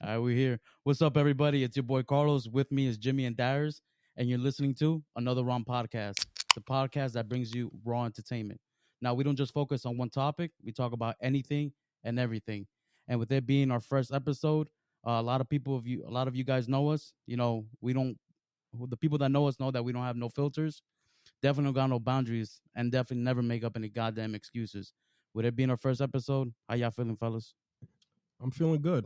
All right, we're here. What's up, everybody? It's your boy Carlos. With me is Jimmy and Darius, and you're listening to Another Raw Podcast, the podcast that brings you raw entertainment. Now, we don't just focus on one topic; we talk about anything and everything. And with it being our first episode, a lot of you guys know us. You know, we don't. The people that know us know that we don't have no filters. Definitely got no boundaries, and definitely never make up any goddamn excuses. With it being our first episode, how y'all feeling, fellas? I'm feeling good.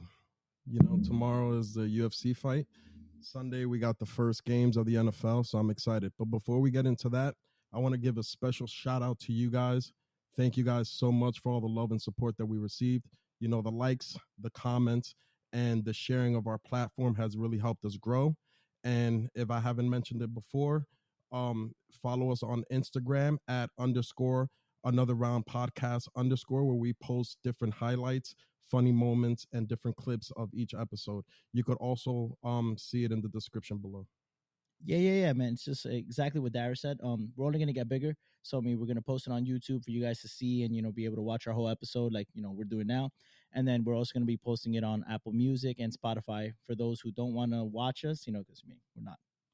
Tomorrow is the UFC fight. Sunday, we got the first games of the NFL, so I'm excited. But before we get into that, I want to give a special shout out to you guys. Thank you guys so much for all the love and support that we received. The likes, the comments, and the sharing of our platform has really helped us grow. And if I haven't mentioned it before, follow us on Instagram at underscore another round podcast underscore, where we post different highlights, funny moments, and different clips of each episode. You could also see it in the description below. Yeah, man. It's just exactly what Dara said. We're only gonna get bigger, so I mean, we're gonna post it on YouTube for you guys to see and be able to watch our whole episode, like we're doing now. And then we're also gonna be posting it on Apple Music and Spotify for those who don't want to watch us, because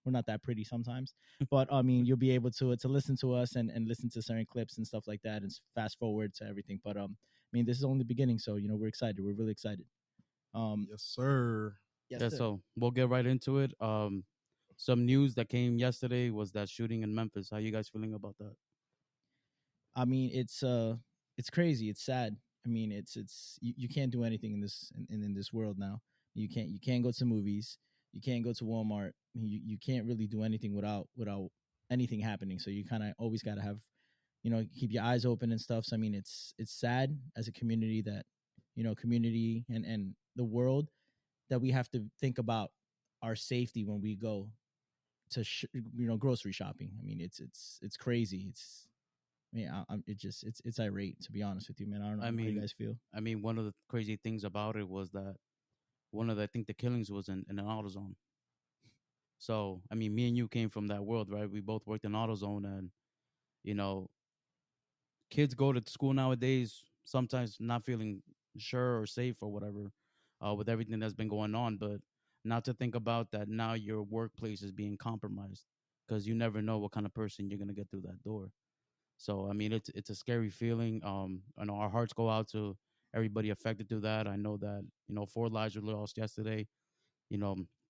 we're not that pretty sometimes, but I mean, you'll be able to listen to us and listen to certain clips and stuff like that, and fast forward to everything. But I mean, this is only the beginning, so we're excited. We're really excited. Yes, sir. Yeah, so we'll get right into it. Some news that came yesterday was that shooting in Memphis. How you guys feeling about that? I mean, it's crazy. It's sad. I mean, you can't do anything in this world now. You can't go to movies. You can't go to Walmart. You can't really do anything without anything happening. So you kind of always got to have, keep your eyes open and stuff. So I mean, it's sad as a community that, community and the world, that we have to think about our safety when we go to grocery shopping. I mean, it's crazy. It's irate, to be honest with you, man. I don't know how you guys feel. I mean, one of the crazy things about it was that I think the killings was in an AutoZone. So I mean, me and you came from that world, right? We both worked in AutoZone, and kids go to school nowadays sometimes not feeling sure or safe or whatever, with everything that's been going on, but not to think about that now your workplace is being compromised because you never know what kind of person you're gonna get through that door. So I mean, it's a scary feeling. I know our hearts go out to everybody affected through that. I know that 4 lives were lost yesterday.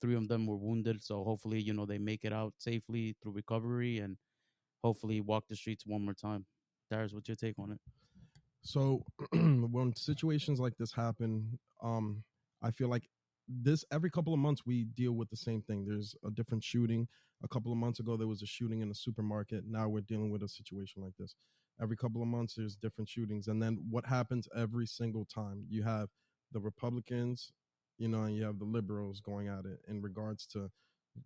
3 of them were wounded. So hopefully, they make it out safely through recovery and hopefully walk the streets one more time. Darius, what's your take on it? So when situations like this happen, I feel like every couple of months we deal with the same thing. There's a different shooting. A couple of months ago there was a shooting in a supermarket. Now we're dealing with a situation like this. Every couple of months there's different shootings, and then what happens every single time? You have the Republicans, and you have the liberals going at it in regards to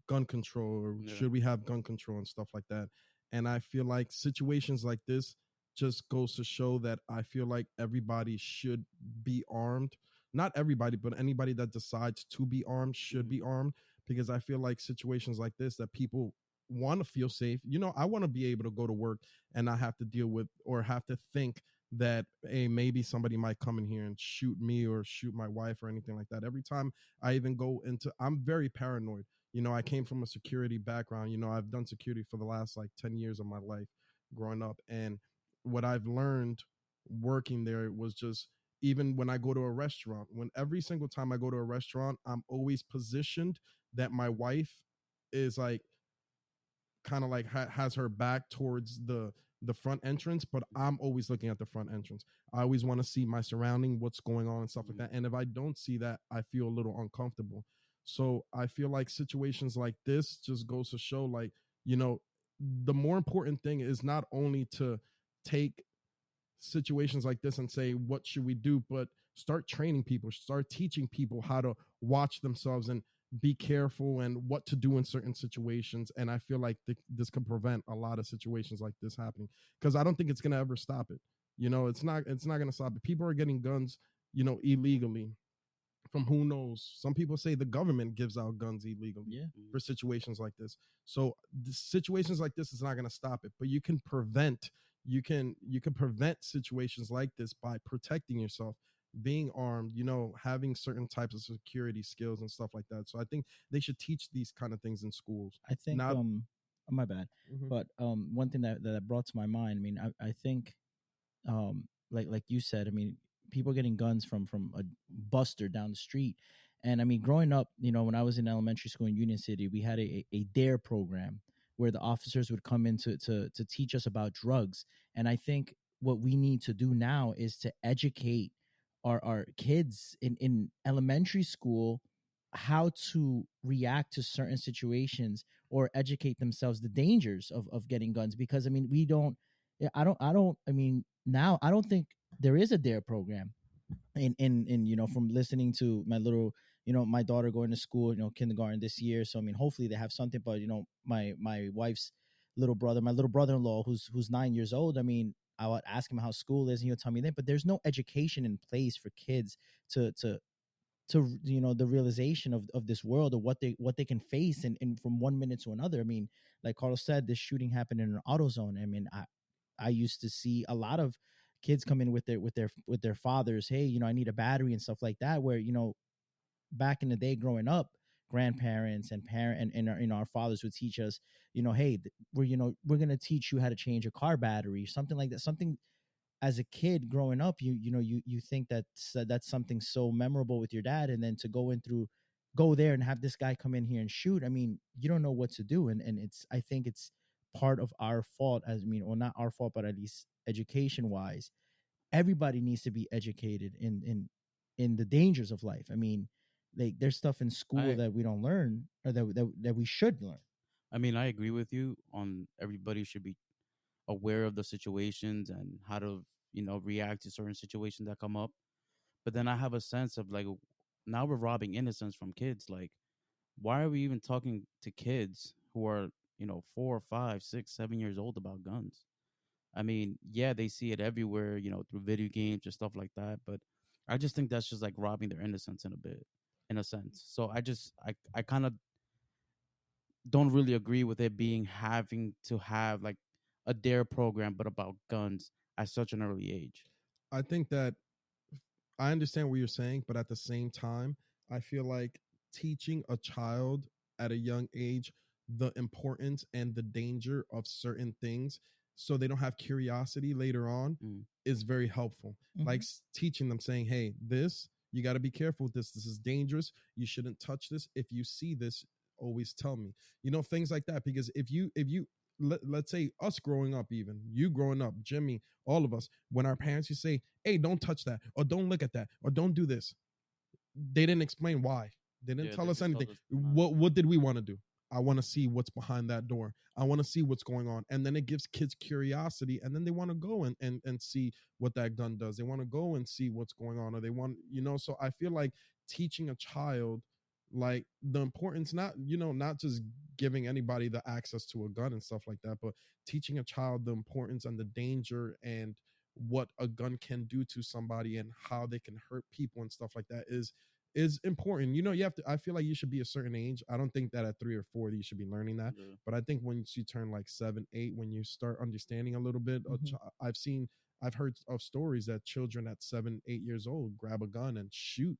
gun control, or should we have gun control and stuff like that. And I feel like situations like this just goes to show that I feel like everybody should be armed. Not everybody, but anybody that decides to be armed should be armed, because I feel like situations like this, that people want to feel safe. I want to be able to go to work and not have to deal with or have to think that, hey, maybe somebody might come in here and shoot me or shoot my wife or anything like that. Every time I even go into, I'm very paranoid. I came from a security background. I've done security for the last like 10 years of my life growing up. And what I've learned working there was just, even when I go to a restaurant, when every single time I go to a restaurant, I'm always positioned that my wife is like kind of like has her back towards the front entrance, but I'm always looking at the front entrance. I always want to see my surrounding, what's going on and stuff like that. And if I don't see that, I feel a little uncomfortable. So I feel like situations like this just goes to show, like, the more important thing is not only to take situations like this and say, what should we do, but start training people, start teaching people how to watch themselves and be careful and what to do in certain situations. And I feel like this can prevent a lot of situations like this happening, because I don't think it's going to ever stop it. It's not going to stop it. People are getting guns, illegally from who knows. Some people say the government gives out guns illegally for situations like this. So situations like this is not going to stop it, but you can prevent situations like this by protecting yourself. being armed, having certain types of security skills and stuff like that. So I think they should teach these kind of things in schools. I think Not. oh, my bad. Mhm. But one thing that brought to my mind, I mean, I think like you said, I mean, people getting guns from a buster down the street. And I mean, growing up, when I was in elementary school in Union City, we had a dare program where the officers would come in to teach us about drugs. And I think what we need to do now is to educate our kids in elementary school how to react to certain situations, or educate themselves the dangers of getting guns. Because I mean, we don't yeah, I don't I mean, now I don't think there is a dare program. In from listening to my little, my daughter going to school, kindergarten this year. So I mean, hopefully they have something. But my wife's little brother, my little brother-in-law, who's 9 years old, I mean, I would ask him how school is, and he'll tell me that. But there's no education in place for kids to the realization of this world, or what they can face, and from 1 minute to another. I mean, like Carlos said, this shooting happened in an auto zone. I mean, I used to see a lot of kids come in with their fathers. Hey, I need a battery and stuff like that. Where back in the day, growing up, grandparents and parent and our fathers would teach us, hey, we're gonna teach you how to change a car battery, something like that. Something, as a kid growing up, you think that's something so memorable with your dad, and then to go there and have this guy come in here and shoot. I mean, you don't know what to do. And I think it's part of our fault, as I mean, or not our fault, but at least education wise, everybody needs to be educated in the dangers of life. I mean, like, there's stuff in school I that we don't learn, or that we should learn. I mean, I agree with you on everybody should be aware of the situations and how to, react to certain situations that come up. But then I have a sense of like, now we're robbing innocence from kids. Like, why are we even talking to kids who are, 4, 5, 6, 7 years old about guns? I mean, yeah, they see it everywhere, through video games or stuff like that. But I just think that's just like robbing their innocence in a sense. So I kind of don't really agree with it being having to have like a dare program, but about guns at such an early age. I think that I understand what you're saying, but at the same time, I feel like teaching a child at a young age the importance and the danger of certain things so they don't have curiosity later on Mm. is very helpful. Like Mhm. teaching them, saying, hey, this, you got to be careful with this. This is dangerous. You shouldn't touch this. If you see this, always tell me. Things like that. Because if you let's say us growing up, even you growing up, Jimmy, all of us, when our parents used to say, hey, don't touch that, or don't look at that, or don't do this, they didn't explain why. They didn't Yeah, tell they us just anything. told us not to. What did we want to do? I want to see what's behind that door. I want to see what's going on. And then it gives kids curiosity, and then they want to go and see what that gun does. They want to go and see what's going on, or they want, so I feel like teaching a child like the importance, not just giving anybody the access to a gun and stuff like that, but teaching a child the importance and the danger and what a gun can do to somebody and how they can hurt people and stuff like that is important. You have to, I feel like you should be a certain age. I don't think that at 3 or 4 you should be learning that. Yeah. But I think once you turn like 7, 8, when you start understanding a little bit, Mhm. I've heard of stories that children at 7, 8 years old grab a gun and shoot,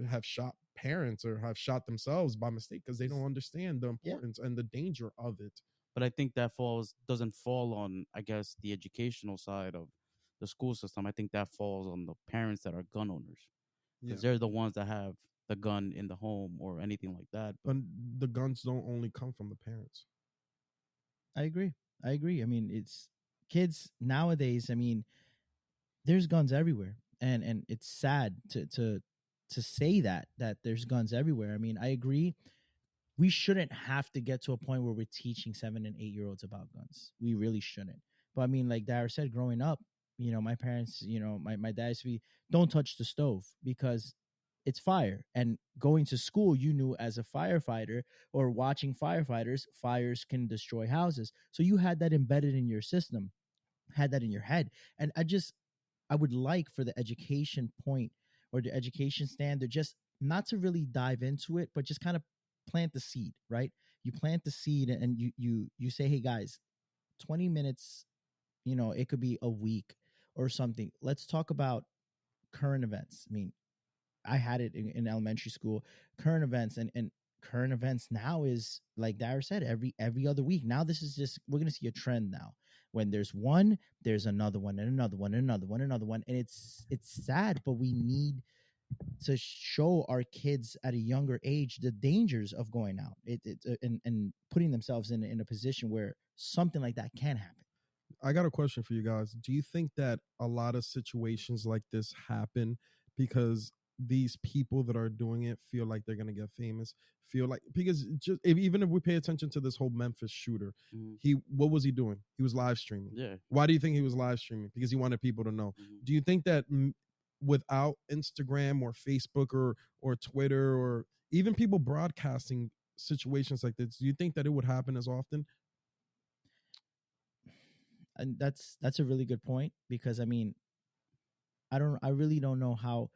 have shot parents or have shot themselves by mistake because they don't understand the Yeah, importance and the danger of it. But I think that falls doesn't fall on, I guess, the educational side of the school system. I think that falls on the parents that are gun owners, Yeah. because they're the ones that have the gun in the home or anything like that. But But the guns don't only come from the parents. I agree. I agree. I mean, it's kids nowadays. I mean, there's guns everywhere, and it's sad to say that there's guns everywhere. I mean, I agree. We shouldn't have to get to a point where we're teaching 7 and 8 year olds about guns. We really shouldn't. But I mean, like Dara said, growing up, my parents, my dad used to be, don't touch the stove because it's fire. And going to school, you knew as a firefighter or watching firefighters, fires can destroy houses. So you had that embedded in your system, had that in your head. And I would like for the education point or the education standard just not to really dive into it, but just kind of plant the seed, right? You plant the seed and you say, hey guys, 20 minutes, it could be a week or something. Let's talk about current events. I mean, I had it in elementary school. Current events and current events now is like Dara said, every other week. Now this is just, we're gonna see a trend now. When there's one, there's another one and another one and another one and another one, and it's sad, but we need to show our kids at a younger age the dangers of going out, and putting themselves in a position where something like that can happen. I got a question for you guys. Do you think that a lot of situations like this happen because these people that are doing it feel like they're going to get famous? Feel like, because just even if we pay attention to this whole Memphis shooter, what was he doing? He was live streaming. Yeah. Why do you think he was live streaming? Because he wanted people to know. Do you think that without Instagram or Facebook or Twitter or even people broadcasting situations like this, do you think that it would happen as often? And that's a really good point, because I mean, I really don't know how.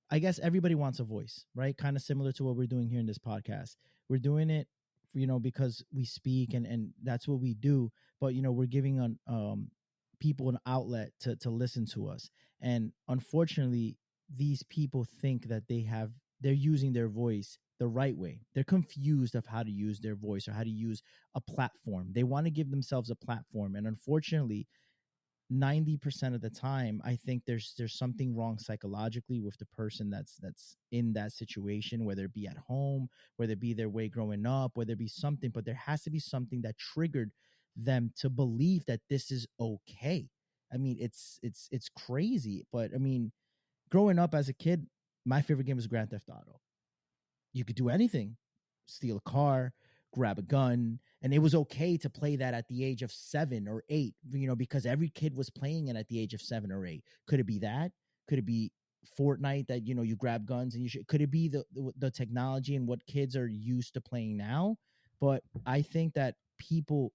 I guess everybody wants a voice, right? Kind of similar to what we're doing here in this podcast. We're doing it, because we speak and that's what we do. But we're giving on people an outlet to listen to us. And unfortunately, these people think that they're using their voice the right way. They're confused of how to use their voice or how to use a platform. They want to give themselves a platform, and unfortunately, 90% of the time, I think there's something wrong psychologically with the person that's in that situation, whether it be at home, whether it be their way growing up, whether it be something. But there has to be something that triggered them to believe that this is okay. I mean, it's crazy, but I mean, growing up as a kid, my favorite game was Grand Theft Auto. You could do anything: steal a car, grab a gun, and it was okay to play that at the age of 7 or 8, because every kid was playing it at the age of 7 or 8. Could it be that? Could it be Fortnite, that you grab guns and could it be the technology and what kids are used to playing now? But I think that people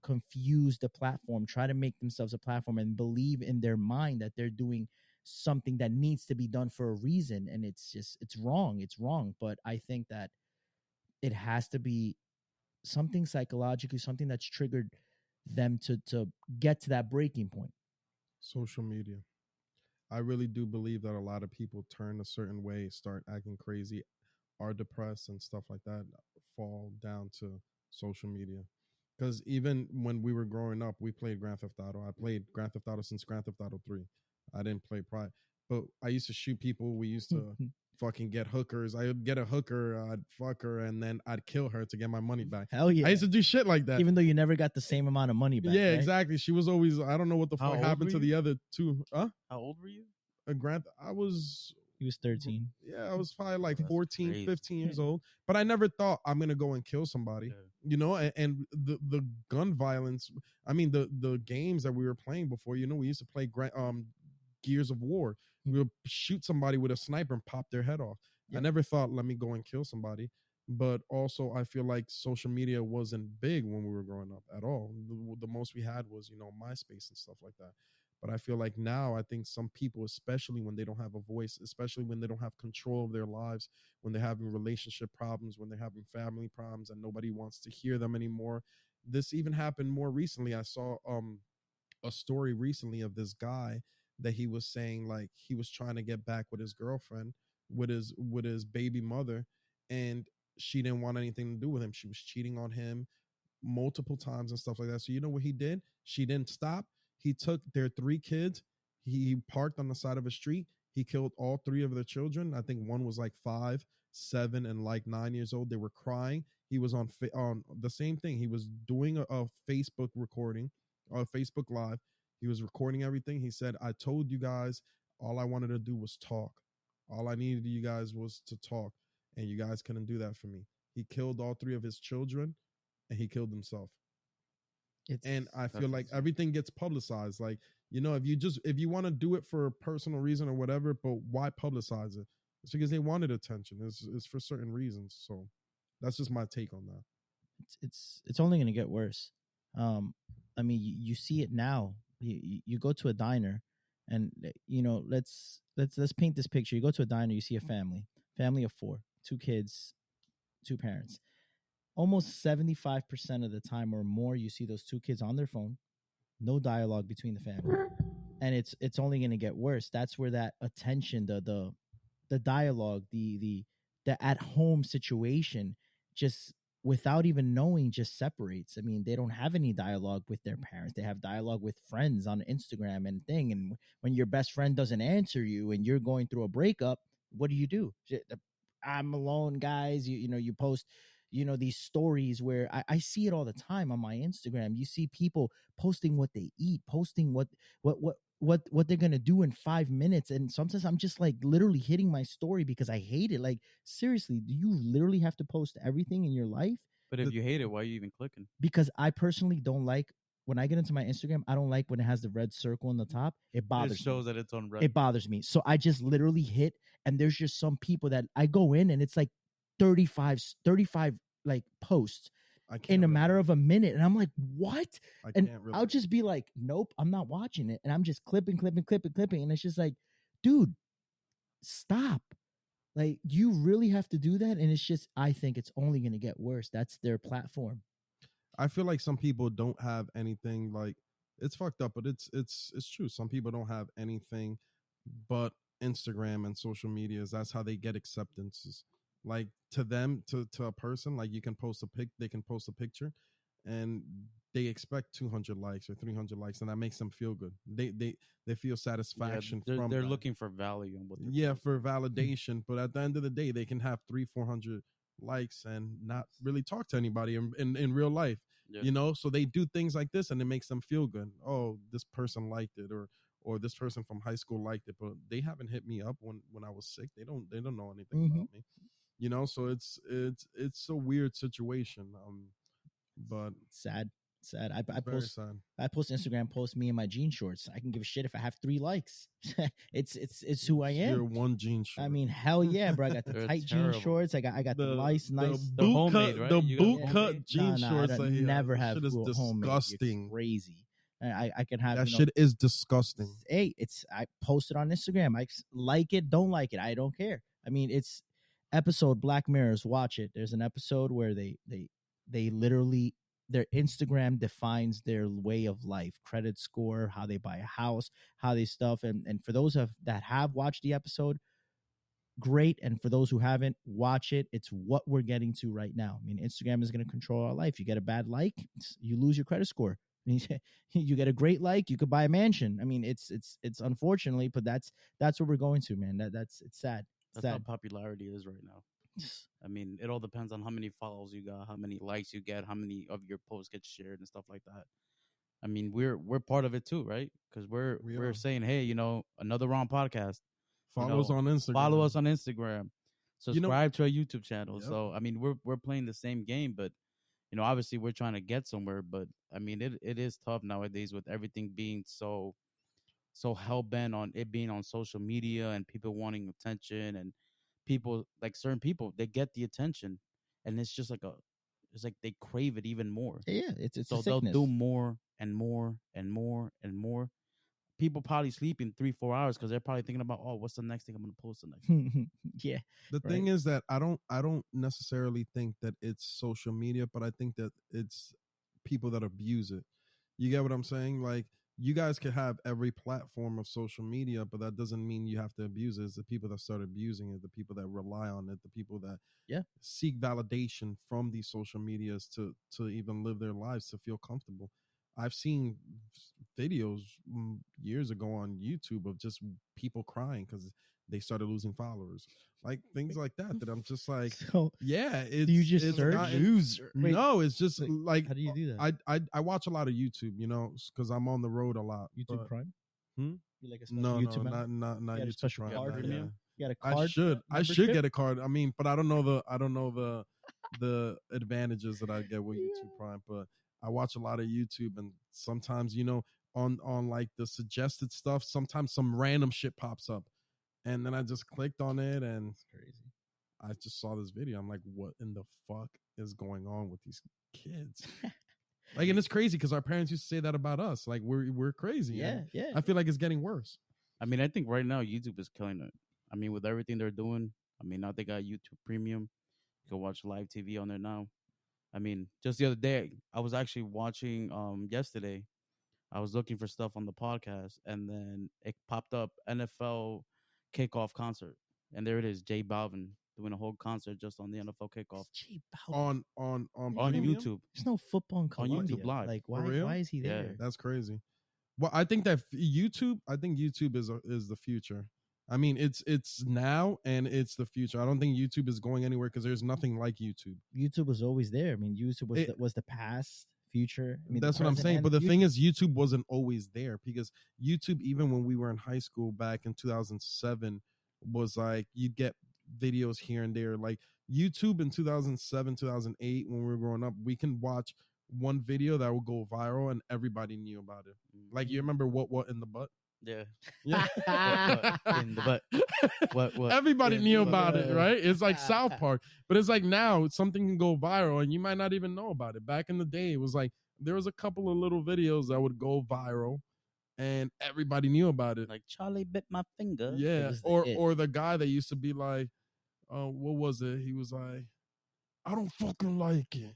confuse the platform, try to make themselves a platform, and believe in their mind that they're doing something that needs to be done for a reason, and it's wrong. But I think that it has to be something psychologically, something that's triggered them to get to that breaking point. Social media. I really do believe that a lot of people turn a certain way, start acting crazy, are depressed and stuff like that, fall down to social media. Because even when we were growing up, we played Grand Theft Auto. I played Grand Theft Auto since Grand Theft Auto 3. I didn't play Pride, but I used to shoot people. We used to fucking get hookers. I would get a hooker, I'd fuck her, and then I'd kill her to get my money back. Hell yeah. I used to do shit like that. Even though you never got the same amount of money back. Yeah, right? exactly. She was always, I don't know what the How fuck old happened were to you? the other two. How old were you? I was, He was 13. yeah, I was probably like That's 14, crazy. 15 years old. But I never thought I'm going to go and kill somebody. Yeah. And the gun violence, I mean, the games that we were playing before, we used to play Gears of War. We would shoot somebody with a sniper and pop their head off. Yep. I never thought, let me go and kill somebody. But also, I feel like social media wasn't big when we were growing up at all. The most we had was, MySpace and stuff like that. But I feel like now, I think some people, especially when they don't have a voice, especially when they don't have control of their lives, when they're having relationship problems, when they're having family problems, and nobody wants to hear them anymore. This even happened more recently. I saw a story recently of this guy that he was saying, like, he was trying to get back with his girlfriend, with his baby mother, and she didn't want anything to do with him. She was cheating on him multiple times and stuff like that. So you know what he did? She didn't stop. He took their 3 kids. He parked on the side of a street. He killed all 3 of their children. I think one was like 5, 7, and like 9 years old. They were crying. He was on the same thing. He was doing a Facebook recording, a Facebook Live. He was recording everything. He said, I told you guys all I wanted to do was talk. All I needed you guys was to talk, and you guys couldn't do that for me. He killed all 3 of his children, and he killed himself. And I feel like everything gets publicized. Like, if you want to do it for a personal reason or whatever, but why publicize it? It's because they wanted attention. It's for certain reasons. So that's just my take on that. It's only going to get worse. I mean, you see it now. You go to a diner, and let's paint this picture. You go to a diner, you see a family of 4, 2 kids, 2 parents. Almost 75% of the time or more, you see those 2 kids on their phone, no dialogue between the family. and it's only going to get worse. That's where that attention, the dialogue, the at home situation, just without even knowing, just separates. I mean, they don't have any dialogue with their parents. They have dialogue with friends on Instagram and thing. And when your best friend doesn't answer you and you're going through a breakup, what do you do? I'm alone, guys. You know, you post, these stories where I see it all the time on my Instagram. You see people posting what they eat, posting what they're gonna do in 5 minutes, and sometimes I'm just like literally hitting my story because I hate it. Like, seriously, do you literally have to post everything in your life? But if The- you hate it, why are you even clicking? Because I personally don't like, when I get into my Instagram, I don't like when it has the red circle on the top. It It bothers me. shows that it's on red. It bothers me. So I just literally hit, and there's just some people that I go in and it's like 35 like posts I can't in a matter relate. of a minute. And I'm like, what? I And can't I'll relate. just be like, nope, I'm not watching it. And I'm just clipping. And it's just like, dude, stop. Like, you really have to do that. And it's just, I think it's only going to get worse. That's their platform. I feel like some people don't have anything, like, it's fucked up, but it's true. Some people don't have anything but Instagram and social medias. That's how they get acceptances. Like, to them, to a person, like, you can post a they can post a picture, and they expect 200 likes or 300 likes, and that makes them feel good. They feel Yeah, satisfaction they're from they're that. looking for value in what they're Yeah, posting. for validation. But at the end of the day, they can have 300-400 likes and not really talk to anybody in real life. Yeah. So they do things like this, and it makes them feel good. Oh, this person liked it, or this person from high school liked it, but they haven't hit me up when I was sick. They don't know anything Mhm. about me. So it's a weird situation. But Sad. I it's very post sad. I post Instagram post me in my jean shorts. I can give a shit if I have 3 likes. It's who I It's am. your one jean short. I mean, hell yeah, bro. I got the They're tight jean terrible. shorts. I got the nice. the They're boot homemade, cut right? the You got boot Yeah. cut homemade? jean Nah, I shorts. don't, Yeah, never that have shit is homemade. You're disgusting. crazy. I can have, That shit is disgusting. hey, I post it on Instagram. I like it, don't like it. I don't care. I mean, it's episode Black Mirrors. Watch it. There's an episode where they literally, their Instagram defines their way of life, credit score, how they buy a house, how they stuff. And for those that have watched the episode, great. And for those who haven't, watch it. It's what we're getting to right now. I mean, Instagram is going to control our life. You get a bad like, you lose your credit score. I mean, you get a great like, you could buy a mansion. I mean, it's unfortunately, but that's where we're going to, man. It's sad. That's how Sad. popularity is right now. I mean, it all depends on how many follows you got, how many likes you get, how many of your posts get shared and stuff like that. I mean, we're part of it too, right? Because we're We we're are. saying, hey, another wrong podcast. Follow us on Instagram. Follow us on Instagram. You know- Subscribe to our YouTube channel. Yep. So I mean, we're playing the same game, but obviously we're trying to get somewhere. But I mean, it is tough nowadays with everything being so hell bent on it being on social media and people wanting attention, and people, like certain people, they get the attention, and it's like they crave it even more. Yeah, it's a So they'll sickness. do more and more and more and more. People probably sleep in 3-4 hours because they're probably thinking about, oh, what's the next thing I'm gonna post the next. Yeah. The Right. thing is that I don't necessarily think that it's social media, but I think that it's people that abuse it. You get what I'm saying? Like, you guys could have every platform of social media, but that doesn't mean you have to abuse it. It's the people that start abusing it, the people that rely on it, the people that Yeah. seek validation from these social medias to even live their lives, to feel comfortable. I've seen videos years ago on YouTube of just people crying because they started losing followers, like things like that. That I'm just like, So yeah, do you just it's search gotten- loser? Wait, no, it's just like, like how do you do that? I watch a lot of YouTube, because I'm on the road a lot. YouTube but- Prime? Hmm? You like a special No, YouTube no, member? not You got a YouTube special Prime. card not for yet. me? You got a I card? should membership? get a card. I mean, but I don't know the advantages that I get with YouTube Prime. But I watch a lot of YouTube, and sometimes on like the suggested stuff, sometimes some random shit pops up, and then I just clicked on it, and It's crazy. I just saw this video. I'm like, what in the fuck is going on with these kids? Like, and it's crazy because our parents used to say that about us. Like, we're crazy. Yeah, and yeah. I feel like it's getting worse. I mean, I think right now YouTube is killing it. I mean, with everything they're doing, I mean, now they got YouTube Premium. You can watch live TV on there now. I mean, just the other day, I was actually watching yesterday. I was looking for stuff on the podcast, and then it popped up NFL kickoff concert, and there it is, J Balvin doing a whole concert just on the NFL kickoff J Balvin. On on premium. YouTube. There's no football in On YouTube Colombia. Live. Like, For why? real? Why is he Yeah. there? That's crazy. Well, I think that YouTube. I think YouTube is the future. I mean, it's now and it's the future. I don't think YouTube is going anywhere because there's nothing like YouTube. YouTube was always there. I mean, YouTube was It- was the past, future. I mean, the That's what I'm present, saying. and But the thing future. is, YouTube wasn't always there because YouTube, even when we were in high school back in 2007, was like you'd get videos here and there. Like YouTube in 2007, 2008, when we were growing up, we can watch one video that will go viral and everybody knew about it. Like you remember what in the butt? Yeah. Yeah. What in the butt? What Everybody in knew the butt? about it, right? It's like South Park, but it's like now something can go viral and you might not even know about it. Back in the day, it was like there was a couple of little videos that would go viral and everybody knew about it. Like Charlie bit my finger. Yeah, was the it. or the guy that used to be like, what was it? He was like, I don't fucking like it.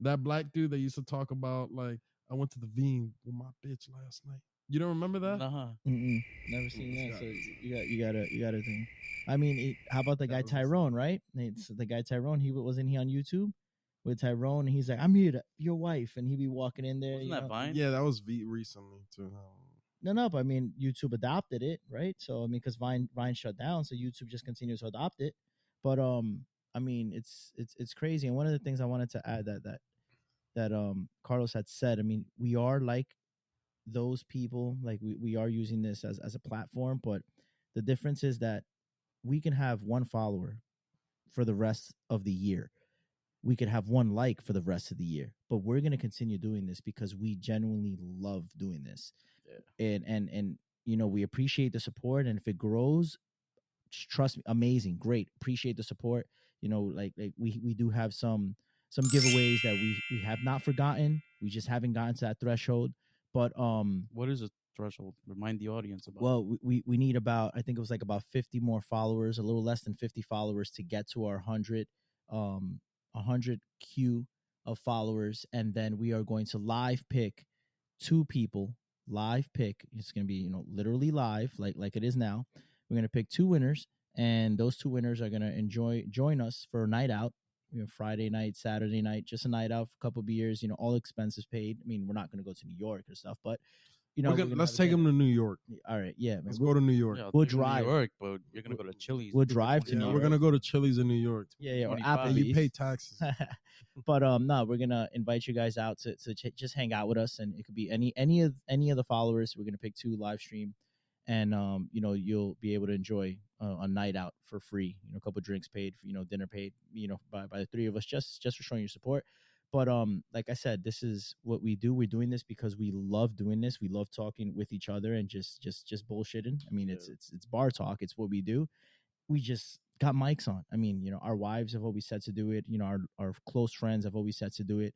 That black dude that used to talk about like, I went to the V with my bitch last night. You don't remember that? Uh-huh. Mm-mm, never seen that. So you got to think. I mean, how about the That guy was the Tyrone? Right? It's the guy Tyrone. Wasn't he on YouTube with Tyrone? And he's like, I'm here to your wife, and he'd be walking in there. Wasn't you that know? Vine? Yeah, that was V recently too. No, but I mean, YouTube adopted it, right? So I mean, because Vine shut down, so YouTube just continues to adopt it. But I mean, it's crazy. And one of the things I wanted to add that Carlos had said, I mean, we are like those people, like we are using this as a platform, but the difference is that we can have one follower for the rest of the year. We could have one like for the rest of the year, but we're going to continue doing this because we genuinely love doing this. Yeah. And you know, we appreciate the support, and if it grows, trust me, amazing, great, appreciate the support. You know, like we do have some giveaways that we have not forgotten. We just haven't gotten to that threshold. But What is a threshold? Remind the audience about. well, we need about, I think it was like about 50 more followers, a little less than 50 followers to get to our 100 queue of followers, and then we are going to live pick two people. Live pick. It's going to be, you know, literally live, like it is now. We're going to pick two winners, and those two winners are going to join us for a night out. You know, Friday night, Saturday night, just a night out for a couple beers. You know, all expenses paid. I mean, we're not going to go to New York or stuff, but you know, Let's take him to New York. All right, yeah, man. Let's go to New York. Yeah, I'll we'll take you to drive. New York, but you're gonna go to Chili's. We'll drive to Yeah, New we're York. gonna go to Chili's in New York. Yeah, or 25. Applebee's. And you pay taxes. But no, we're gonna invite you guys out to just hang out with us, and it could be any of the followers. We're gonna pick two live stream, and you know, you'll be able to enjoy a night out for free. You know, a couple drinks paid, you know, dinner paid. You know, by the three of us, just for showing your support. But like I said, this is what we do. We're doing this because we love doing this. We love talking with each other and just bullshitting. I mean, it's bar talk. It's what we do. We just got mics on. I mean, you know, our wives have always said to do it. You know, our close friends have always said to do it,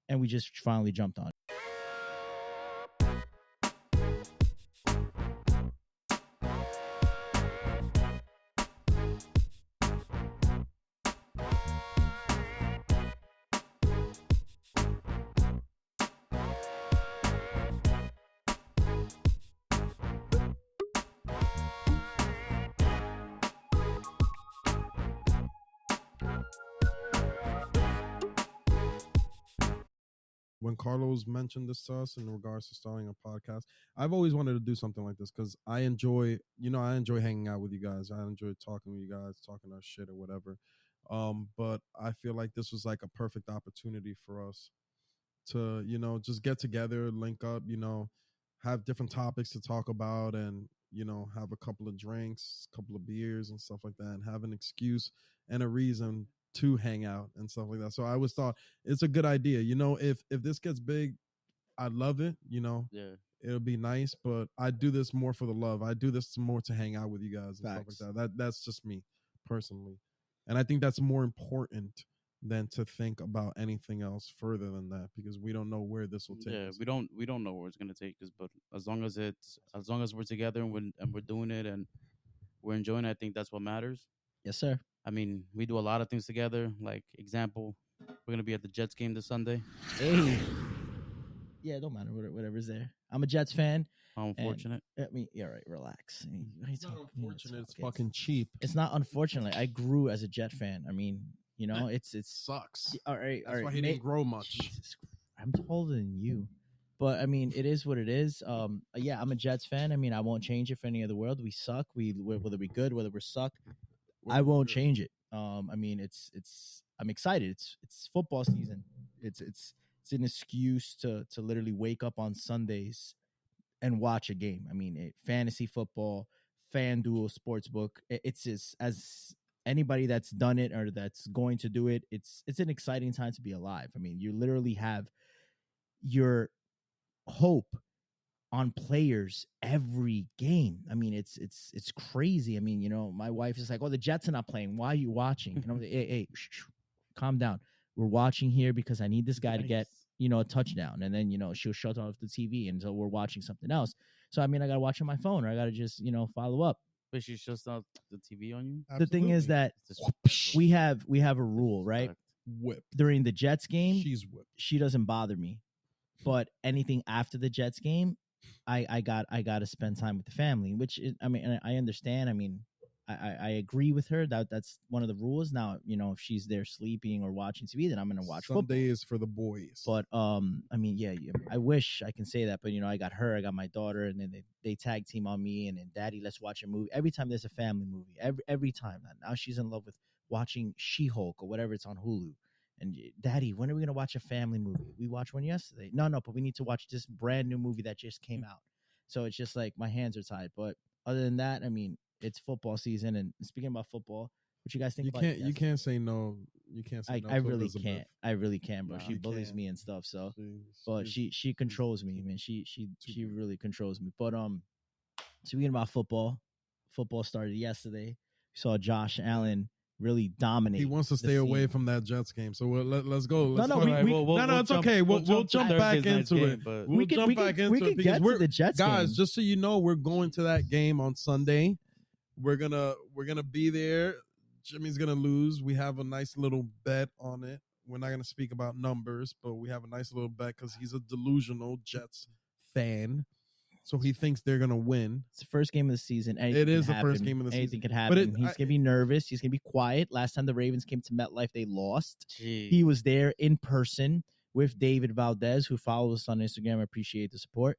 and we just finally jumped on it. When Carlos mentioned this to us in regards to starting a podcast, I've always wanted to do something like this because I enjoy hanging out with you guys. I enjoy talking with you guys, talking our shit or whatever. But I feel like this was like a perfect opportunity for us to, you know, just get together, link up, you know, have different topics to talk about and, you know, have a couple of drinks, couple of beers and stuff like that, and have an excuse and a reason to hang out and stuff like that. So I always thought it's a good idea. You know, if this gets big, I love it, you know. Yeah. It'll be nice, but I do this more for the love. I do this more to hang out with you guys and Facts. stuff like that. That's just me personally. And I think that's more important than to think about anything else further than that because we don't know where this will take Yeah, us. we don't know where it's gonna take us, but as long as we're together and we're doing it and we're enjoying it, I think that's what matters. Yes, sir. I mean, we do a lot of things together. Like example, we're gonna be at the Jets game this Sunday. Hey, Yeah, it don't matter. Whatever's there. I'm a Jets fan. How unfortunate. I mean, yeah, right. Relax. I mean, It's not unfortunate. It's fucking cheap. It's not unfortunate. I grew as a Jet fan. I mean, you know, it's Sucks. all right. That's why he didn't grow much. Jesus, I'm taller than you, but I mean, it is what it is. Yeah, I'm a Jets fan. I mean, I won't change it for any other world. We suck. Whether we good, whether we suck, I won't change it. I mean, I'm excited. It's football season. It's an excuse to literally wake up on Sundays and watch a game. I mean, fantasy football, FanDuel Sportsbook. It's just, as anybody that's done it or that's going to do it, it's an exciting time to be alive. I mean, you literally have your hope on players every game. I mean, it's crazy. I mean, you know, my wife is like, "Oh, the Jets are not playing. Why are you watching?" And I'm like, "Hey, calm down. We're watching here because I need this guy to get, you know, a touchdown." And then, you know, she'll shut off the TV, and so we're watching something else. So I mean, I gotta watch on my phone, or I gotta just, you know, follow up. But she shuts out the TV on you. The thing is that we have a rule, right? Whip. During the Jets game, She's whipped. she doesn't bother me, but anything after the Jets game, I got to spend time with the family, which I mean, I understand. I mean, I agree with her that that's one of the rules. Now, you know, if she's there sleeping or watching TV, then I'm going to watch football. Sunday is for the boys. But I mean, yeah, I wish I can say that, but you know, I got her, I got my daughter, and then they tag team on me, and then Daddy, let's watch a movie. Every time there's a family movie, every time. Now she's in love with watching She-Hulk or whatever it's on Hulu. And Daddy, when are we gonna watch a family movie? We watched one yesterday. No, but we need to watch this brand new movie that just came out. So it's just like my hands are tied. But other than that, I mean, it's football season. And speaking about football, what you guys think about you can't say no. You can't say no. I really can't. I really can't, bro. She bullies me and stuff. So, but she controls me. I mean, she really controls me. But speaking about football started yesterday. We saw Josh Allen really dominate. He wants to stay away from that Jets game. So let's go. It's jump, okay. We'll jump back into it. We can get to the Jets guys, game. just so you know, we're going to that game on Sunday. We're gonna be there. Jimmy's gonna lose. We have a nice little bet on it. We're not gonna speak about numbers, but we have a nice little bet because he's a delusional Jets fan. So he thinks they're gonna win. It's the first game of the season. It is the first game of the season. Anything could happen. He's gonna be nervous. He's gonna be quiet. Last time the Ravens came to MetLife, they lost. Jeez. He was there in person with David Valdez, who follows us on Instagram. I appreciate the support.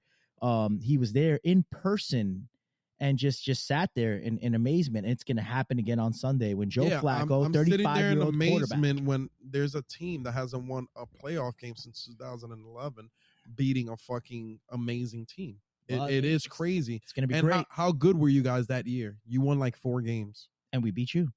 He was there in person and just sat there in amazement. And it's gonna happen again on Sunday when Joe Flacco, 35-year-old quarterback, when there's a team that hasn't won a playoff game since 2011, beating a fucking amazing team. It is crazy. It's going to be great. How good were you guys that year? You won like 4 games. And we beat you.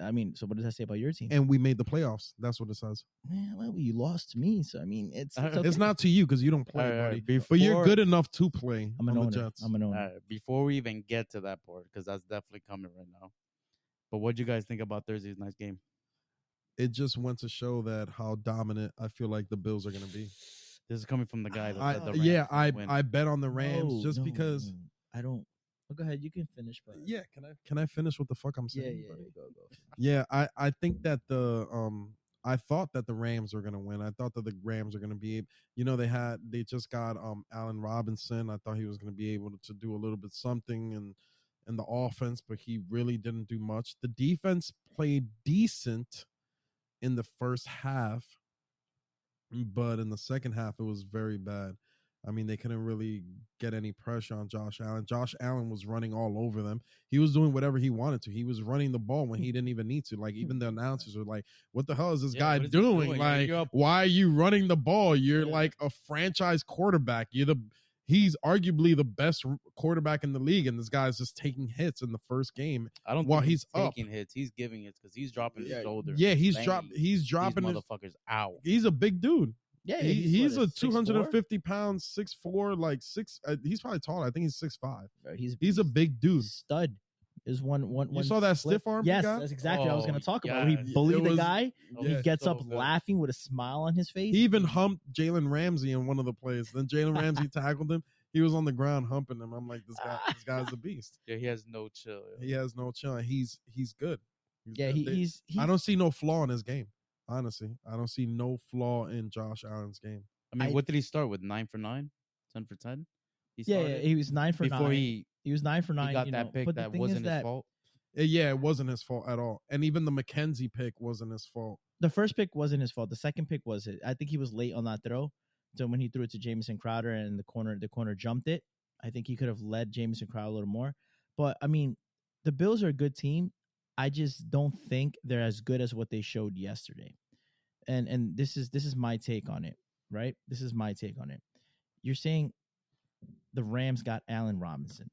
I mean, so what does that say about your team? And we made the playoffs. That's what it says. Yeah, well, you lost to me. So, I mean, it's okay. It's not to you because you don't play, buddy. But you're good enough to play on the Jets. I'm an owner. Before we even get to that part, because that's definitely coming right now. But what do you guys think about Thursday's nice game? It just went to show that how dominant I feel like the Bills are going to be. This is coming from the guy that said the Rams I bet on the Rams because I don't. Oh, go ahead. You can finish. But can I finish what the fuck I'm saying? Yeah. Go. Yeah, I think that I thought that the Rams were gonna win. I thought that the Rams are gonna be, you know, they just got Allen Robinson. I thought he was gonna be able to do a little bit something in the offense, but he really didn't do much. The defense played decent in the first half, but in the second half it was very bad. I mean, they couldn't really get any pressure on Josh Allen. Josh Allen was running all over them. He was doing whatever he wanted to. He was running the ball when he didn't even need to. Like, even the announcers were like, what the hell is this guy doing? Like, why are you running the ball? You're like a franchise quarterback. He's arguably the best quarterback in the league, and this guy's just taking hits in the first game. I don't think he's taking hits. He's giving hits because he's dropping his shoulder. Yeah, he's dropping these motherfuckers out. He's a big dude. Yeah, he's a 250 pounds, 6'4", like 6. He's probably taller. I think he's 6'5". He's a big dude. Stud. Is one. You saw that stiff arm? Yes, that's exactly what I was going to talk about. He bullied the guy. He gets up laughing with a smile on his face. He even humped Jalen Ramsey in one of the plays. Then Jalen Ramsey tackled him. He was on the ground humping him. I'm like, this guy's a beast. Yeah, he has no chill. He has no chill. He's good. He's I don't see no flaw in his game. Honestly, I don't see no flaw in Josh Allen's game. I mean, I- what did he start with? 9 for 9, 10 for 10. He Yeah, started he was 9 for before 9. He was 9 for 9. he got that pick But the that thing is wasn't his that fault. Yeah, it wasn't his fault at all. And even the McKenzie pick wasn't his fault. the first pick wasn't his fault. The second pick was it. I think he was late on that throw. So when he threw it to Jamison Crowder and the corner jumped it, I think he could have led Jamison Crowder a little more. But I mean, the Bills are a good team. I just don't think they're as good as what they showed yesterday. And this is my take on it, right? This is my take on it. You're saying the Rams got Allen Robinson.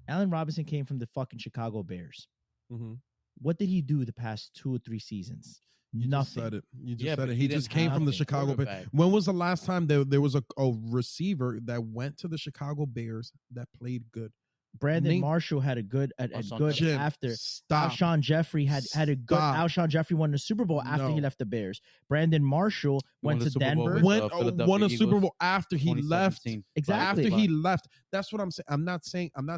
Allen Robinson came from the fucking Chicago Bears. Mm-hmm. What did he do the past 2 or 3 seasons? You Nothing. just said it. You just Yeah, said but it. he He didn't just came have from the a Chicago Bears. quarterback. When was the last time there was a receiver that went to the Chicago Bears that played good? Brandon Name- Marshall had a good Alshon good Jeffrey. after. Stop. Alshon Jeffrey had a good. Stop. Alshon Jeffrey won the Super Bowl after he No. left the Bears. Brandon Marshall He won went the to Super Bowl Denver. with, Went Philadelphia won a Super Eagles, Bowl after he left. 2017. Exactly. After he left. That's what I'm saying. I'm not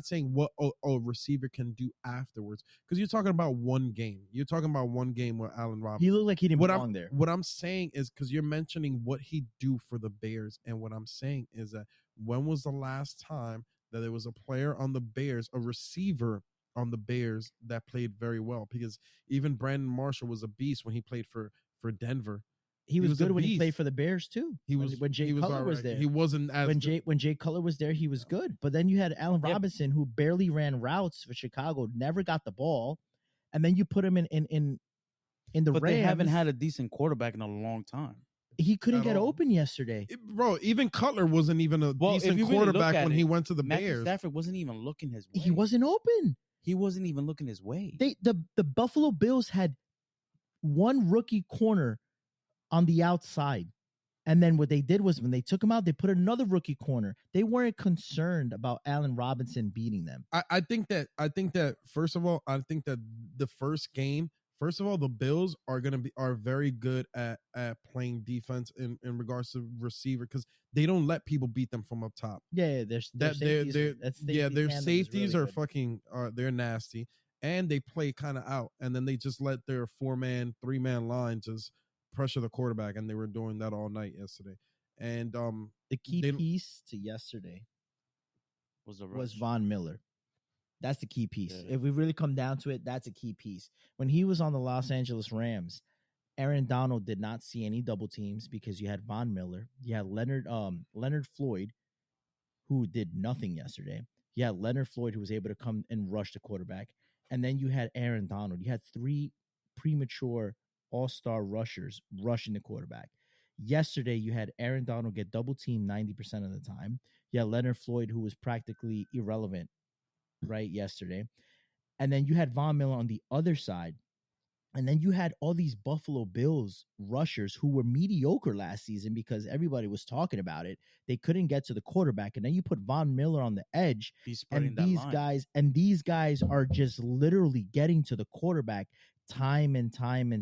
saying what a receiver can do afterwards, because you're talking about one game. You're talking about one game with Allen Robinson. He looked like he didn't What belong there. What I'm saying is, because you're mentioning what he do for the Bears, and what I'm saying is that when was the last time that there was a player on the Bears, a receiver on the Bears that played very well? Because even Brandon Marshall was a beast when he played for Denver. He was was a good when he played beast. for the Bears too. He was when Jay he was Cutler was alright. there. He wasn't as when good. Jay Cutler was there, he was good. But then you had Allen Yeah. Robinson, who barely ran routes for Chicago, never got the ball, and then you put him in the But Rams. they haven't had a decent quarterback in a long time. He couldn't at get all. open yesterday. Bro, even Cutler wasn't even a Well, if decent you really look quarterback at when it, he went to the Matthew Bears. Stafford wasn't even looking his way. He wasn't open. He wasn't even looking his way. The Buffalo Bills had one rookie corner on the outside. And then what they did was when they took him out, they put another rookie corner. They weren't concerned about Allen Robinson beating them. I think that first of all, I think that the first game, first of all, the Bills are very good at playing defense in regards to receiver, because they don't let people beat them from up top. Yeah, their safeties, their tandem is safeties really are good. fucking they're nasty, and they play kind of out, and then they just let their 4-man, 3-man line just pressure the quarterback, and they were doing that all night yesterday. And The key they- piece to yesterday was a was rush. Von Miller. That's the key piece. Yeah. If we really come down to it, that's a key piece. When he was on the Los Angeles Rams, Aaron Donald did not see any double teams because you had Von Miller, you had Leonard Floyd, who did nothing yesterday. You had Leonard Floyd, who was able to come and rush the quarterback, and then you had Aaron Donald. You had 3 premature all-star rushers rushing the quarterback. Yesterday, you had Aaron Donald get double teamed 90% of the time. You had Leonard Floyd, who was practically irrelevant, right, yesterday. And then you had Von Miller on the other side. And then you had all these Buffalo Bills rushers who were mediocre last season because everybody was talking about it. They couldn't get to the quarterback. And then you put Von Miller on the edge, He's spreading and that these guys are just literally getting to the quarterback time and time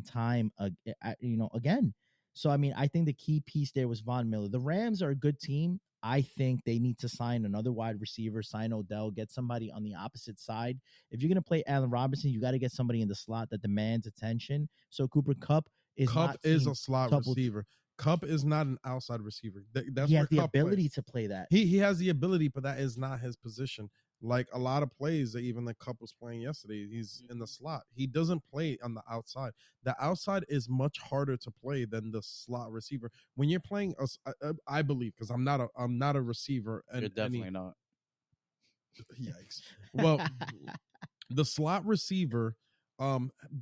again. So I mean, I think the key piece there was Von Miller. The Rams are a good team. I think they need to sign another wide receiver, sign Odell, get somebody on the opposite side. If you're going to play Allen Robinson, you got to get somebody in the slot that demands attention. So Cooper Kupp is a slot receiver. Kupp is not an outside receiver. That's he where has the Kupp ability plays. to play that. He has the ability, but that is not his position. Like a lot of plays that even the Kupp was playing yesterday, he's in the slot. He doesn't play on the outside. The outside is much harder to play than the slot receiver. When you're playing, I believe, because I'm not a receiver. And You're definitely not. Yikes. Well, the slot receiver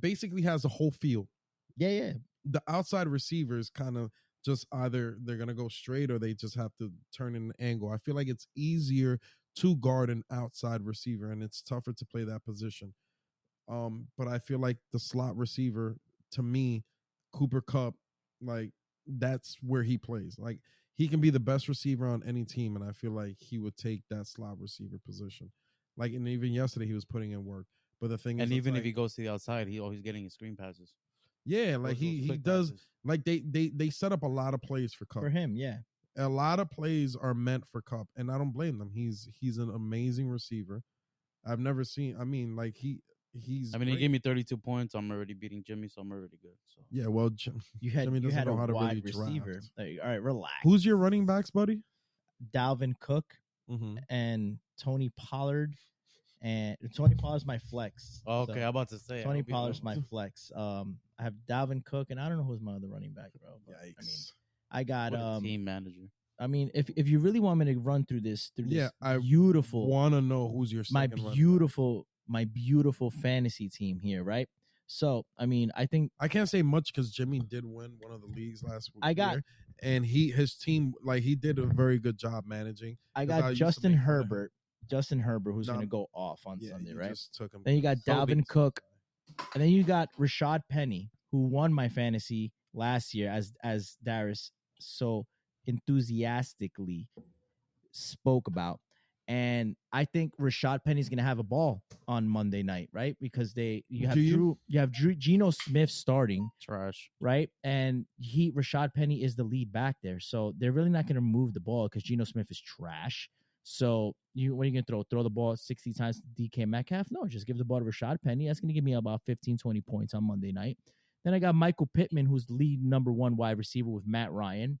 basically has a whole field. Yeah. The outside receivers kind of just either they're going to go straight or they just have to turn in an angle. I feel like it's easier to guard an outside receiver, and it's tougher to play that position. But I feel like the slot receiver, to me, Cooper Kupp, like that's where he plays. Like he can be the best receiver on any team, and I feel like he would take that slot receiver position. Like, and even yesterday he was putting in work. But the thing is, And it's even like, if he goes to the outside, he's always getting his screen passes. yeah, like Those he quick does. passes. Like they set up a lot of plays for Kupp. For him, yeah. A lot of plays are meant for Kupp, and I don't blame them. He's an amazing receiver. I've never seen. I mean, like he's. I mean, he great. gave me 32 points. I'm already beating Jimmy, so I'm already good. So Yeah, well, You had Jimmy you doesn't had a know how to wide really receiver. draft. Like, all right, relax. Who's your running backs, buddy? Dalvin Cook Mm-hmm. and Tony Pollard, and Tony Pollard's my flex. Oh, okay, So, I'm about to say Tony Pollard's my flex. I have Dalvin Cook, and I don't know who's my other running back, bro. But, I mean, Yikes. I got What a team manager. I mean, if you really want me to run through this I beautiful, want to know who's your my second running back. beautiful fantasy team here, right? So, I mean, I think I can't say much because Jimmy did win one of the leagues last week. I got- year, and his team, like, he did a very good job managing. I 'Cause I got used to Justin make fun of him. Herbert. Justin Herbert, who's No, going to go off on Yeah, Sunday, you right? just took him. Then you got So Dalvin beat. Cook, and then you got Rashad Penny, who won my fantasy last year, as Darius so enthusiastically spoke about. And I think Rashad Penny's going to have a ball on Monday night, right? Because you have Geno Smith starting, Trash. right? And Rashad Penny is the lead back there, so they're really not going to move the ball because Geno Smith is trash. So what are you going to throw the ball 60 times to DK Metcalf? No, just give the ball to Rashad Penny. That's going to give me about 15, 20 points on Monday night. Then I got Michael Pittman, who's the lead number one wide receiver with Matt Ryan.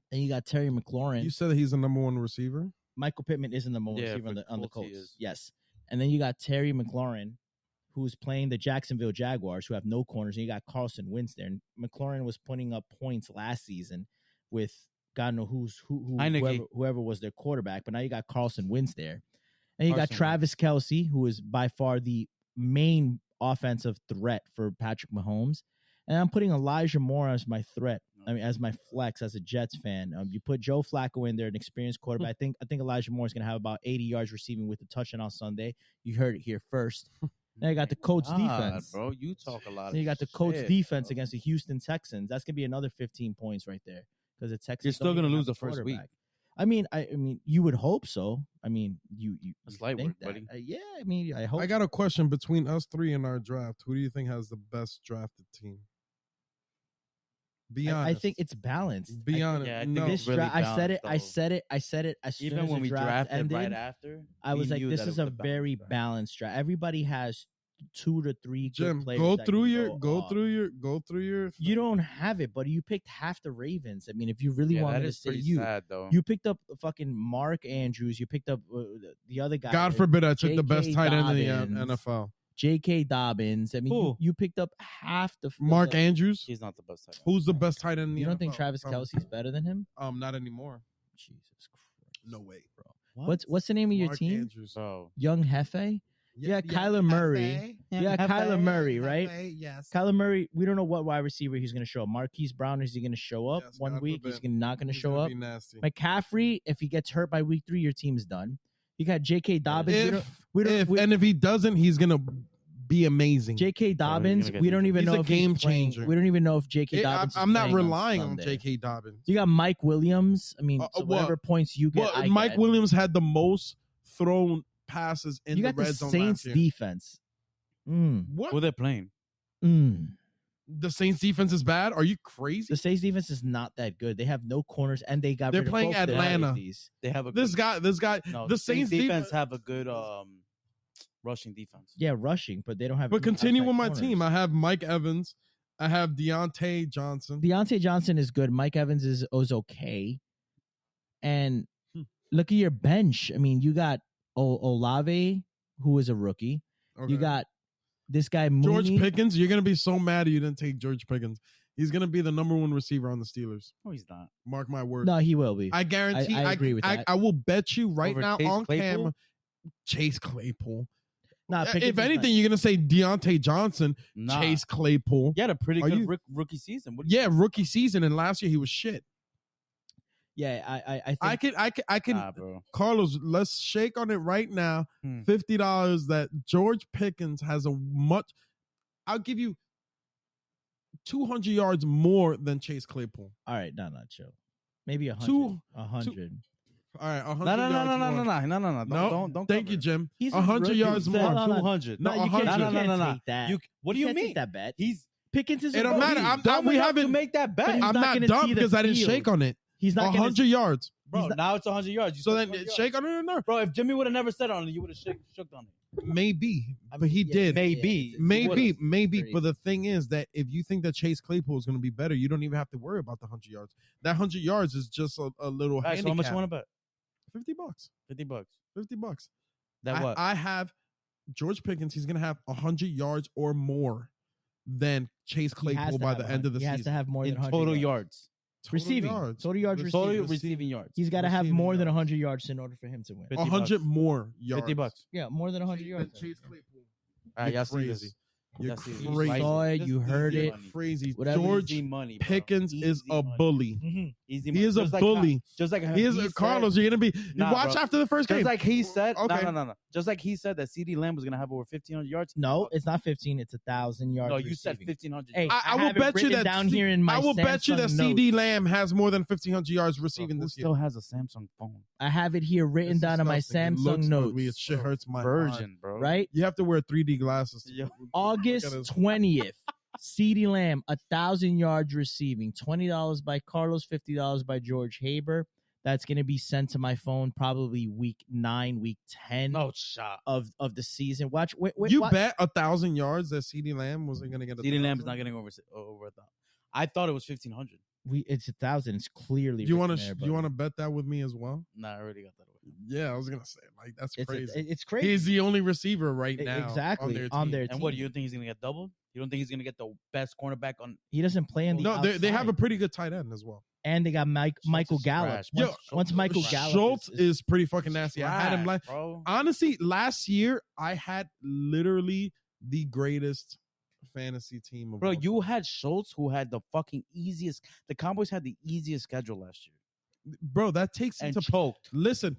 Then you got Terry McLaurin. You said that he's the number one receiver? Michael Pittman isn't the number one receiver on the Colts he Colts. is. Yes. And then you got Terry McLaurin, who's playing the Jacksonville Jaguars, who have no corners. And you got Carson Wentz there. And McLaurin was putting up points last season with God knows whoever was their quarterback. But now you got Carson Wentz there. And you got Travis Kelce, who is by far the main offensive threat for Patrick Mahomes. And I'm putting Elijah Moore as my threat. I mean, as my flex as a Jets fan. You put Joe Flacco in there, an experienced quarterback. I think Elijah Moore is going to have about 80 yards receiving with a touchdown on Sunday. You heard it here first. Now you got the Colts defense, bro. You talk a lot. Then you got the Colts defense against the Houston Texans. That's going to be another 15 points right there because the Texans. You're still going to lose the first week. I mean, you would hope so. I mean, you it's light work, buddy. Yeah, I mean, I hope. I got a question between us three in our draft. Who do you think has the best drafted team? Be honest. I think it's balanced. Be honest. Yeah, I no. think it's really I said it. balanced, I said it. I said it. As Even soon as when the we draft drafted ended, right after, I was like, this is a balanced very draft. balanced draft. Everybody has 2 to 3 Jim, good players. go that through can your off. go through your You don't have it, buddy. You picked half the Ravens. I mean, if you really want that me to is say pretty sad, though. you picked up fucking Mark Andrews. You picked up the other guy. God forbid I took the best J.K. tight end in the Dobbins. NFL. J.K. Dobbins. I mean, you picked up half the Mark Andrews. He's not the best tight end. Who's the best tight end in the You NFL? don't think Travis Kelce's better than him? Not anymore. Jesus Christ. No way, bro. What's the name of your Mark team? Andrews. Bro. Young Hefe? Yeah, Kyler Murray. Yeah, Kyler Murray, right? Yes. Kyler Murray, we don't know what wide receiver he's going to show up. Marquise Brown, is he going to show up Yes, one God week? forbid. He's not going to He's show gonna up. be nasty. McCaffrey, if he gets hurt by week 3, your team is done. You got J.K. Dobbins. And if he doesn't, he's gonna be amazing. J.K. Dobbins, get we don't even He's know a if game he's playing. changer. We don't even know if J.K. Dobbins is I'm not playing relying on Sunday. J.K. Dobbins. You got Mike Williams. I mean, so whatever points you get, I Mike get. Williams had the most thrown passes in You the got the red zone Saints last year. defense. What? Who they're playing? The Saints defense is bad? Are you crazy? The Saints defense is not that good. They have no corners, and they got. They're rid of playing both their Atlanta. safeties. They have a This guy. No, the Saints defense have a good rushing defense. Yeah, rushing, but they don't have. But continue with my outside team. corners. I have Mike Evans. I have Deontay Johnson. Deontay Johnson is good. Mike Evans is okay. And look at your bench. I mean, you got Olave, who is a rookie. Okay. You got this guy Mooney. George Pickens. You're gonna be so mad you didn't take George Pickens. He's gonna be the number 1 receiver on the Steelers. No, he's not. Mark my words. No, he will be. I guarantee. I agree with that. I will bet you right Over now Chase on Claypool? camera. Chase Claypool. Nah, Pickens If is anything, not- you're gonna say Deontay Johnson, Nah. Chase Claypool. He had a pretty Are good you- rookie season. What do you Yeah, rookie season, and last year he was shit. yeah, I think I can. Nah, bro. Carlos, let's shake on it right now. $50 that George Pickens has a much. I'll give you 200 yards more than Chase Claypool. all right, no, chill. Maybe 100. Two- 100. All right, 100 No. yards more. Don't. Thank you, Jim. He's 100 rookie. yards Hold more. on. 200. No, you can't, 100. you can't No. take that. What do You you can't mean? take that bet. He's Pickens is It a don't rookie. matter. I'm dumb we enough haven't to make that bet. But he's I'm not not gonna dumb see the because I didn't field. shake on it. He's not 100 yards. Bro, now it's 100 yards. You So said then 100 yards. shake on it or no? Bro, if Jimmy would have never said on it, you would have shook on it. Maybe, but he did. Maybe. Maybe. Crazy. But the thing is that if you think that Chase Claypool is going to be better, you don't even have to worry about the 100 yards. That 100 yards is just a little All right, handicap. so how much you want to bet? $50. $50. $50. That what? I have George Pickens. He's going to have 100 yards or more than Chase He has Claypool to by have the 100. end of the He has to season. have more In than 100 total yards. yards. Receiving. Total yards Total receiving. receiving yards. He's got to have Receiving more than yards. 100 yards in order for him to win. 50 100 bucks. more yards. $50. Yeah, more than 100 yards. Chase Claypool. All right, You're y'all see this. crazy. You're Y'all see this. crazy. You saw it, Just you heard easy it. money. Crazy. Whatever. George Easy money, bro. Pickens is Easy a money. bully. Easy He money. is a Just like bully. just like He is said- Carlos. You're gonna be Nah, watch bro. after the first game. Just like he said. Okay. No. Just like he said that CD Lamb was gonna have over 1,500 yards. No, it's not 15. It's 1,000 yards. No, you said receiving. 1,500. Hey, yards. I will have it bet you written that down here in my I will bet you that Samsung CD notes. Lamb has more than 1,500 yards Bro, receiving who this year. still has a Samsung phone I have it here written It's down on my disgusting. It looks Samsung notes. ugly. It shit hurts my mind. version, bro. Right? You have to wear 3D glasses. Yo. Look at August his- 20th. CeeDee Lamb, 1,000 yards receiving. $20 by Carlos, $50 by George Haber. That's going to be sent to my phone probably week 9, week 10 No shot. of the season. Watch. Wait, You watch. bet 1,000 yards that CD Lamb wasn't gonna get. CD Lamb is not getting over 1,000. I thought it was 1,500. It's 1,000. It's clearly. You want written there, to? but You want to bet that with me as well? Nah, I already got that away. Yeah, I was gonna say like that's It's crazy. it's crazy. He's the only receiver right now. Exactly, on their team. And what do you think he's gonna get doubled? You don't think he's gonna get the best cornerback on? He doesn't play on the No, they have a outside. pretty good tight end as well. And they got Michael is Gallup. trash. Yo, Once Michael Schultz is Gallup Schultz is- is pretty fucking nasty. I had him Trash, like bro. honestly last year. I had literally the greatest fantasy team of Bro, all you time. had Schultz, who had the fucking easiest. The Cowboys had the easiest schedule last year Bro, that takes and into choked. listen.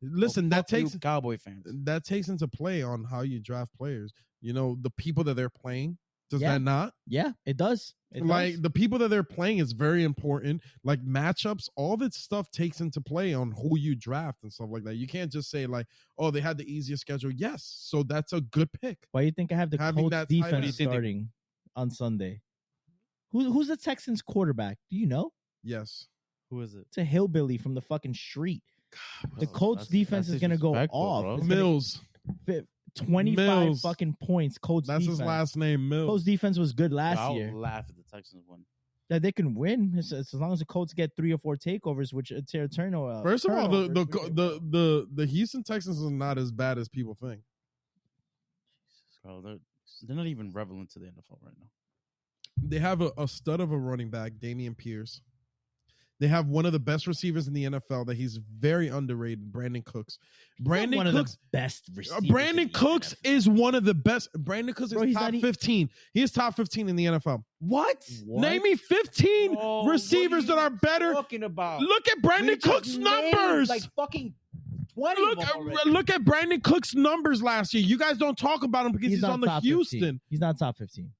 Listen, So that fuck you, takes Cowboy fans. that takes into play on how you draft players. You know, the people that they're playing. Does Yeah. that not? Yeah, it does. It Like does. the people that they're playing is very important. Like matchups, all that stuff takes into play on who you draft and stuff like that. You can't just say like, "Oh, they had the easiest schedule." Yes, so that's a good pick. Why do you think I have the having Colts that tight end. defense What do you think they- starting on Sunday? Who's the Texans quarterback? Do you know? Yes, Who is it? It's a hillbilly from the fucking street. The Bro, Colts that's- defense that's is gonna go disrespectful, off. bro. It's gonna Mills. fit 25 Mills. fucking points. Colts That's defense. his last name. Mills. Colts defense was good Yo, last I would year. laugh if the Texans won. That they can win as long as the Colts get 3 or 4 takeovers, which turnover. First of all, turnovers, which they will. the Houston Texans is not as bad as people think. Bro, they're not even relevant to the NFL right now. They have a stud of a running back, Damian Pierce. They have one of the best receivers in the NFL that he's very underrated, Brandon Cooks. Brandon one Cooks, of the best receivers. Brandon in the Cooks NFL. is one of the best. Brandon Cooks Bro, is he's top not 15. He is top 15 in the NFL. What? Name me 15 Bro, receivers that are better. Talking about. Look at Brandon We just Cooks' named, numbers. Like fucking 20 of them already. Look at Brandon Cooks' numbers last year. You guys don't talk about him because he's not on the top Houston. 15. He's not top 15.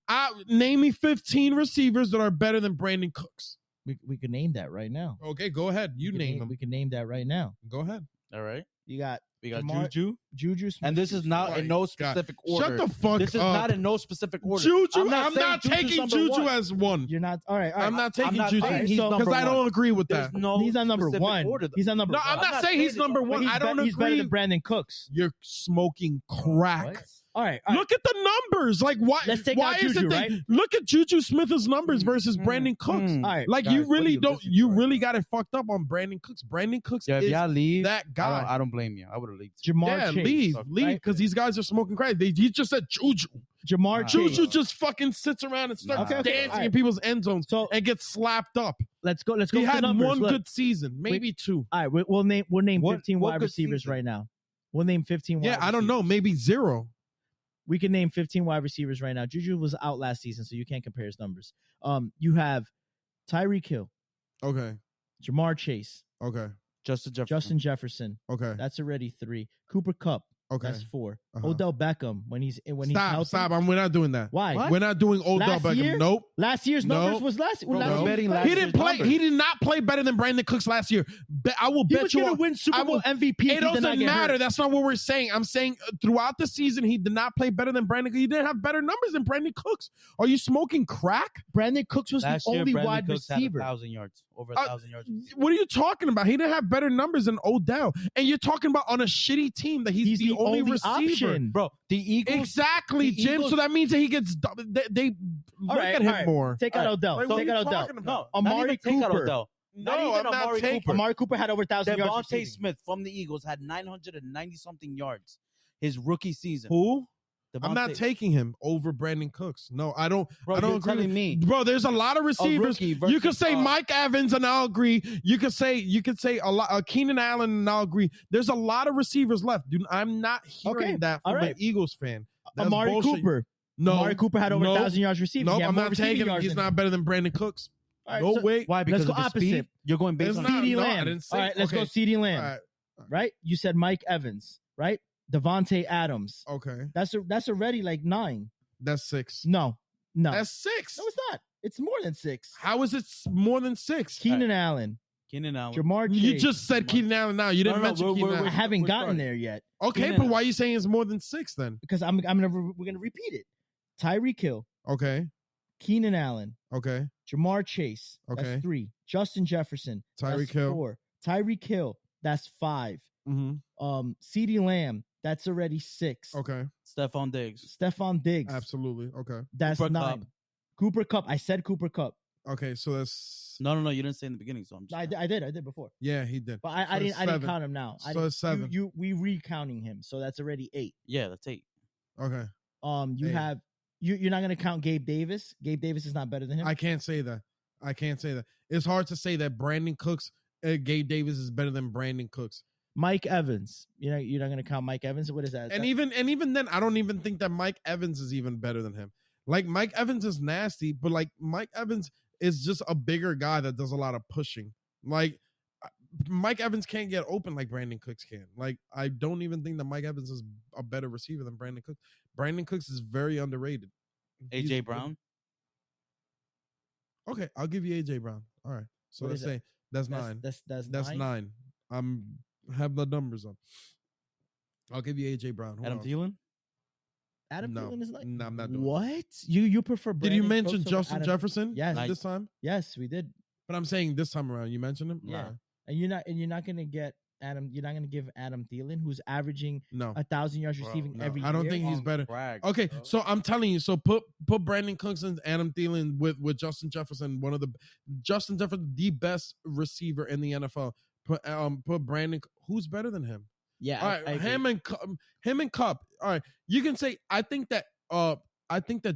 Name me 15 receivers that are better than Brandon Cooks. We could name that right now. Okay, go ahead. You We could name them. We can name that right now. Go ahead. All right. You got We got Jamar- Juju. Juju Smith. And this is not Oh in no my God. specific order. Shut the fuck This is up. not in no specific order. Juju, I'm saying not Juju's taking number Juju one. as one. You're not. All right. All right. I'm not taking not Juju saying Alright, he's so- number because I one. don't agree with There's that. no He's not number specific one. order, though. He's not number No, one. I'm not saying he's number But one. I don't he's better agree. than Brandon Cooks. You're smoking crack. What? All right. All right. Look at the numbers. Like, why? Let's take why out is Juju, it that? right? Look at Juju Smith's numbers versus Brandon Cooks. All right. Like, Guys, you what are really you don't. listening You to? really got it fucked up on Brandon Cooks. Brandon Cooks Yo, if is y'all leave, that guy. I don't blame you. I would have leaked. Jamar Yeah, Chase. leave, right? because these guys are smoking crack. He just said Juju. Jamar Nah. Chase. Juju just fucking sits around and starts Nah. dancing Alright. in people's end zones So and gets slapped up. let's go. Let's go. He with the had numbers. one Look. good season, maybe two. All right. We'll name. What- 15 what wide good receivers season? right now. We'll name 15. Yeah, wide I don't know, receivers. maybe zero. We can name 15 wide receivers right now. Juju was out last season, so you can't compare his numbers. You have Tyreek Hill, Okay, Jamar Chase, okay, Justin Jefferson. okay, That's already 3. Cooper Kupp. okay. That's 4. Uh-huh. Odell Beckham when he's Stop, healthy. stop. We're not doing that. Why? What? We're not doing Odell Last Beckham. year? Nope. Last year's No. numbers was last. Bro, last we're year's betting numbers. last He year's didn't play. numbers. He did not play better than Brandon Cooks last year. I will He bet was you. going to win Super Bowl MVP. It doesn't matter. That's not what we're saying. I'm saying throughout the season, he did not play better than Brandon. He didn't have better numbers than Brandon Cooks. Are you smoking crack? Brandon Cooks was Last the year, only Brandon wide Cooks receiver. had 1,000 yards over 1,000 yards. What are you talking about? He didn't have better numbers than Odell, and you're talking about on a shitty team that he's the only receiver. option. Bro, the Eagles. Exactly, the Jim. Eagles- So that means that he gets. They look at him more. Take out All right. Odell. Like, what Take are out you Odell. talking about? No, Amari not even take out Cooper. Odell. Not No, even I'm not Amari taking. Cooper. Amari Cooper had over 1,000 yards. Devontae receiving. Smith from the Eagles had 990 something yards his rookie season. Who? I'm Devontae- not taking him over Brandon Cooks. No, I don't. Bro, I don't you're agree. telling me. Bro, there's a lot of receivers. rookie You versus, could say Mike Evans, and I'll agree. You could say a lot. Keenan Allen, and I'll agree. There's a lot of receivers left, dude. I'm not hearing Okay, that all from right. an Eagles fan. That's Amari bullshit. Cooper. No, Amari Cooper had over 1,000 yards receiving. Nope, He had I'm more not receiving taking him. yards He's than not better than Brandon Cooks. All right, No so way. Why? Because Let's of go the speed? opposite. You're going based It's on not- CeeDee no, I Lamb. didn't say- All right, let's go okay. CeeDee Lamb. All right. Right? You said Mike Evans, right? Devontae Adams. Okay, That's already like 9. that's 6. No. That's 6. No, it's not. It's more than 6. How is it more than 6? Keenan Allen, Keenan Allen. Jamar Chase. You just said Keenan Allen. Now you didn't mention Keenan I Allen. haven't we're gotten starting. there yet Okay, Keenan but Allen. why are you saying it's more than 6 then? because we're gonna repeat it. Tyreek Hill, Okay, Keenan Allen, okay. Jamar Chase. Okay. That's 3. Justin Jefferson. Tyreek That's Hill. 4. Tyreek Hill. That's 5. Mm-hmm. CeeDee Lamb. That's already 6. Okay, Stephon Diggs. Stephon Diggs. absolutely. Okay, That's Cooper 9. Kupp. Cooper Cup. I said Cooper Cup. okay. So that's No, you didn't say in the beginning, so I'm just I did before, yeah, he did. but So I it's didn't 7. count him now. So it's 7. We recounting him, so that's already 8. yeah, that's 8. Okay, You 8. have you're not gonna count Gabe Davis. Gabe Davis is not better than him. I can't say that. It's hard to say that Brandon Cooks, Gabe Davis is better than Brandon Cooks. Mike Evans. You're not gonna count Mike Evans. What is that? And even then, I don't even think that Mike Evans is even better than him. Like Mike Evans is nasty, but like Mike Evans is just a bigger guy that does a lot of pushing. Like Mike Evans can't get open like Brandon Cooks can. Like I don't even think that Mike Evans is a better receiver than Brandon Cooks. Brandon Cooks is very underrated. AJ He's- Brown. Okay, I'll give you AJ Brown. All right, so What let's is that? say that's 9. That's 9. Have the numbers up. I'll give you AJ Brown. Who Adam else? Thielen. Adam No, Thielen is like no, I'm not doing it. what? You prefer? Did you Brandon mention Cooks over Justin Adam- Jefferson? Yes. This time. Yes, we did. But I'm saying this time around, you mentioned him. Yeah. Alright. And you're not gonna get Adam. You're not gonna give Adam Thielen, who's averaging No, 1,000 yards Bro, receiving no, every I don't year. think he's better. Brag, Okay, bro. so I'm telling you. So put Brandon Cooks and Adam Thielen with Justin Jefferson, Justin Jefferson, the best receiver in the NFL. Put Brandon. Who's better than him? Yeah, All right, I agree. him and Cup. All right, you can say I think that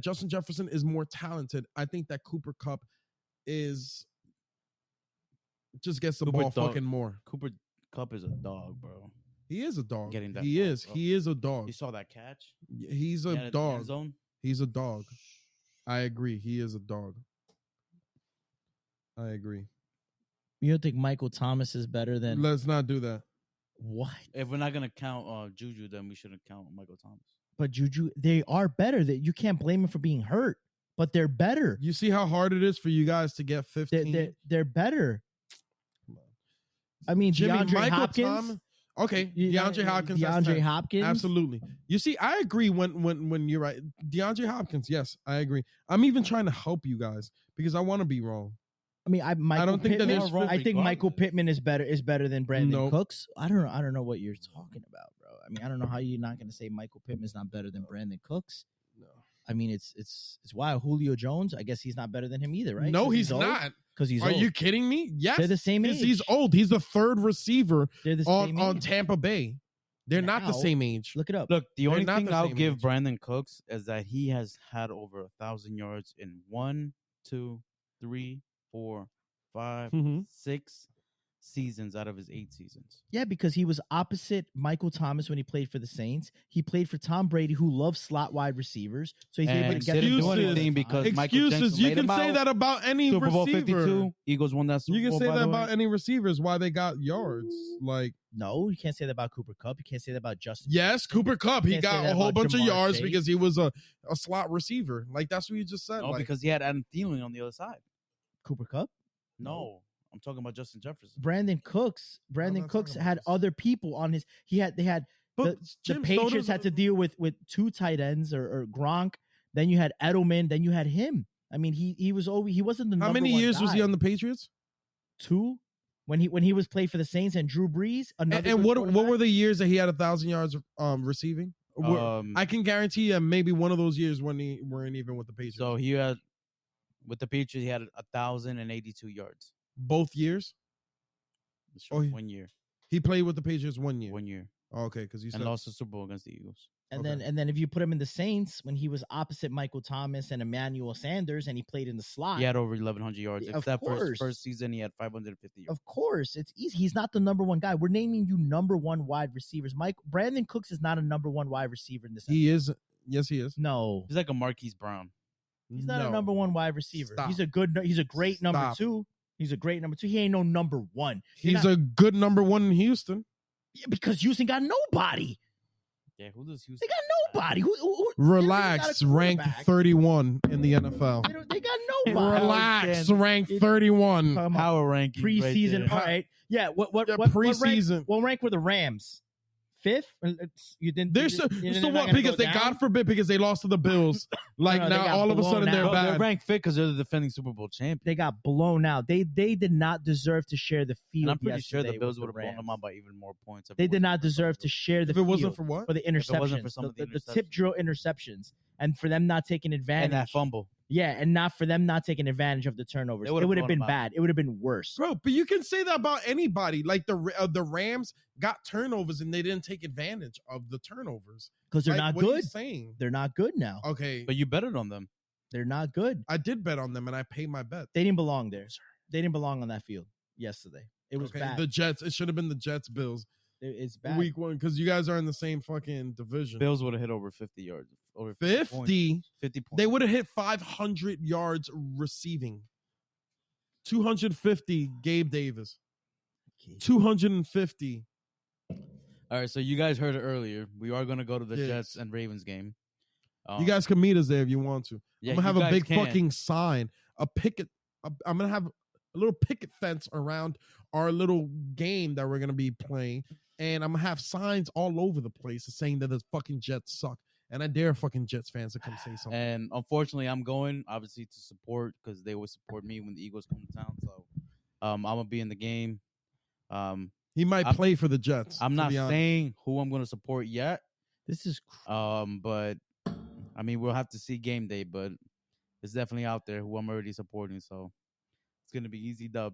Justin Jefferson is more talented. I think that Cooper Cup is just gets the Cooper ball dog. fucking more. Cooper Cup is a dog, bro. He is a dog. Getting that he ball, is. bro. He is a dog. You saw that catch? He's He a had it in the end dog. zone. He's a dog. I agree. He is a dog. I agree. You don't think Michael Thomas is better than Let's not do that. what? If we're not gonna count Juju, then we shouldn't count Michael Thomas. But Juju, they are better. That you can't blame them for being hurt, but they're better. You see how hard it is for you guys to get 15? They're better. I mean, Jimmy, DeAndre Michael Hopkins. Thomas. Okay, DeAndre Hopkins. that's DeAndre 10. Hopkins. Absolutely. You see, I agree when you're right. DeAndre Hopkins, yes, I agree. I'm even trying to help you guys because I want to be wrong. I mean, Michael don't think that Pittman, there's I think Michael regardless. Pittman is better than Brandon Nope. Cooks. I don't know what you're talking about, bro. I mean, I don't know how you're not going to say Michael Pittman's not better than Brandon Cooks. No, I mean, it's wild. Julio Jones, I guess he's not better than him either, right? no, he's not. Because he's Are old. you kidding me? Yes, They're the same because age. he's old. He's the third receiver They're the same on age. Tampa Bay. They're not the Now, same age. Look it up. Look, the They're only not thing the I'll same give age. Brandon Cooks is that he has had over 1,000 yards in 1, 2, 3, 4, 5, Mhm. 6 seasons out of his 8 seasons. Yeah, because he was opposite Michael Thomas when he played for the Saints. He played for Tom Brady, who loves slot wide receivers. So he's able to And get didn't the do ball all the anything time. because Michael Excuses. Jensen You laid can him say out. that about any Super Bowl receiver. 52, Eagles won that Super You can Bowl. say by that the way. about any receivers. Why they got yards? Like No, you can't say that about Cooper Kupp. You can't say that about Justin. yes, Cooper Cup. He Can't say got that a whole about bunch of Jamar yards Chase. because he was a slot receiver. Like that's what you just said. No, like, because he had Adam Thielen on the other side. Cooper Kupp. No, I'm talking about Justin Jefferson. Brandon Cooks. Brandon not Cooks talking about had this. other people on his. They had but the Jim, so Patriots does- had to deal with 2 tight ends or Gronk. Then you had Edelman. Then you had him. I mean, he was over. He wasn't the How number many one years was he guy. on the Patriots? 2 when he was played for the Saints and Drew Brees. Another And good what quarterback. were the years that he had 1,000 yards receiving? I can guarantee you maybe one of those years when he weren't even with the Patriots. So he had with the Patriots, he had 1,082 yards. Both years? Oh, 1 year. He played with the Patriots 1 year. 1 year. Oh, okay, because you said and lost the Super Bowl against the Eagles. And Okay. then if you put him in the Saints when he was opposite Michael Thomas and Emmanuel Sanders and he played in the slot. He had over 1,100 yards. Of Except for his course. first season, he had 550 yards. Of course, it's easy. He's not the number one guy. We're naming you number one wide receivers. Brandon Cooks is not a number one wide receiver in this. He is. Yes, he is. No, He's like a Marquise Brown. he's not a number one wide receiver. Stop. He's a great number Stop. 2. He's a great number 2. He ain't no number 1. He's a good number 1 in Houston. Yeah, because Houston got nobody. Yeah, who does Houston? They got nobody. Who Relax, ranked 31 in the NFL. They got nobody. Relax, ranked 31. Power ranking. Preseason. Right all right. Yeah. What preseason? What rank were the Rams? 5th? You didn't. They're you so, didn't- so they're not what? gonna Because go they, down? God forbid, because they lost to the Bills. Like No, they now, got all of a blown sudden, out. they're No, they're bad. ranked fifth because they're the defending Super Bowl champion. They got blown out. They did not deserve to share the field. And I'm pretty sure the yesterday Bills with would have blown Rams. them out by even more points. if They it did wasn't not for some deserve of to share the If it wasn't field for what? for the it wasn't interceptions, for some of the the tip interceptions. drill interceptions, and for them not taking advantage. and that fumble. Yeah, and not for them not taking advantage of the turnovers. They It would've would have blown been them out. bad. It would have been worse. Bro, but you can say that about anybody. Like the Rams got turnovers and they didn't take advantage of the turnovers. Because they're Like, not what are you good. saying? They're not good now. Okay, But you betted on them. They're not good. I did bet on them and I paid my bet. They didn't belong there. They didn't belong on that field yesterday. It was Okay, bad. the Jets. It should have been the Jets Bills It's bad. week 1 because you guys are in the same fucking division. Bills would have hit over 50 yards. Over 50. points. 50 points. They would have hit 500 yards receiving. 250 Gabe Davis. 250. All right, so you guys heard it earlier. We are going to go to the Yes. Jets and Ravens game. You guys can meet us there if you want to. yeah, I'm gonna have you a guys big can. fucking sign, a picket. I'm gonna have a little picket fence around our little game that we're gonna be playing, and I'm gonna have signs all over the place saying that the fucking Jets suck. And I dare fucking Jets fans to come say something. And unfortunately, I'm going obviously to support because they would support me when the Eagles come to town. So I'm gonna be in the game. He might I'm- play for the Jets. I'm to not be honest. saying who I'm gonna support yet. This is But I mean, we'll have to see game day. But it's definitely out there who I'm already supporting. So it's gonna be easy dub.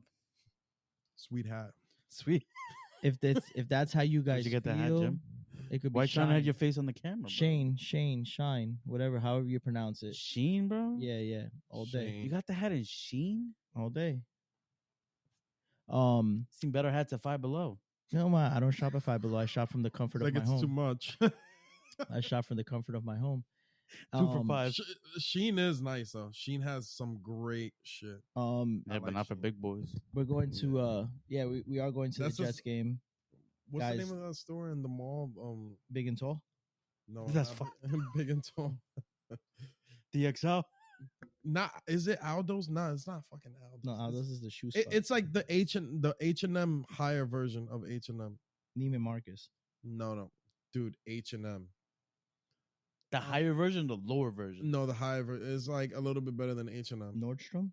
Sweet hat. Sweet. if that's how you guys you get that hat, feel, Jim? it could be Why you trying to have Shine. your face on the camera, bro? Shine, whatever, however you pronounce it. Sheen, bro. Yeah, all day, Shane. You got the hat in Sheen. all day. Seen better hats at Five Below. No, I don't shop at Five Below. I shop from the comfort Like of my it's too home. much. I shop from the comfort of my home. 2 for $5. Sheen is nice though. Sheen has some great shit. Yeah, I but like not for Sheen. big boys. We're going to we are going to That's the just- Jets game, What's Guys. the name of that store in the mall? big and tall. No, That's not big and tall. DXL. Not is it Aldo's? No, it's not fucking Aldo's. No, this is the shoe It- spot. it's like the H&M higher version of H&M. Neiman Marcus. No, dude, H&M. The higher version, the lower version. No, the higher version is like a little bit better than H&M. Nordstrom.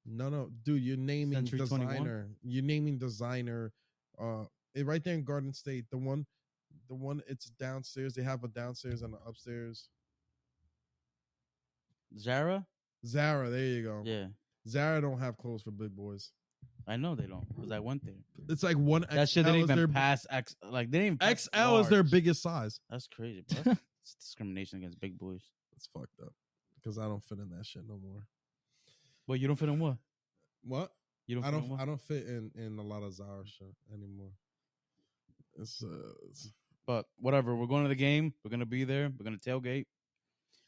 No, dude, you're naming Century 21? designer. You're naming designer. Right there in Garden State, the one. It's downstairs. They have a downstairs and an upstairs. Zara. Zara, there you go. Yeah, Zara don't have clothes for big boys. I know they don't because I went there. It's like one That shit XL didn't is their even pass X. Like they didn't even pass XL is their large. biggest size. That's crazy, bro. It's discrimination against big boys. It's fucked up because I don't fit in that shit no more. Well, you don't fit in what? What? You don't. I fit don't. In what? I don't fit in a lot of Zara shit anymore. It's But whatever. We're going to the game. We're gonna be there. We're gonna tailgate.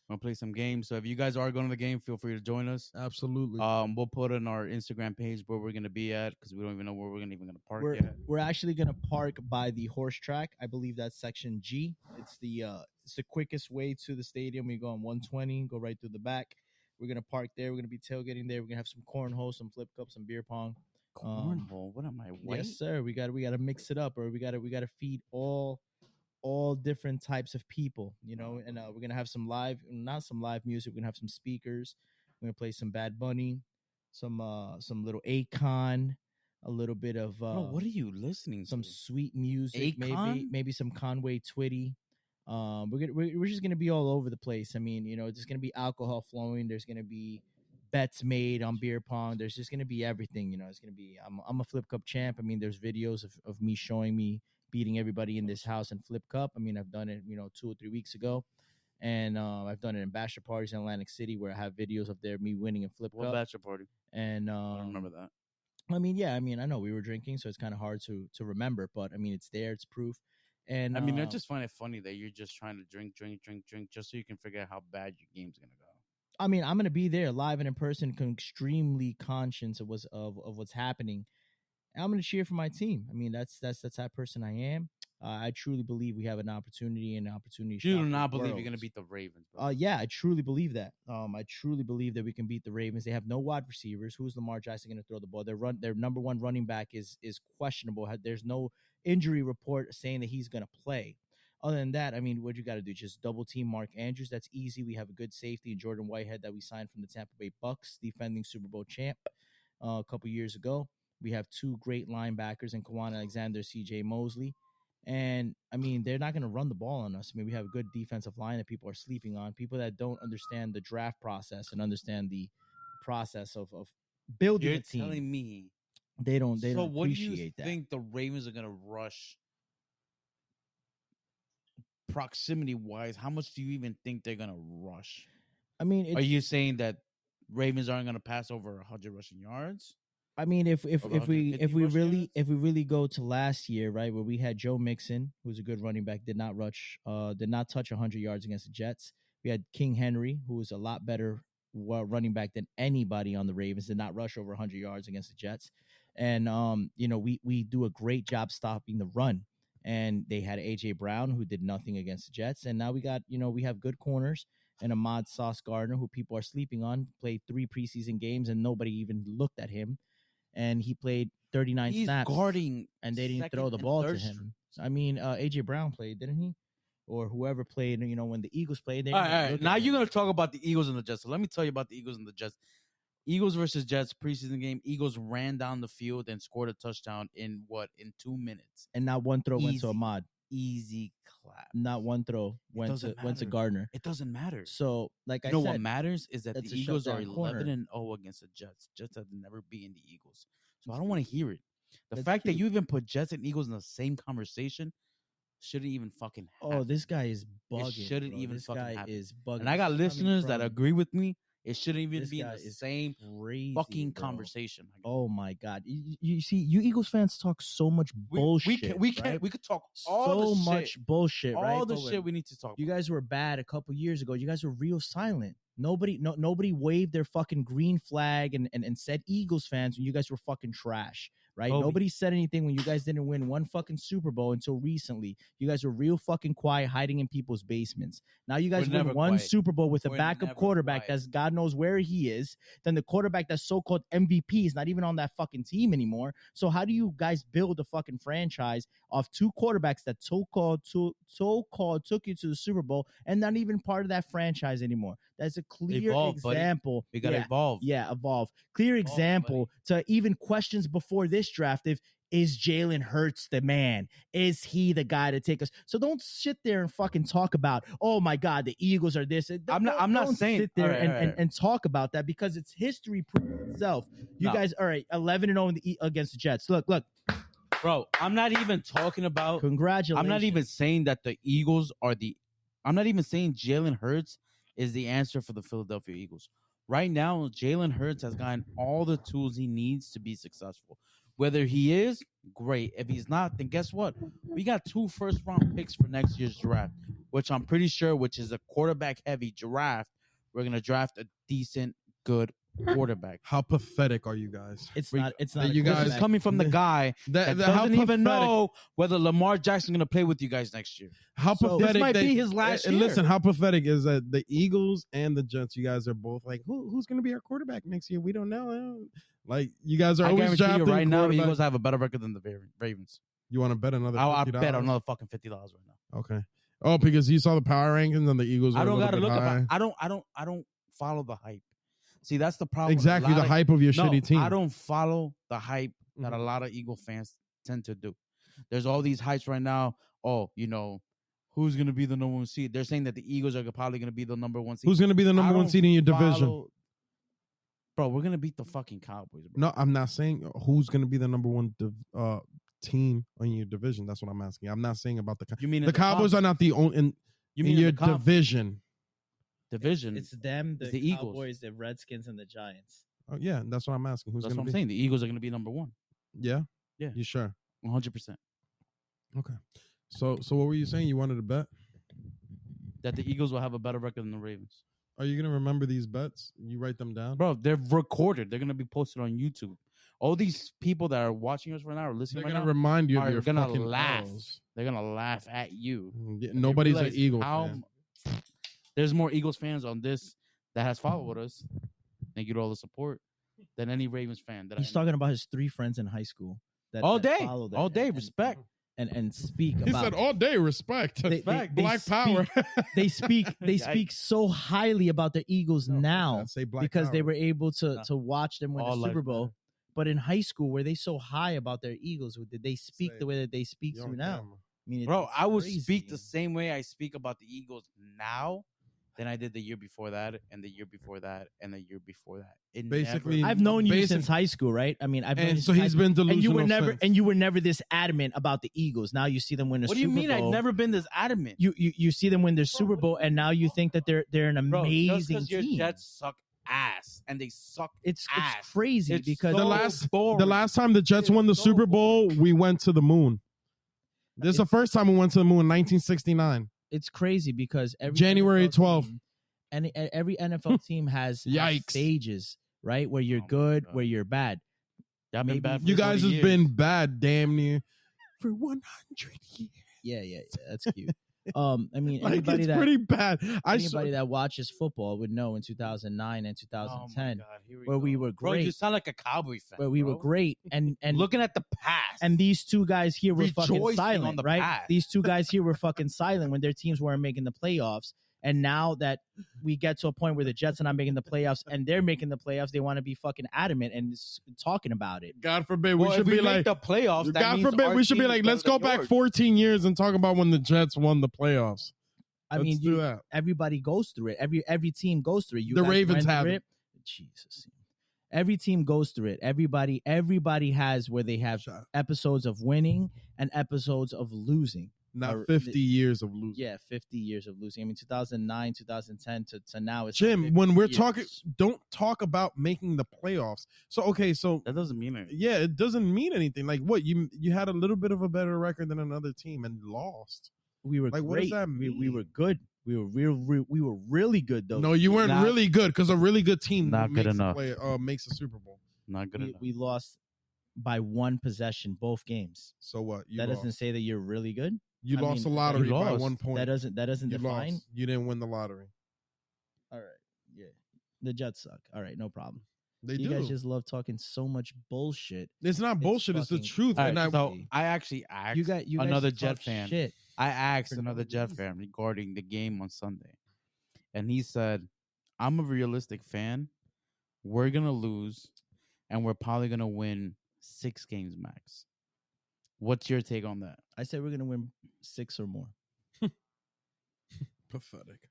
We're gonna play some games. So if you guys are going to the game, feel free to join us. absolutely. We'll put on our Instagram page where we're gonna be at because we don't even know where we're even gonna park We're yet. we're actually gonna park by the horse track. I believe that's section G. It's the quickest way to the stadium. We go on 120, go right through the back. We're gonna park there. We're gonna be tailgating there. We're gonna have some cornhole, some flip cup, some beer pong. Cornhole. What am I? White? Yes, sir. We gotta mix it up, or we gotta feed all different types of people, you know. And we're gonna have not some live music. We're gonna have some speakers. We're gonna play some Bad Bunny, some little Akon, a little bit of Bro, what are you listening some to? sweet music, Akon? maybe some Conway Twitty. We're just gonna be all over the place. I mean, there's gonna be alcohol flowing. There's gonna be bets made on beer pong. There's just gonna be everything. It's gonna be. I'm a flip cup champ. I mean, there's videos of me showing me beating everybody in this house in flip cup. I mean, I've done it 2 or 3 weeks ago, and I've done it in bachelor parties in Atlantic City where I have videos of me winning in flip What cup. bachelor party? And I don't remember that. I mean, yeah, I mean, I know we were drinking, so it's kind of hard to remember, but I mean, it's there, it's proof. And I mean, I just find it funny that you're just trying to drink, just so you can figure out how bad your game's gonna go. I mean, I'm gonna be there live and in person, extremely conscious of what's happening. And I'm gonna cheer for my team. I mean, that's the type of person I am. I truly believe we have an opportunity. You do not believe you're gonna beat the Ravens, bro. Yeah, I truly believe that. I truly believe that we can beat the Ravens. They have no wide receivers. Who's Lamar Jackson going to throw the ball? Their number one running back is questionable. There's no injury report saying that he's going to play. Other than that, I mean, what you got to do? Just double team Mark Andrews. That's easy. We have a good safety in Jordan Whitehead that we signed from the Tampa Bay Bucks, defending Super Bowl champ a couple years ago. We have two great linebackers in Kwan Alexander, C.J. Mosley. And, I mean, they're not going to run the ball on us. I mean, we have a good defensive line that people are sleeping on. People that don't understand the draft process and understand the process of building a team. You're telling me they don't so appreciate what do you that. think the Ravens are going to rush proximity-wise? How much do you even think they're going to rush? I mean, are you saying that Ravens aren't going to pass over 100 rushing yards? I mean, if we really go to last year, right, where we had Joe Mixon, who's a good running back, did not touch 100 yards against the Jets. We had King Henry, who was a lot better running back than anybody on the Ravens, did not rush over 100 yards against the Jets. And we do a great job stopping the run. And they had AJ Brown, who did nothing against the Jets, and now we got we have good corners. And Ahmad Sauce Gardner, who people are sleeping on, played 3 preseason games and nobody even looked at him. And he played 39 snaps. Guarding, and they didn't throw the ball to him. I mean, AJ Brown played, didn't he? Or whoever played, when the Eagles played. All right. Now you're going to talk about the Eagles and the Jets. So let me tell you about the Eagles and the Jets. Eagles versus Jets preseason game. Eagles ran down the field and scored a touchdown in 2 minutes. And not one throw went to Ahmad. Easy clap. Not one throw went to Gardner. It doesn't matter. So, like I said, what matters is that the Eagles are 11-0 against the Jets. Jets have never beaten the Eagles. So I don't want to hear it. The fact that you even put Jets and Eagles in the same conversation shouldn't even fucking happen. Oh, this guy is bugging. It shouldn't even this fucking guy happen. Is bugging. And I got listeners that agree with me. It shouldn't even this be in the same crazy, fucking conversation. Oh my God! You see, you Eagles fans talk so much bullshit. We could talk all so much bullshit. All the shit we need to talk. You guys were bad a couple years ago. You guys were real silent. Nobody waved their fucking green flag and said Eagles fans when you guys were fucking trash. Right? Nobody said anything when you guys didn't win one fucking Super Bowl until recently. You guys were real fucking quiet, hiding in people's basements. Now you guys win one Super Bowl with a backup quarterback that's God knows where he is. Then the quarterback that's so-called MVP is not even on that fucking team anymore. So how do you guys build a fucking franchise off 2 quarterbacks that so-called took you to the Super Bowl and not even part of that franchise anymore? That's a clear example. Buddy. We got to evolve. Yeah, evolve. Clear example to even questions before this draft. Is Jalen Hurts the man? Is he the guy to take us? So don't sit there and fucking talk about, oh my God, the Eagles are this. I'm not saying sit there and talk about that because it's history proves itself. You guys, all right, 11-0 against the Jets. Look. Bro, I'm not even talking about. Congratulations. I'm not even saying that the Eagles are I'm not even saying Jalen Hurts is the answer for the Philadelphia Eagles. Right now, Jalen Hurts has gotten all the tools he needs to be successful. Whether he is, great. If he's not, then guess what? We got 2 first-round picks for next year's draft, which I'm pretty sure, which is a quarterback-heavy draft. We're going to draft a decent, good quarterback. How pathetic are you guys? It's not. You guys, this is coming from the guy that doesn't even know whether Lamar Jackson is going to play with you guys next year. How pathetic! This might be his last year. Listen, how pathetic is that the Eagles and the Jets? You guys are both like, who's going to be our quarterback next year? We don't know. Like you guys are always drafting. You right now, the Eagles have a better record than the Ravens. You want to bet another? I'll bet another fucking $50 right now. Okay. Oh, because you saw the power rankings and the Eagles. I don't gotta look at. I don't follow the hype. See, that's the problem. Exactly, the hype of your shitty team. I don't follow the hype that a Mhm. lot of Eagle fans tend to do. There's all these hypes right now. Oh, who's gonna be the number one seed? They're saying that the Eagles are probably gonna be the number one seed. Who's going to be the I number one don't seed in your division? follow- Bro, we're gonna beat the fucking Cowboys, bro. No, I'm not saying who's going to be the number one team on your division. That's what I'm asking. I'm not saying about You mean in the Cowboys are not the only in You mean your in the conference? division. division? It's them, It's the, the Eagles. Cowboys, the Redskins, and the Giants. Oh, yeah, that's what I'm asking. Who's That's going what to I'm be? saying. The Eagles are gonna be number one. Yeah, Yeah. You sure? 100%. Okay. So what were you saying? You wanted to bet? That the Eagles will have a better record than the Ravens. Are you going to remember these bets? You write them down? Bro, they're recorded. They're gonna be posted on YouTube. All these people that are watching us right now or listening They're right going to now remind you of are your gonna fucking laugh. L's. They're gonna laugh at you. Yeah, They nobody's an realize Eagles how fan. There's more Eagles fans on this that has followed us. Thank you to all the support than any Ravens fan. That He's talking about his 3 friends in high school. That, all that day, follow them all day. and- Respect. and speak He about. said all day respect. They- Respect. they Black speak- power. They speak. They Yikes. speak so highly about the Eagles No, now I'd say black because they power. were able to Nah. to watch them win All the lives Super Bowl. matter. But in high school, were they so high about their Eagles? Did they speak Say, the way that they speak You're to on now? camera. I mean, Bro, it's I would crazy. speak the same way I speak about the Eagles now than I did the year before that, and the year before that, and the year before that. It Basically, never, I've known you Basic- since high school, right? I mean, I've known And you so since high he's school. been delusional and you were since. never this adamant about the Eagles. Now you see them win a what do Super you mean? Bowl. I've never been this adamant. You see them win their Super Bowl, and now you think that they're an Bro, just amazing because your team. Jets suck ass, and they suck It's ass. crazy It's because so boring. The last time the Jets It's won the so Super Bowl, we went to the moon. This is the first time we went to the moon, 1969. it's crazy because every January NFL 12th. team- and every NFL team has Yikes. stages, right? Where you're Oh my good, God. where you're bad. Y'all been maybe bad for You guys 40 has been years. bad damn near for 100 years. Yeah, that's cute. I mean, Like, anybody it's that pretty bad. anybody that watches football would know in 2009 and Oh my 2010 God, here where we go. were Bro, you great. sound like a Cowboy fan. where we were bro. great, and looking at the past. and these two guys here were fucking Rejoicing silent, on the right? past. These two guys here were fucking silent when their teams weren't making the playoffs. And now that we get to a point where the Jets are not making the playoffs and they're making the playoffs, they want to be fucking adamant and talking about it. God forbid, Well, we if should be make like, the playoffs. That God means forbid, our we should be team like, is let's better go than back yours. 14 years and talk about when the Jets won the playoffs. I Let's mean, do that. everybody goes through it. Every team goes through it. You The guys Ravens went through have it. Jesus. Every team goes through it. Everybody has where they have Shot. episodes of winning and episodes of losing. Not Or- 50 years of losing. Yeah, 50 years of losing. I mean, 2009, 2010 to now. It's Jim, 50 when we're years. talking, don't talk about making the playoffs. So, okay, so That doesn't mean anything. yeah, it doesn't mean anything. Like what? You had a little bit of a better record than another team and lost. we were like, great. what does that We were mean? good. We were really good though. No, you weren't Not- really good because a really good team Not good makes enough. Makes a Super Bowl. Not good enough. We lost by one possession both games. So what? You That lost. doesn't say that you're really good. You I lost mean, the lottery you by lost. 1 point. That doesn't you define. lost. You didn't win the lottery. All right. Yeah. The Jets suck. All right, no problem. They you do. guys just love talking so much bullshit. It's not bullshit. It's the fucking- truth. All right, And I, so I actually asked You guys another just Jet talk fan. Shit. I asked for no another Jet reason. fan regarding the game on Sunday, and he said, "I'm a realistic fan. We're gonna lose, and we're probably gonna win 6 games max." What's your take on that? I said we're gonna win 6 or more. pathetic.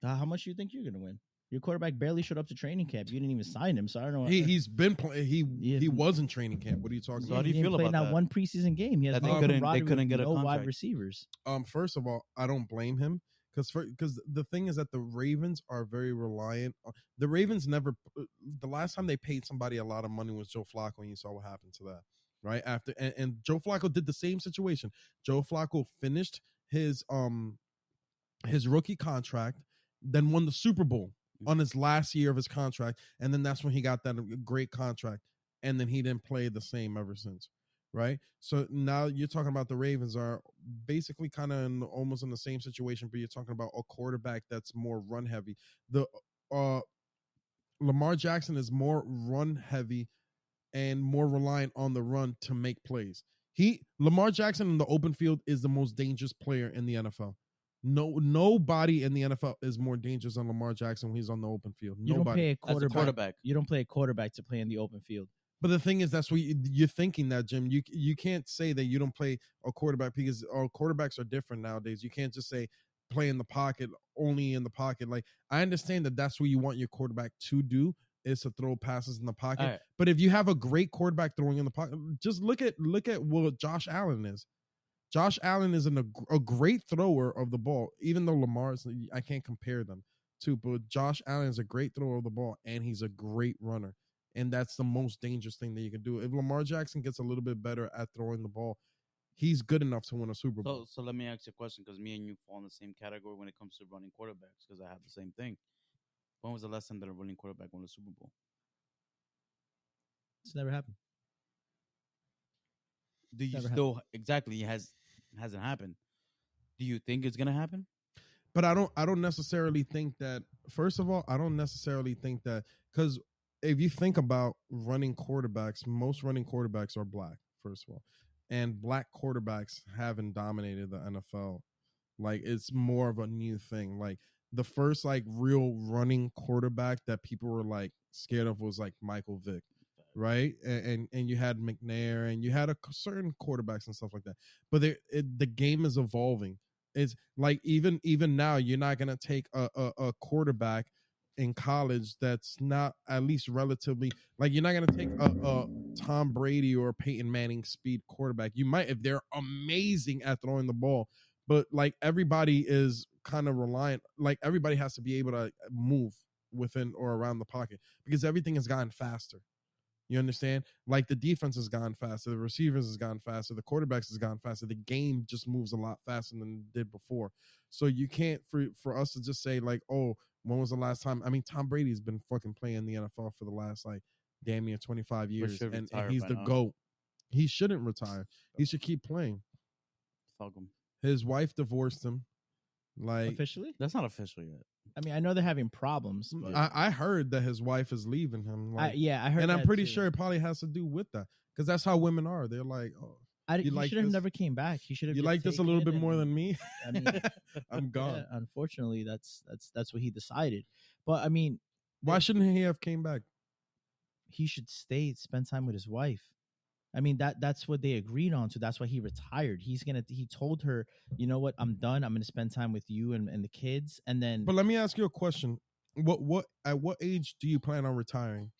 How much do you think you're gonna win? Your quarterback barely showed up to training camp. You didn't even sign him, so I don't know. He's been playing. Yeah. He was in training camp. What are you talking So Yeah, how about? do he you didn't feel play about not that? one preseason game. He has That no they camaraderie couldn't with get a no wide contract. receivers. First of all, I don't blame him because the thing is that the Ravens are very reliant. The Ravens never. The last time they paid somebody a lot of money was Joe Flacco, and you saw what happened to that. Right after, and Joe Flacco did the same situation. Joe Flacco finished his rookie contract, then won the Super Bowl on his last year of his contract, and then that's when he got that great contract, and then he didn't play the same ever since. Right, so now you're talking about the Ravens are basically kind of almost in the same situation, but you're talking about a quarterback that's more run heavy. The Lamar Jackson is more run heavy and more reliant on the run to make plays. Lamar Jackson in the open field is the most dangerous player in the NFL. Nobody in the NFL is more dangerous than Lamar Jackson when he's on the open field. You don't Nobody. pay a As a quarterback. quarterback, You don't play a quarterback to play in the open field. But the thing is, that's what you're thinking that, Jim. You can't say that you don't play a quarterback because our quarterbacks are different nowadays. You can't just say play in the pocket, only in the pocket. Like, I understand that that's what you want your quarterback to do, is to throw passes in the pocket. All right. But if you have a great quarterback throwing in the pocket, just look at what Josh Allen is. Josh Allen is a great thrower of the ball, even though Lamar's, I can't compare them to, but Josh Allen is a great thrower of the ball, and he's a great runner. And that's the most dangerous thing that you can do. If Lamar Jackson gets a little bit better at throwing the ball, he's good enough to win a Super Bowl. So let me ask you a question, because me and you fall in the same category when it comes to running quarterbacks, because I have the same thing. When was the last time that a running quarterback won a Super Bowl? It's never happened. Do you Never still exactly hasn't happened? Do you think it's gonna happen? But I don't necessarily think that. First of all, I don't necessarily think that, because if you think about running quarterbacks, most running quarterbacks are black, first of all, and black quarterbacks haven't dominated the NFL. Like, it's more of a new thing. Like, the first like real running quarterback that people were like scared of was like Michael Vick, right? And you had McNair, and you had certain quarterbacks and stuff like that. But the game is evolving. It's like even now, you're not gonna take a quarterback in college that's not at least relatively, like, you're not gonna take a Tom Brady or Peyton Manning speed quarterback. You might if they're amazing at throwing the ball, but like everybody is kind of reliant. Like, everybody has to be able to move within or around the pocket because everything has gotten faster. You understand? Like, the defense has gone faster, the receivers has gone faster, the quarterbacks has gone faster. The game just moves a lot faster than it did before. So you can't, for us to just say like, oh, when was the last time? I mean, Tom Brady's been fucking playing in the NFL for the last like damn near 25 years, and he's the GOAT. He shouldn't retire. He should keep playing. Fuck him. His wife divorced him. Like, officially? That's not official yet. I mean, I know they're having problems. But I heard that his wife is leaving him. Like, I heard, and I'm that pretty too. sure it probably has to do with that, because that's how women are. They're like, oh, he like should have this? never came back. He should have. You just like this a taken little it bit more and- than me? I mean, I'm gone. yeah, unfortunately, that's what he decided. But I mean, Why shouldn't he have came back? he should stay, spend time with his wife. I mean, that's what they agreed on. So that's why he retired. He told her, you know what, I'm done. I'm gonna spend time with you and the kids. And then, But let me ask you a question. At what age do you plan on retiring?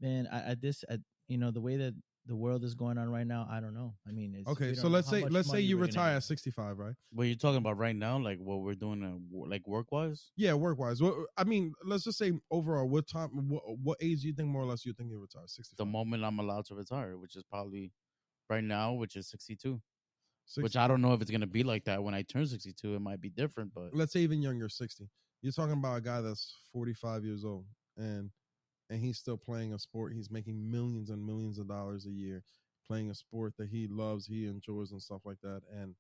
man, the way that the world is going on right now, I don't know. I mean, Okay, we so don't know let's how say much money you we're gonna retire get. at 65, right? What you're talking about right now, like what we're doing, like work wise? Yeah, work wise. Well, I mean, let's just say overall, what time, what age do you think more or less you think you retire? 65. The moment I'm allowed to retire, which is probably right now, which is 62. 60. Which I don't know if it's gonna be like that when I turn 62. It might be different, but Let's say even younger, 60. You're talking about a guy that's 45 years old, and he's still playing a sport. He's making millions and millions of dollars a year, playing a sport that he loves, he enjoys, and stuff like that. And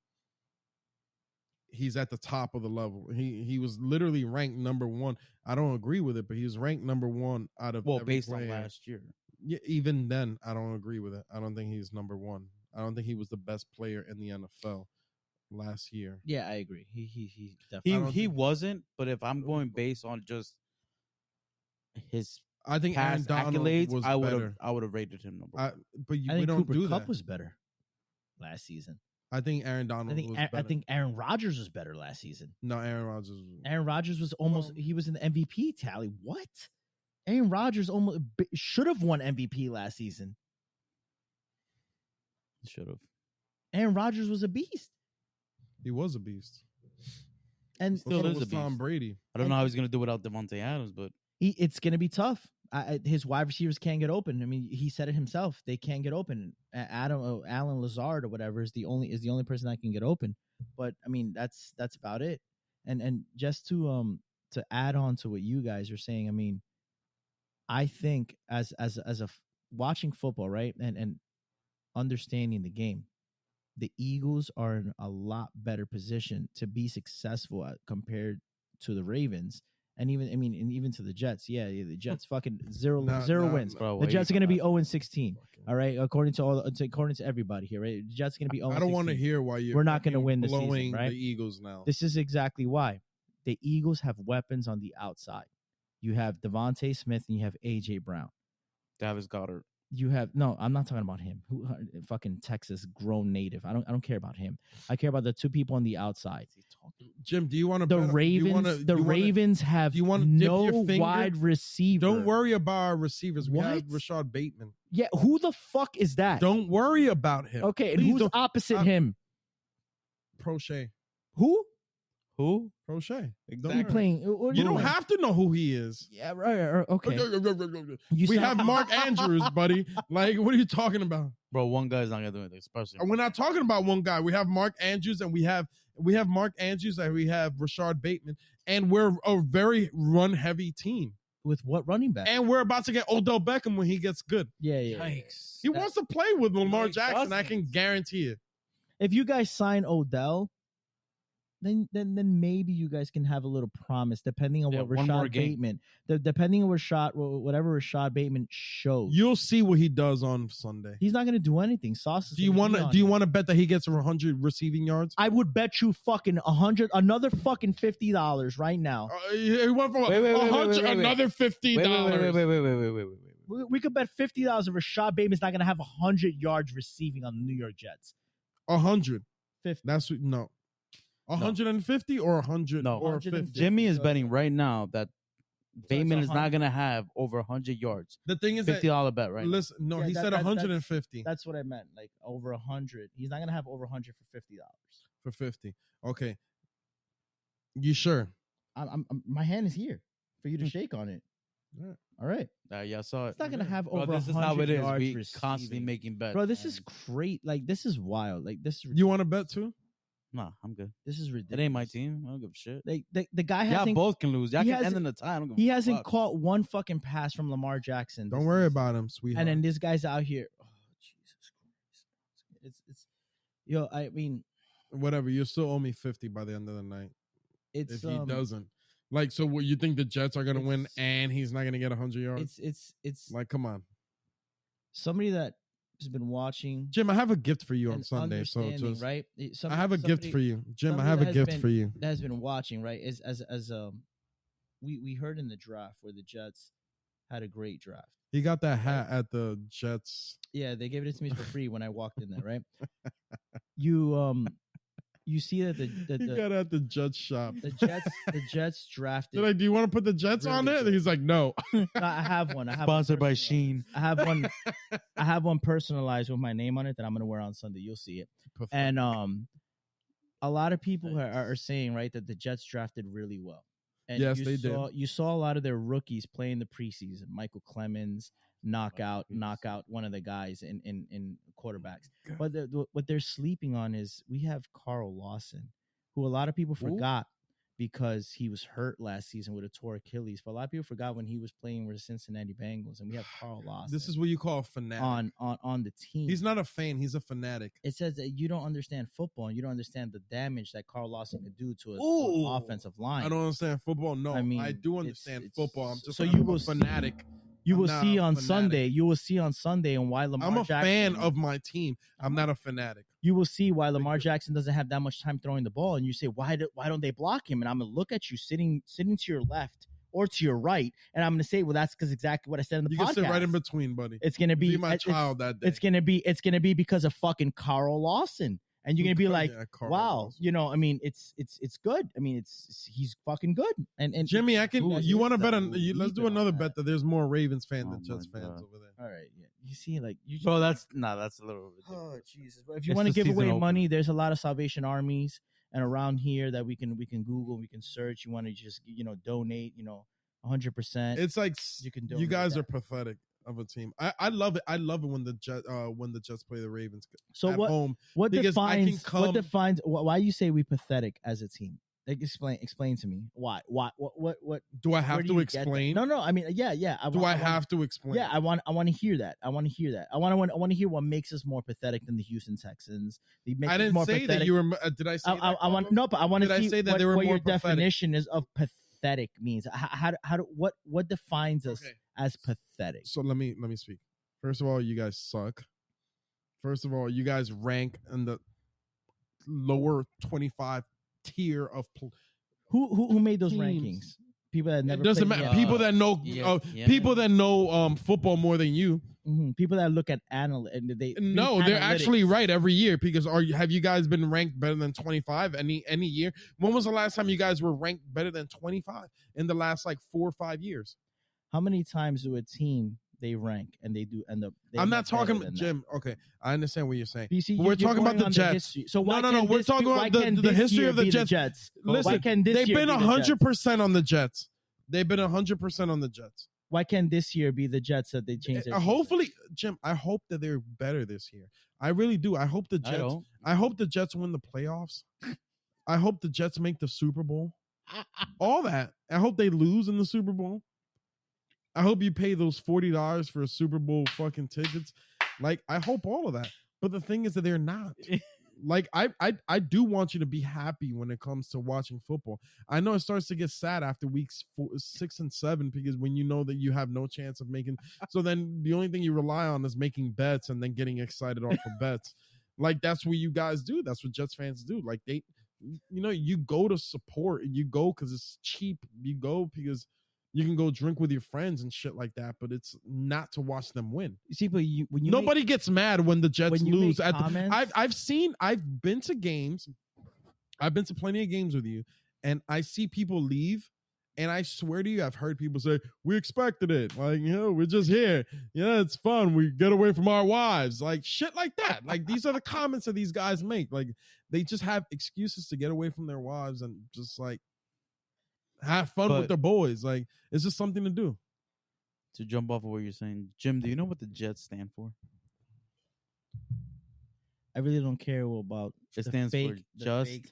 he's at the top of the level. He was literally ranked number one. I don't agree with it, but he was ranked number one out of every based player. on last year. Yeah, even then, I don't agree with it. I don't think he's number one. I don't think he was the best player in the NFL last year. Yeah, I agree. He definitely. He wasn't, but if I'm going based on just his I think Aaron past Donald accolades, was I would better. have rated him number one. But I we think don't Cooper do Kupp that. was better last season. I think Aaron Donald was better. I think Aaron Rodgers was better last season. No, Aaron Rodgers. Aaron Rodgers was almost. He was in the MVP tally. What? Aaron Rodgers almost should have won MVP last season. Should have. Aaron Rodgers was a beast. He was a beast. And Still So is was a beast. Tom Brady. I don't know how he's gonna do without Devontae Adams, but it's going to be tough. His wide receivers can't get open. I mean, he said it himself. They can't get open. Alan Lazard or whatever is the only person that can get open. But I mean, that's about it. And just to add on to what you guys are saying, I mean, I think as watching football, right, and understanding the game, the Eagles are in a lot better position to be successful compared to the Ravens. And even to the Jets. Yeah, the Jets fucking zero wins. Bro, The why Jets are you- going to be 0-16. All right, according to everybody here, right? The Jets are going to be 0-16. I don't want to hear why you're. We're not gonna fucking win this season, blowing right? the Eagles now. This is exactly why. The Eagles have weapons on the outside. You have Devontae Smith and you have AJ Brown. Dallas Goddard. You have no. I'm not talking about him. Who fucking Texas grown native. I don't care about him. I care about the two people on the outside. Jim, do you want to The Ravens. Ravens have you wanna dip your no finger? wide receiver. Don't worry about our receivers. We have What? Rashad Bateman. Yeah, who the fuck is that? Don't worry about him. Okay, and Please who's don't- opposite I'm- him? Prochet. Who? Who? Prochet. Exactly. He playing? You don't have to know who he is. Yeah, right. Okay. You We said- have Mark Andrews, buddy. Like, what are you talking about? Bro, one guy's not gonna do anything, especially. And we're not talking about one guy. We have Mark Andrews, and we have Mark Andrews, and we have Rashad Bateman, and we're a very run-heavy team. with what running back? And we're about to get Odell Beckham when he gets good. Yeah. Yikes. He wants to play with Lamar No, he Jackson. I can doesn't. guarantee it. If you guys sign Odell, then maybe you guys can have a little promise, depending on Yeah, what one more Rashad game. Bateman, depending on whatever Rashad Bateman shows. You'll see what he does on Sunday. He's not going to do anything. Sauce. Is Do you gonna want be to? on Do you him. want to bet that he gets 100 receiving yards? I would bet you fucking another fucking $50 right now. He went from Wait, wait, wait, 100, wait, wait, wait. another $50. Wait. We could bet $50 if Rashad Bateman's not going to have 100 yards receiving on the New York Jets. 100. 50. That's no. 150 or 100 No. or 50. 150. Jimmy is betting right now that Bateman is 100. not gonna have over 100 yards. The thing is that $50 bet right now. listen, no, Yeah, he that- said that- 150 That's what I meant. Like over 100. He's not going to have over 100 for $50. for 50. Okay. You sure? My hand is here for you to shake on it. Yeah. All right. Yeah, I saw it. It's not going to have Bro, over this is how 100 it is. yards We receiving. constantly making bets. Bro, this is and- great. Like this is wild. Like this is You want to bet too? Nah, I'm good. this is It ridiculous. ain't my team. I don't give a shit. Like the guy Y'all hasn't both can lose. Y'all he can end hasn't- in the tie. I don't give he a hasn't fuck. caught one fucking pass from Lamar Jackson. Don't this worry season. about him, sweetheart. And then this guy's out here. Oh Jesus Christ! It's yo. I mean, Whatever. You still owe me 50 by the end of the night it's if he doesn't. Like, so what you think the Jets are going to win it's- and he's not going to get 100 yards? It's Like, come on. somebody that has been watching. Jim, I have a gift for you on and Sunday. So understanding, just, right? I have a gift for you. Jim, I somebody have that a has gift been- for you. that has been watching, right? We heard in the draft where the Jets had a great draft. He got that hat at the Jets. Yeah, they gave it to me for free when I walked in there, right? You see that He the got it at the Jets shop. the Jets drafted. They're like, do you want to put the Jets on Really it? good. He's like, no. No, I have one. Sponsored by personalized. Sheen. I have one. I have one personalized with my name on it that I'm gonna wear on Sunday. You'll see it. And a lot of people are saying right that the Jets drafted really well. And Yes, you they did. You saw a lot of their rookies play in the preseason. Michael Clemens knock out one of the guys in quarterbacks. But what they're sleeping on is we have Carl Lawson, who a lot of people forgot because he was hurt last season with a torn Achilles. But a lot of people forgot when he was playing with the Cincinnati Bengals, and we have Carl Lawson. This is what you call a fanatic. on the team. He's not a fan. He's a fanatic. It says that you don't understand football and you don't understand the damage that Carl Lawson could do to Ooh. an offensive line. I don't understand football. No, I mean, I do it's- understand it's- football. I'm just so not you a will see- fanatic. You I'm will not see a on fanatic. Sunday. You will see on Sunday and why Lamar I'm a Jackson, fan of my team. I'm not a fanatic. You will see why Lamar Jackson doesn't have that much time throwing the ball, and you say, why don't they block him? And I'm gonna look at you sitting to your left or to your right, and I'm gonna say, well, that's because exactly what I said in the You podcast. can sit right in between, buddy. It's gonna be my child that day. It's gonna be because of fucking Carl Lawson, and you're gonna be like, Yeah, Carl wow, Lawson. you know, I mean, it's good. I mean, he's fucking good. And Jimmy, I can. Who You want to is bet that? on? Let's do Leave it another on bet that. that there's more Ravens fans Oh than Jets my fans God. over there. all right, yeah, you see, like you. Bro, that's a little ridiculous. Oh Jesus! But if you It's want to the give season away opener. money, there's a lot of Salvation Armies and around here that we can Google, we can search. You want to just donate, 100%. It's like You can you donate guys that. are pathetic of a team. I love it. I love it when the Jets play the Ravens So at what home. what because I can defines come- why you say we pathetic as a team? Like explain to me why what Do I where have do to you get that? explain? No, I mean yeah. Do I have to explain? Yeah, I want to hear that. I want to hear that. I want to hear what makes us more pathetic than the Houston Texans. I didn't say that you were. Did I say that? I want no, but I want Did I to see say that what, they were what more your pathetic? definition is of pathetic means. What defines us Okay. as pathetic? So let me speak. First of all, you guys suck. First of all, you guys rank in the lower 25 tier of Who made those teams. rankings? people that never It doesn't played matter. the- People that know people that know football more than you. people that look at and they No, read they're analytics. actually right every year because have you guys been ranked better than 25 any year? When was the last time you guys were ranked better than 25 in the last like 4 or 5 years? How many times do a team they rank and they do end up? I'm not talking about Jim. Okay, I understand what you're saying. BC, We're talking about the Jets. History. So why no. We're talking about the history of the Jets. Listen, why can this they've year been be the Jets? 100% on the Jets. They've been 100% on the Jets. Why can this year be the Jets that they changed? Hopefully, Jim. I hope that they're better this year. I really do. I hope the Jets. I hope the Jets win the playoffs. I hope the Jets make the Super Bowl. All that. I hope they lose in the Super Bowl. I hope you pay those $40 for a Super Bowl fucking tickets. Like, I hope all of that. But the thing is that they're not. Like, I do want you to be happy when it comes to watching football. I know it starts to get sad after weeks 6 and 7 because when you know that you have no chance of making, so then the only thing you rely on is making bets and then getting excited off of bets. Like, that's what you guys do. That's what Jets fans do. Like, you go to support. You go because it's cheap. You go because you can go drink with your friends and shit like that, but it's not to watch them win. You see, but when you nobody gets mad when the Jets lose. I've been to games. I've been to plenty of games with you, and I see people leave, and I swear to you, I've heard people say, "We expected it. Like, we're just here. Yeah, it's fun. We get away from our wives." Like shit like that. Like these are the comments that these guys make. Like they just have excuses to get away from their wives and just like have fun with their boys. Like it's just something to do. To jump off of what you're saying, Jim, do you know what the Jets stand for? I really don't care about it. Stands for just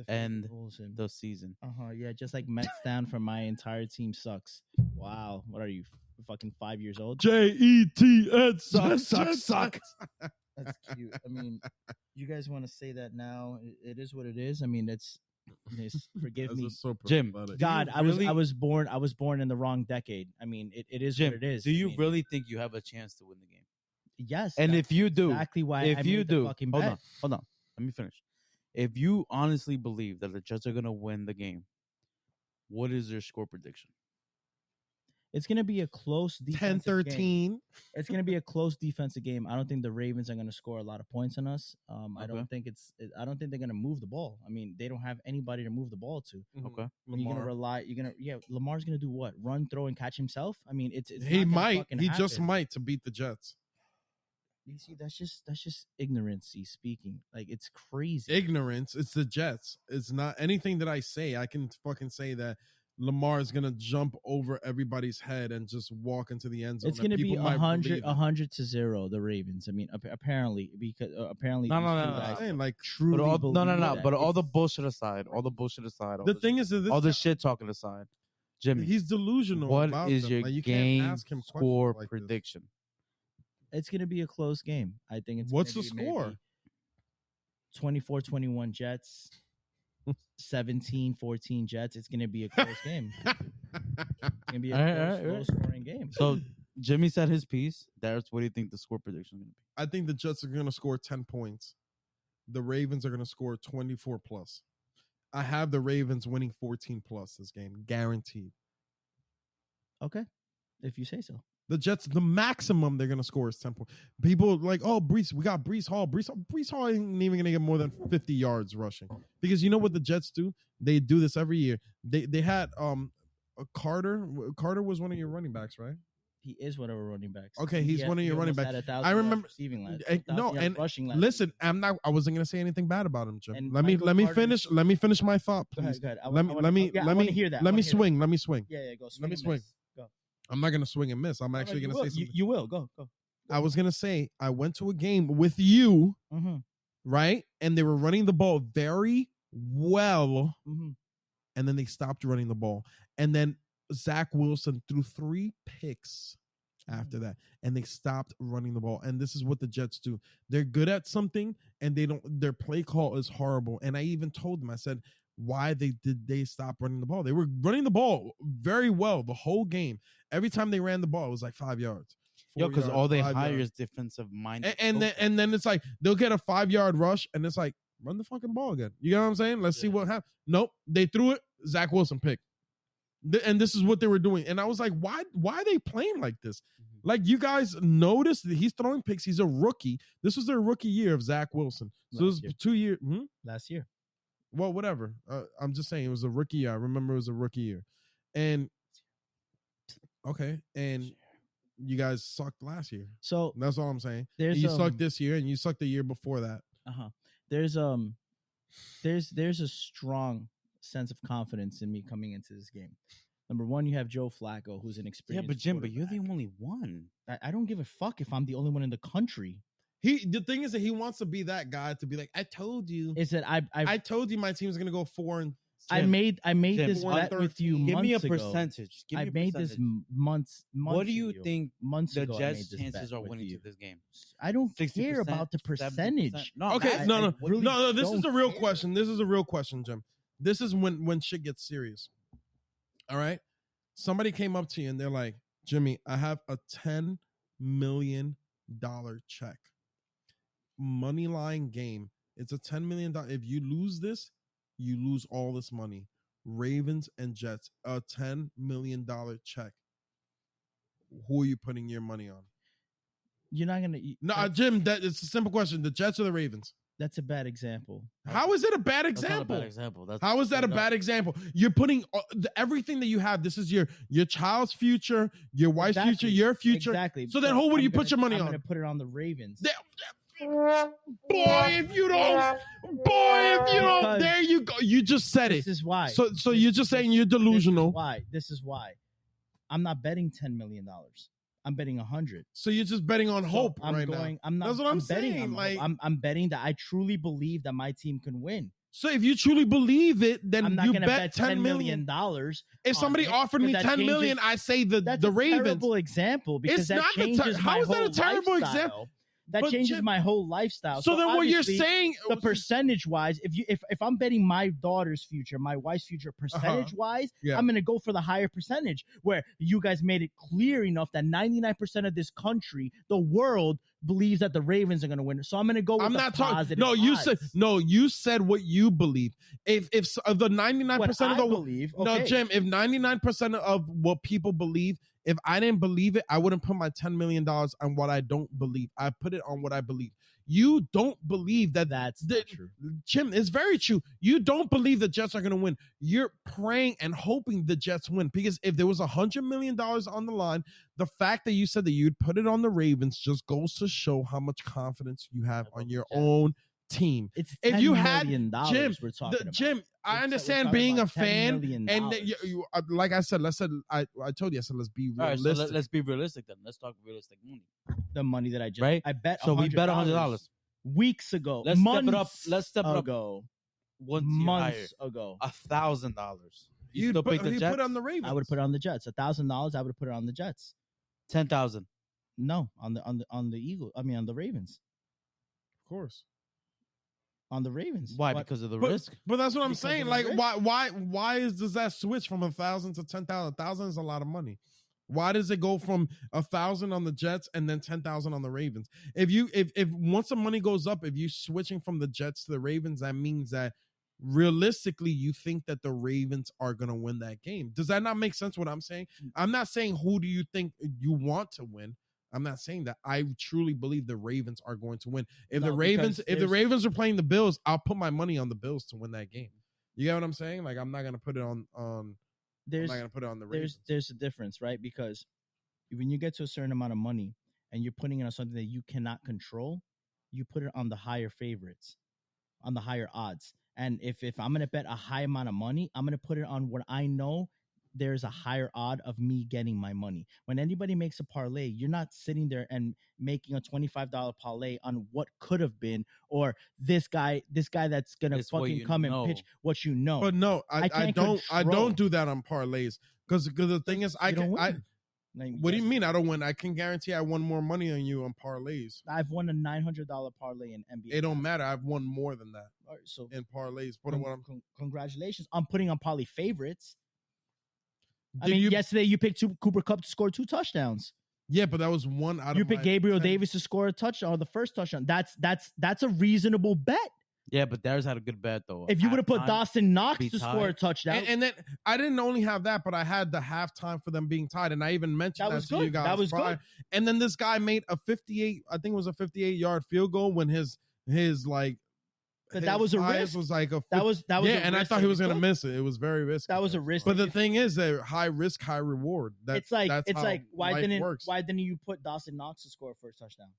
end the season. Yeah, just like Mets stand for my entire team sucks. Wow, what are you, fucking 5 years old? JETS suck. That's cute. I mean, you guys want to say that now? It is what it is. I mean, it's forgive me, Jim. God, I was born in the wrong decade. I mean, it is Jim, what it is. Do you really think you have a chance to win the game? Yes. And if you do, exactly why I made the fucking bet. Hold on. Let me finish. If you honestly believe that the Jets are gonna win the game, what is your score prediction? It's going to be a close defensive 10-13. game. It's going to be a close defensive game. I don't think the Ravens are going to score a lot of points on us. I don't think they're going to move the ball. I mean, they don't have anybody to move the ball to. Okay. You're going to rely. Lamar's going to do what? Run, throw, and catch himself? I mean, it's he might. He just might to beat the Jets. You see, that's just ignorancy speaking. Like, it's crazy. Ignorance. It's the Jets. It's not anything that I say. I can fucking say that Lamar is gonna jump over everybody's head and just walk into the end zone. It's gonna be 100-0. The Ravens. I mean, apparently because apparently no. Like truly, But all the bullshit aside, the thing is that all the shit talking aside, Jimmy, he's delusional. What about is them. your like, you game can't ask him score like prediction? It's gonna be a close game. I think it's. What's the score? 24-21 Jets. 17-14 Jets. It's gonna be a close game. It's gonna be a low scoring game. So Jimmy said his piece. Darius, what do you think the score prediction is gonna be? I think the Jets are gonna score 10 points. The Ravens are gonna score 24 plus. I have the Ravens winning 14 plus this game, guaranteed. Okay, if you say so. The Jets, the maximum they're going to score is 10 points. People like, oh, Brees, we got Brees Hall. Brees Hall ain't even going to get more than 50 yards rushing. Because you know what the Jets do? They do this every year. They had Carter. Carter was one of your running backs, right? He is one of our running backs. Okay, he's one of your running backs. I remember receiving last. Rushing last. Listen, I wasn't going to say anything bad about him, Jim. Let me finish my thought, please. Go ahead. Let me hear that. Let me swing. Yeah, go. Let me swing. I'm not going to swing and miss. I'm actually going to say something. You will. Go. I was going to say, I went to a game with you, right? And they were running the ball very well. And then they stopped running the ball. And then Zach Wilson threw 3 picks after that. And they stopped running the ball. And this is what the Jets do. They're good at something, and their play call is horrible. And I even told them, I said, why did they stop running the ball? They were running the ball very well the whole game. Every time they ran the ball, it was like 5 yards. Because all they hire is defensive minded. And then it's like they'll get a 5-yard rush, and it's like, run the fucking ball again. You know what I'm saying? Let's see what happens. Nope, they threw it. Zach Wilson picked. And this is what they were doing. And I was like, why are they playing like this? Like, you guys noticed that he's throwing picks. He's a rookie. This was their rookie year of Zach Wilson. So it was 2 years. Last year. Well, whatever. I'm just saying it was a rookie year. I remember it was a rookie year. And okay. And you guys sucked last year. So that's all I'm saying. You sucked this year and you sucked the year before that. There's a strong sense of confidence in me coming into this game. Number one, you have Joe Flacco, who's an experienced. Yeah, but Jim, but you're the only one. I don't give a fuck if I'm the only one in the country. The thing is that he wants to be that guy to be like, I told you. Is that I told you my team's gonna go 4-7. I made this bet with you. Give me a ago. percentage. I made this months. What do you think months the ago Jets' chances are winning to this game? I don't care about the percentage. No, okay, no. This is a real question. This is a real question, Jim. This is when shit gets serious. All right. Somebody came up to you and they're like, Jimmy, I have a $10 million check. Money line game. It's a $10 million. If you lose this, you lose all this money. Ravens and Jets, a $10 million check. Who are you putting your money on? You're not gonna. No, Jim. It's a simple question. The Jets or the Ravens? That's a bad example. How is it a bad example? How is that a bad example? You're putting everything that you have. This is your child's future, your wife's future, your future. Exactly. So then, who would you put your money on? I'm going to put it on the Ravens. Boy, if you don't, there you go. You just said it. This is why. So you're just saying you're delusional. This is why. I'm not betting $10 million. I'm betting 100. So you're just betting on hope now. I'm not. That's what I'm betting. saying. I'm betting that I truly believe that my team can win. So if you truly believe it, then I'm not you gonna bet $10 million. If somebody offered me $10 million, I say the Ravens. That's a terrible example because it's that not changes how my is that a whole terrible lifestyle. example? That changes my whole lifestyle. So then what you're saying, the percentage wise, if I'm betting my daughter's future, my wife's future percentage wise, I'm going to go for the higher percentage, where you guys made it clear enough that 99% of this country, the world, believes that the Ravens are going to win. So I'm going to go with the positive odds. You said what you believe. If the 99% of the believe, no, Jim, if 99% of what people believe, if I didn't believe it, I wouldn't put my $10 million on what I don't believe. I put it on what I believe. You don't believe that's not true. Jim, it's very true. You don't believe the Jets are going to win. You're praying and hoping the Jets win, because if there was $100 million on the line, the fact that you said that you'd put it on the Ravens just goes to show how much confidence you have on your own team. It's $10 million we're talking about. Jim, I understand being a fan, and you like I said, I told you, I said let's be realistic. All right, so let's be realistic then. Let's talk realistic money. The money that I just I bet. So we bet $100 weeks ago. Let's step it up. Let's step it up. Months ago. $1,000. You still pick the Jets? Put on the Ravens. I would put it on the Jets. $1,000. I would put it on the Jets. 10,000. No, on the Eagle. I mean, on the Ravens. Of course. On the Ravens. Why? Because of the risk. But that's what I'm saying. Like, why does that switch from 1,000 to 10,000? 1,000 is a lot of money. Why does it go from 1,000 on the Jets and then 10,000 on the Ravens? If once the money goes up, if you're switching from the Jets to the Ravens, that means that realistically you think that the Ravens are going to win that game. Does that not make sense what I'm saying? I'm not saying who do you think you want to win. I'm not saying that. I truly believe the Ravens are going to win. If the Ravens are playing the Bills, I'll put my money on the Bills to win that game. You get what I'm saying? Like, I'm not going to put it on I'm not going to put it on the Ravens. There's a difference, right? Because when you get to a certain amount of money and you're putting it on something that you cannot control, you put it on the higher favorites, on the higher odds. And if I'm going to bet a high amount of money, I'm going to put it on what I know there's a higher odd of me getting my money. When anybody makes a parlay, you're not sitting there and making a $25 parlay on what could have been, or this guy that's gonna fucking come and pitch what you know. But no, I don't do that on parlays, because the thing is, what do you mean I don't win? I can guarantee I won more money on you on parlays. I've won a $900 parlay in NBA. It don't matter. I've won more than that. All right, so in parlays. Congratulations. I'm putting on parlay favorites. Yesterday you picked Cooper Kupp to score 2 touchdowns. Yeah, but that was one out of. You picked Gabriel Davis to score a touchdown, or the first touchdown. That's a reasonable bet. Yeah, but Darius had a good bet though. If you would have put Halftime, Dawson Knox be to score a tied. touchdown, And then I didn't only have that, but I had the halftime for them being tied, and I even mentioned That that, was to you good. guys. That was prior. good. And then this guy made a 58, I think it was a 58-yard field goal when his like but that was a highest risk. was like a That was yeah, a and I risk thought that he you was gonna took. miss it. It was very risky. That was a risk. But that the you thing is that high risk, high reward. it's like how why life didn't works. you put Dawson Knox to score for a touchdown?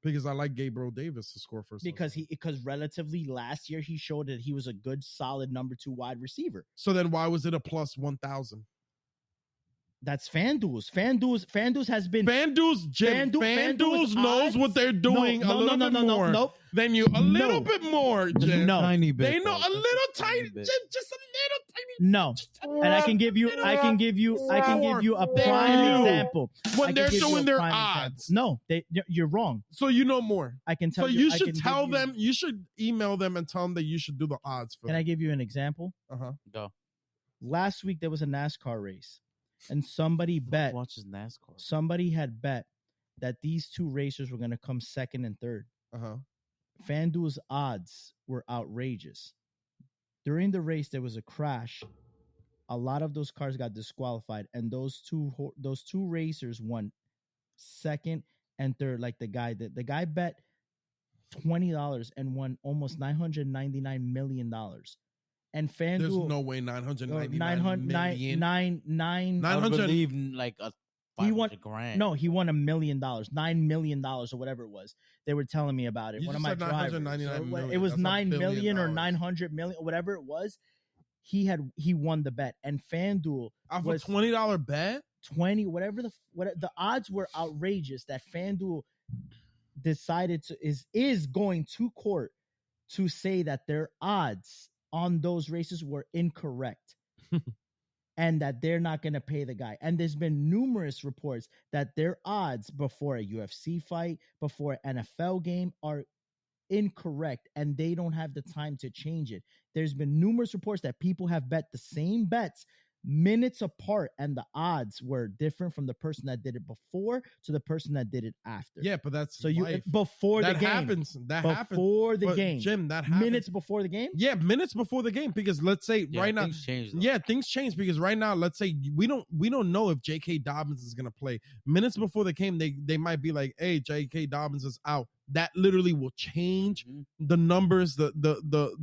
Because I like Gabriel Davis to score for Because relatively last year he showed that he was a good solid number 2 wide receiver. So then why was it a plus 1,000? That's FanDuel's. FanDuel's has been FanDuel's Jim. FanDuel's knows odds? what they're doing a little bit more Nope. than you. A little bit more, Jim. No. Tiny bit. They know though. a little tiny, bit. just a little tiny. No. And I can give you a prime example. When they're doing their odds. No, you're wrong. So you know more. I can tell So you. you should tell them. You should email them and tell them that you should do the odds for Can them. I give you an example? Go. Last week there was a NASCAR race, and somebody bet. Watches NASCAR. Somebody had bet that these 2 racers were going to come second and third. FanDuel's odds were outrageous. During the race, there was a crash. A lot of those cars got disqualified, and those two racers won second and third. Like the guy bet $20 and won almost $999 million. And FanDuel, There's no way 999 million. I believe like a He won $500,000. No, he won $1 million, $9 million or whatever it was. They were telling me about it. You One of just my said drivers. 999 million. It was That's $1 9 million billion. or 900 million, whatever it was. He won the bet, and FanDuel Off was a $20 bet. 20, whatever the odds were outrageous that FanDuel decided to is going to court to say that their odds on those races were incorrect. And that they're not going to pay the guy. And there's been numerous reports that their odds before a UFC fight, before an NFL game are incorrect, and they don't have the time to change it. There's been numerous reports that people have bet the same bets minutes apart, and the odds were different from the person that did it before to the person that did it after. Yeah, but that's so life. before that the game. happens. That happens before the but game. Jim, that happens. Minutes before the game? Yeah, minutes before the game. Because let's say right now, things change, things change because right now, let's say we don't know if J.K. Dobbins is gonna play. Minutes before the game, they might be like, "Hey, J.K. Dobbins is out." That literally will change the numbers, the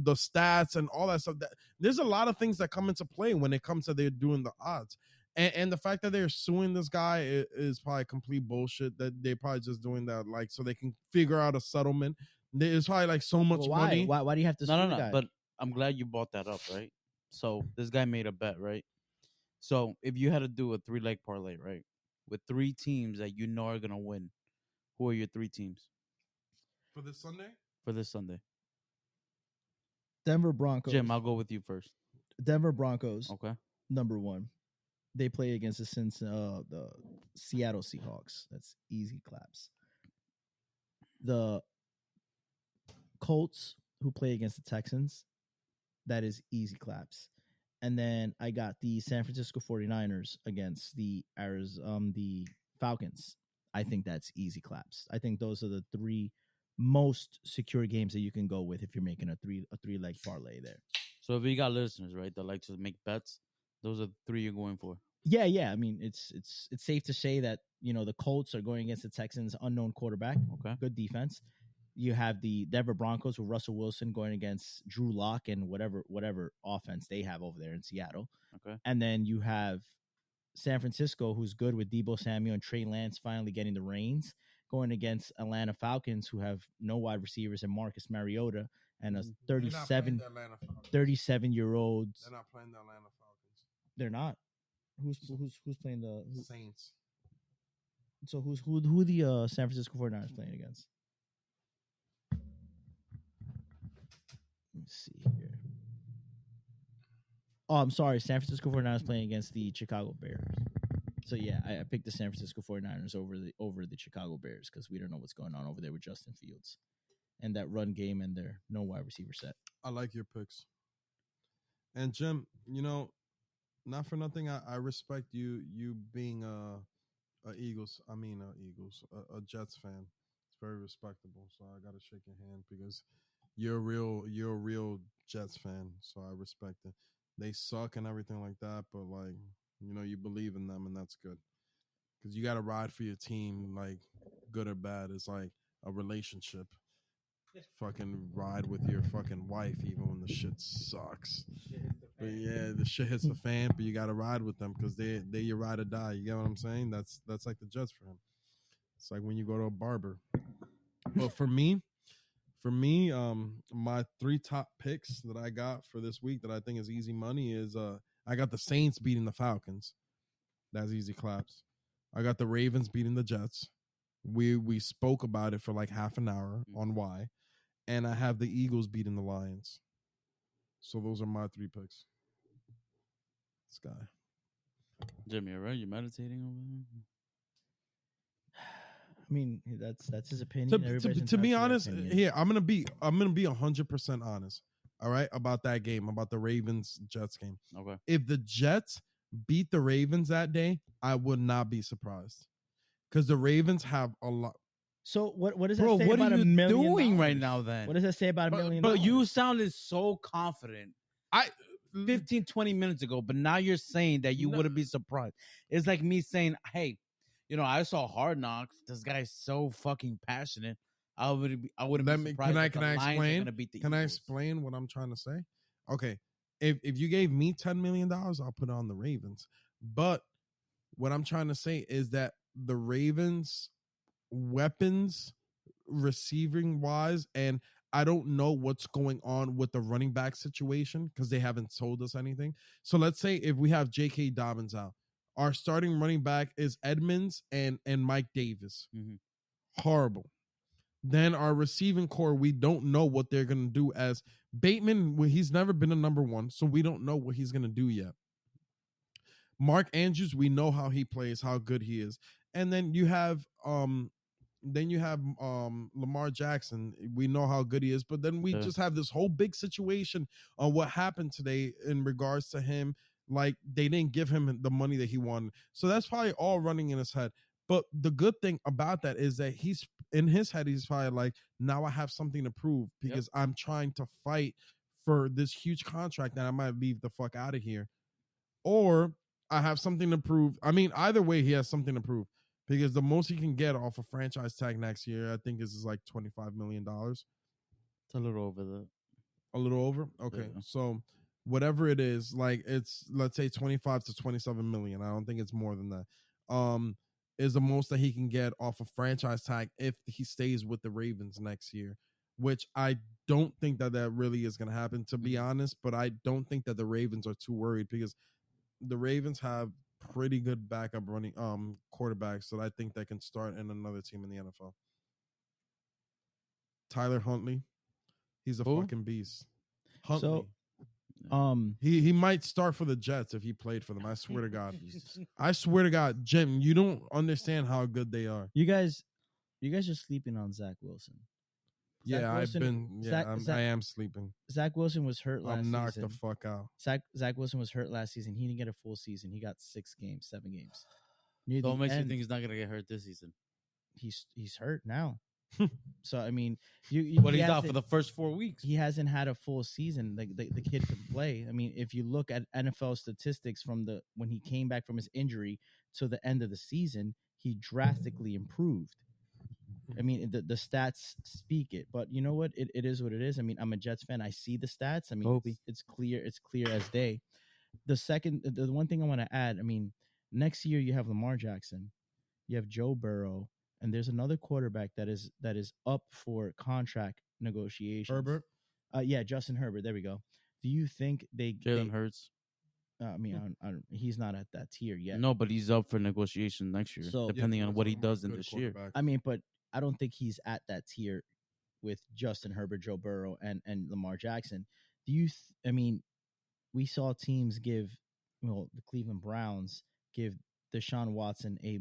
stats, and all that stuff. There's a lot of things that come into play when it comes to they're doing the odds. And the fact that they're suing this guy is probably complete bullshit. That they're probably just doing that like so they can figure out a settlement. There's probably like so much money. Why do you have to sue the guy? But I'm glad you brought that up, right? So this guy made a bet, right? So if you had to do a 3-leg parlay, right, with 3 teams that you know are gonna win, who are your 3 teams For this Sunday? for this Sunday? Denver Broncos. Jim, I'll go with you first. Denver Broncos. Okay. Number 1. They play against the Seattle Seahawks. That's easy claps. The Colts, who play against the Texans, that is easy claps. And then I got the San Francisco 49ers against the Falcons. I think that's easy claps. I think those are the 3 most secure games that you can go with if you're making a 3-leg parlay there. So if you got listeners, right, that like to make bets, those are the 3 you're going for. Yeah. I mean, it's safe to say that, the Colts are going against the Texans' unknown quarterback. Okay. Good defense. You have the Denver Broncos with Russell Wilson going against Drew Lock and whatever offense they have over there in Seattle. Okay. And then you have San Francisco, who's good with Deebo Samuel and Trey Lance finally getting the reins, going against Atlanta Falcons, who have no wide receivers and Marcus Mariota and a 37-year-old. They're not playing the Atlanta Falcons. They're not. Who's playing the Saints? So who the San Francisco 49ers playing against? Let me see here. Oh, I'm sorry. San Francisco 49ers playing against the Chicago Bears. So yeah, I picked the San Francisco 49ers over the Chicago Bears because we don't know what's going on over there with Justin Fields and that run game and their no wide receiver set. I like your picks. And Jim, not for nothing, I respect you being a Jets fan. It's very respectable. So I got to shake your hand because you're a real Jets fan, so I respect it. They suck and everything like that, but like you believe in them, and that's good because you got to ride for your team, like good or bad. It's like a relationship. Fucking ride with your fucking wife even when the shit sucks. But yeah, the shit hits the fan, but you got to ride with them because they your ride or die. You get what I'm saying? That's like the Jets for him. It's like when you go to a barber. But for me, my three top picks that I got for this week that I think is easy money is I got the Saints beating the Falcons. That's easy claps. I got the Ravens beating the Jets. We spoke about it for like half an hour on why. And I have the Eagles beating the Lions. So those are my three picks. This guy. Jimmy, all right? You meditating over here? I mean, that's his opinion. To be honest, here I'm gonna be 100% honest. All right, about that game, about the Ravens Jets game. Okay. If the Jets beat the Ravens that day, I would not be surprised because the Ravens have a lot. So what does Bro, that say what about are you $1 million? doing right now then? What does that say about $1 million? But you sounded so confident I 15, 20 minutes ago, but now you're saying that you No. wouldn't be surprised. It's like me saying, hey, I saw Hard Knocks. This guy's so fucking passionate. I wouldn't be surprised. Can I if the Lions are explain? gonna beat the Can I Eagles. explain what I'm trying to say? Okay, if you gave me $10 million, I'll put it on the Ravens. But what I'm trying to say is that the Ravens weapons receiving wise, and I don't know what's going on with the running back situation because they haven't told us anything. So let's say if we have J.K. Dobbins out, our starting running back is Edmonds and Mike Davis. Mhm. Horrible. Then our receiving core, we don't know what they're going to do as Bateman. Well, he's never been a number one, so we don't know what he's going to do yet. Mark Andrews, we know how he plays, how good he is. And then you have Lamar Jackson. We know how good he is, but then we just have this whole big situation on what happened today in regards to him. Like they didn't give him the money that he wanted. So that's probably all running in his head. But the good thing about that is that he's in his head, he's probably like, now I have something to prove because I'm trying to fight for this huge contract that I might leave the fuck out of here. Or I have something to prove. I mean, either way, he has something to prove because the most he can get off a franchise tag next year, I think, is like $25 million. It's a little over that. A little over? Okay. Yeah. So whatever it is, like it's, let's say 25 to 27 million. I don't think it's more than that. Is the most that he can get off a franchise tag if he stays with the Ravens next year, which I don't think that really is going to happen, to be honest. But I don't think that the Ravens are too worried because the Ravens have pretty good backup running quarterbacks that I think that can start in another team in the NFL. Tyler Huntley, he's a fucking beast. Huntley. So, he might start for the Jets if he played for them. I swear to God. I swear to God, Jim, you don't understand how good they are. you guys are sleeping on Zach Wilson. I am sleeping. Zach Wilson was hurt last season. I'm knocked the fuck out. Zach Wilson was hurt last season. He didn't get a full season. He got 7 games. Don't make you think he's not gonna get hurt this season. He's hurt now. So I mean, but he's out for the first 4 weeks. He hasn't had a full season. The kid can play. I mean, if you look at NFL statistics from when he came back from his injury to the end of the season, he drastically improved. I mean, the stats speak it, but you know what? It is what it is. I mean, I'm a Jets fan. I see the stats. I mean, it's clear. It's clear as day. The one thing I want to add. I mean, next year you have Lamar Jackson, you have Joe Burrow, and there's another quarterback that is up for contract negotiations. Herbert. Yeah, Justin Herbert. There we go. Do you think Jalen Hurts? I mean, he's not at that tier yet. No, but he's up for negotiation next year, So depending on what he does in this year. I mean, but I don't think he's at that tier with Justin Herbert, Joe Burrow, and Lamar Jackson. Do you? I mean, we saw teams give, the Cleveland Browns give Deshaun Watson a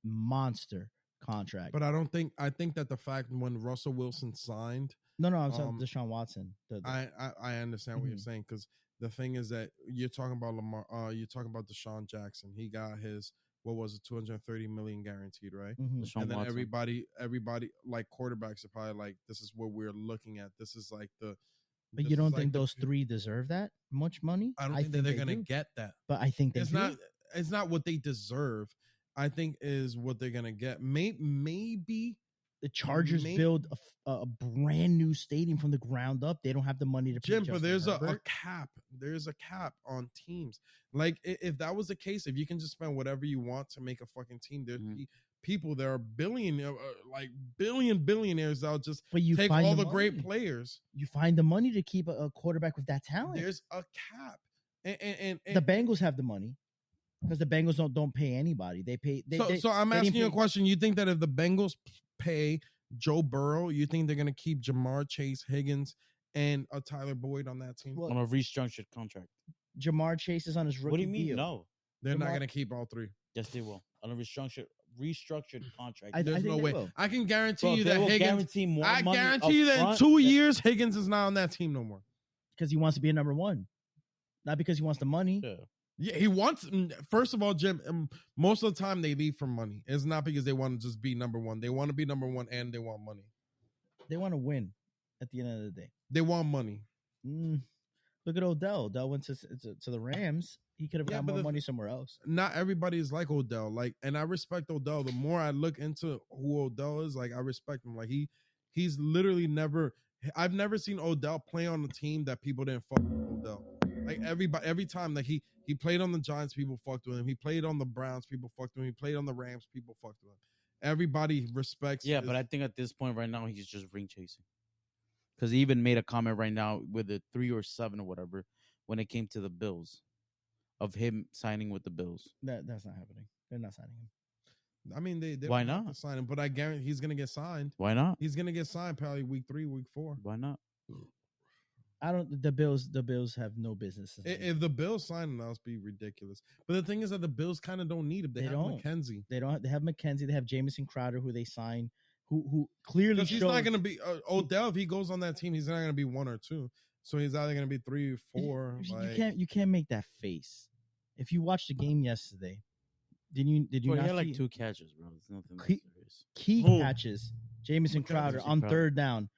monster contract. But I think that the fact when Russell Wilson signed. No, I'm talking Deshaun Watson. I understand what you're saying because the thing is that you're talking about Lamar. You're talking about Deshaun Jackson. He got his what was it, 230 million guaranteed, right? Mhm. Deshaun And then Watson. everybody like quarterbacks are probably like, this is what we're looking at. This is like the. But this you is don't like think the those p- three deserve that much money? I don't think that they're they gonna do. get that. But I think they It's do. not. It's not what they deserve. I think is what they're gonna get. Maybe The Chargers May- build a brand new stadium from the ground up. They don't have the money to pay Jim, but Justin there's a Herbert. cap. There's a cap on teams. Like if that was the case, if you can just spend whatever you want to make a fucking team, there's people that are billionaires that'll just But you take find all the the great money. players. You find the money to keep a quarterback with that talent. There's a cap, and The Bengals have the money because the Bengals don't pay anybody. They pay. so I'm they didn't asking you a pay- question. You think that if the Bengals pay Joe Burrow, you think they're gonna keep Jamar Chase, Higgins, and Tyler Boyd on that team? Well, On a restructured contract. Jamar Chase is on his rookie What do you mean? deal. No. They're not Jamar- gonna keep all three. Yes, they will. On a restructured contract. I There's think no they way. will. I can guarantee Bro, you they that will Higgins. guarantee more I money guarantee you that in upfront 2 than- years, Higgins is not on that team no more. Because he wants to be a number one, not because he wants the money. Yeah. Yeah, he wants. First of all, Jim, most of the time they leave for money. It's not because they want to just be number one. They want to be number one and they want money. They want to win at the end of the day. They want money. Look at Odell. Odell went to the Rams. He could have Yeah, got but more the- money somewhere else. Not everybody is like Odell. And I respect Odell. The more I look into who Odell is, I respect him. He's literally never. I've never seen Odell play on a team that people didn't fuck with Odell. Like every time that he played on the Giants, people fucked with him. He played on the Browns, people fucked with him. He played on the Rams, people fucked with him. Everybody respects. Yeah, but I think at this point right now he's just ring chasing. Because he even made a comment right now with the 3 or 7 or whatever when it came to the Bills, of him signing with the Bills. That's not happening. They're not signing him. I mean, they Why don't have not? to sign him, but I guarantee he's gonna get signed. Why not? He's gonna get signed probably week 3, week 4. Why not? The Bills have no business. If the Bills sign him, that'll be ridiculous. But the thing is that the Bills kind of don't need him. They have don't. McKenzie. They don't. They have McKenzie. They have Jamison Crowder, who they signed, who clearly Because he's showed. not gonna be Odell. If he goes on that team, he's not gonna be 1 or 2. So he's either gonna be 3 or 4. You can't make that face. If you watched the game yesterday, did you Bro, he not had like see 2 catches, bro. It's nothing that Key- serious. key Who? catches? Jamison McKenzie. Crowder on Crowder. 3rd down.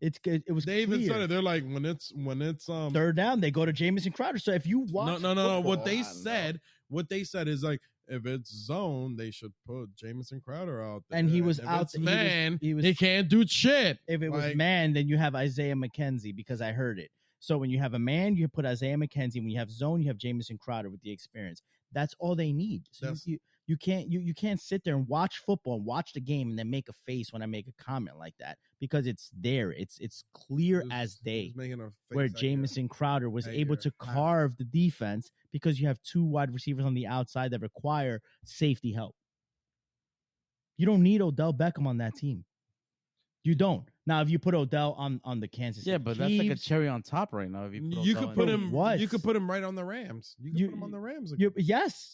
It's good. It was They even clear. said it. They're like when it's 3rd down, they go to Jamison Crowder. So if you watch, no. football- What they I don't said, is like if it's zone, they should put Jamison Crowder out there. And he was if out It's there- man, he was- he can't do shit. If it was Like- man, then you have Isaiah McKenzie because I heard it. So when you have a man, you put Isaiah McKenzie. When you have zone, you have Jamison Crowder with the experience. That's all they need. So That's- you can't sit there and watch football and watch the game and then make a face when I make a comment like that because it's there. It's clear He was- as he day was making a face where like that. Jamison Crowder was Hey, able you're to hot. carve the defense because you have 2 wide receivers on the outside that require safety help. You don't need Odell Beckham on that team. You don't. Now, if you put Odell on the Kansas City Yeah, but that's like a Chiefs, cherry on top right now. If you put You Odell could in put there. him. What? You could put him right on the Rams. You could You- put him on the Rams.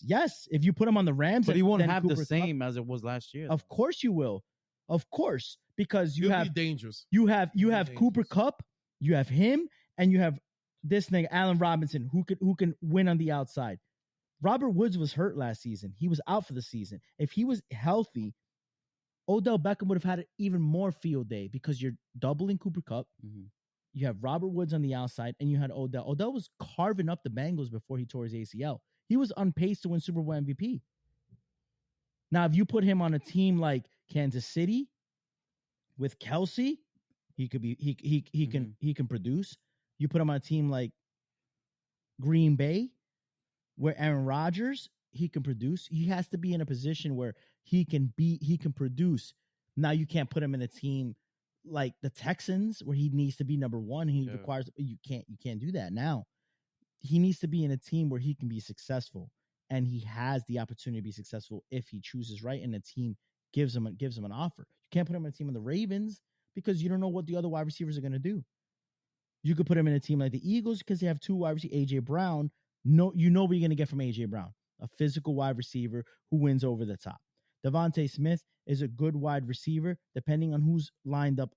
yes. If you put him on the Rams, But he won't then have Cooper the Kupp- same as it was last year. Of course you will. Of course, because you He'll have be dangerous. you have dangerous. Cooper Kupp, you have him, and you have this thing, Allen Robinson, who can win on the outside. Robert Woods was hurt last season. He was out for the season. If he was healthy, Odell Beckham would have had an even more field day because you're doubling Cooper Kupp. Mhm. You have Robert Woods on the outside, and you had Odell. Odell was carving up the Bengals before he tore his ACL. He was on pace to win Super Bowl MVP. Now, if you put him on a team like Kansas City with Kelsey, he could be he can produce. You put him on a team like Green Bay, where Aaron Rodgers, he can produce. He has to be in a position where he can produce. Now you can't put him in a team like the Texans where he needs to be number 1. He Yeah. requires you can't do that. Now he needs to be in a team where he can be successful, and he has the opportunity to be successful if he chooses right, and the team gives him an offer. You can't put him in a team of the Ravens because you don't know what the other wide receivers are going to do. You could put him in a team like the Eagles because they have 2 wide receivers. AJ Brown, what you're going to get from AJ Brown, a physical wide receiver who wins over the top. Devontae Smith is a good wide receiver, depending on who's lined up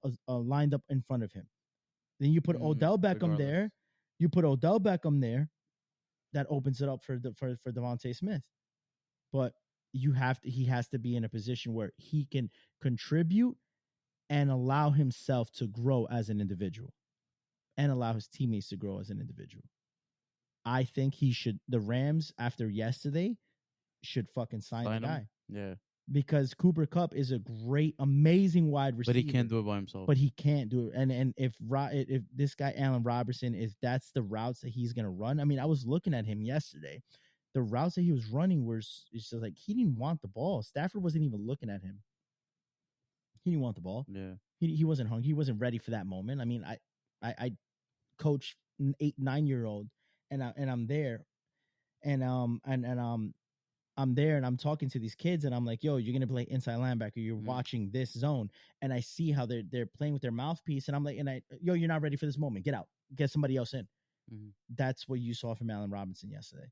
in front of him. Then you put Odell Beckham regardless. there. You put Odell Beckham there. That opens it up for Devontae Smith. But he has to be in a position where he can contribute and allow himself to grow as an individual and allow his teammates to grow as an individual. I think the Rams after yesterday should fucking sign the guy. Yeah. Because Cooper Kupp is a great, amazing wide receiver. But he can't do it by himself. But he can't do it. And if this guy Allen Robinson, if that's the routes that he's gonna run, I mean, I was looking at him yesterday. The routes that he was running it's just like he didn't want the ball. Stafford wasn't even looking at him. He didn't want the ball. Yeah. He wasn't hungry. He wasn't ready for that moment. I mean, I coach 8-9-year-old, and I'm there, and I'm there and I'm talking to these kids and I'm like, yo, you're gonna play inside linebacker. You're watching this zone, and I see how they're playing with their mouthpiece, and I'm like, yo, you're not ready for this moment. Get out. Get somebody else in. That's what you saw from Allen Robinson yesterday.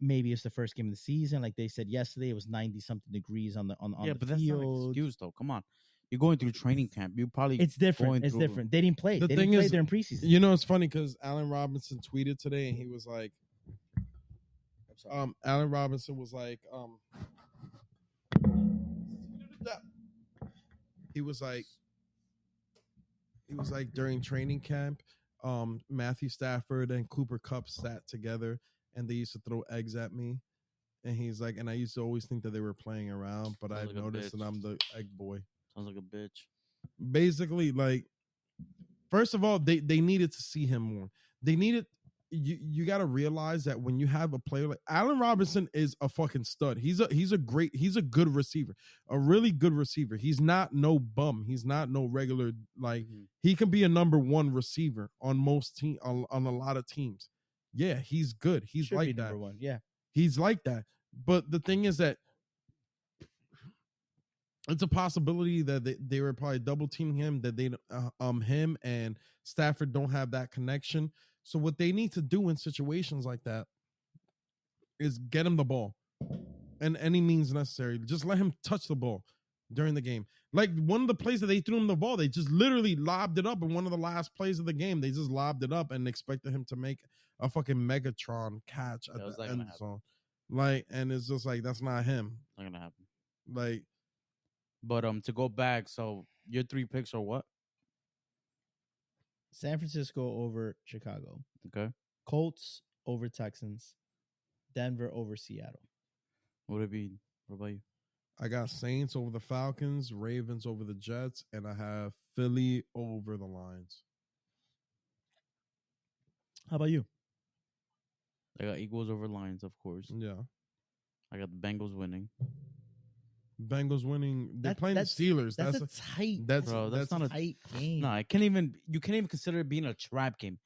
Maybe it's the first game of the season, like they said yesterday. It was 90-something degrees on the yeah, the but field. That's not an excuse though. Come on, you're going through training camp. You probably it's different. It's different. They didn't play. The They thing didn't play is, there in preseason. You know, it's funny because Allen Robinson tweeted today and he was like, Allen Robinson was like, he was like during training camp, Matthew Stafford and Cooper Kupp sat together and they used to throw eggs at me. And he's like, and I used to always think that they were playing around, but I've noticed that I'm the egg boy. Sounds like a bitch. Basically, like, first of all, they needed to see him more. They needed you got to realize that when you have a player like Allen Robinson is a fucking stud. He's a good receiver, a really good receiver. He's not no bum. He's not no regular, like he can be a number one receiver on most team on a lot of teams. Yeah, he's good. He's Should like be that. number one. Yeah, he's like that. But the thing is that it's a possibility that they were probably double teaming him, that they him and Stafford don't have that connection. So what they need to do in situations like that is get him the ball and any means necessary. Just let him touch the ball during the game. Like one of the plays that they threw him the ball, they just literally lobbed it up in one of the last plays of the game. They just lobbed it up and expected him to make a fucking Megatron catch at the end zone. Like, and it's just like, that's not him. Not gonna happen. Like, but to go back, so your 3 picks are what? San Francisco over Chicago. Okay. Colts over Texans. Denver over Seattle. What would it be? What about you? I got Saints over the Falcons, Ravens over the Jets, and I have Philly over the Lions. How about you? I got Eagles over Lions, of course. Yeah. I got the Bengals winning. Bengals winning. They're playing the Steelers. That's a tight. That's not a tight game. No, you can't even consider it being a trap game.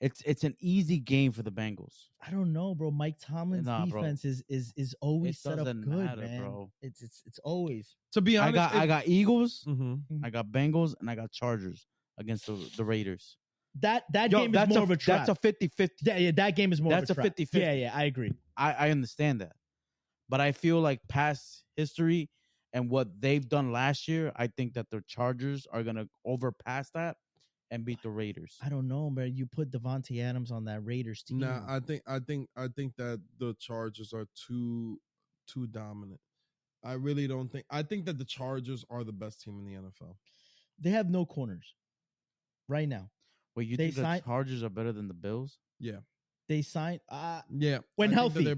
It's an easy game for the Bengals. I don't know, bro. Mike Tomlin's defense is always set up good, man. Bro. It's always. To be honest, I got Eagles, mm-hmm. I got Bengals, and I got Chargers against the Raiders. That game is more of a trap. That's a 50-50. Yeah, that game is more that's of a trap. 50-50. Yeah, I agree. I understand that. But I feel like past history and what they've done last year, I think that the Chargers are going to overpass that and beat the Raiders. I don't know, man. You put Devontae Adams on that Raiders team. Nah, I think that the Chargers are too dominant. I really don't think. I think that the Chargers are the best team in the NFL. They have no corners right now. Wait, you think the Chargers are better than the Bills? Yeah. They signed when healthy.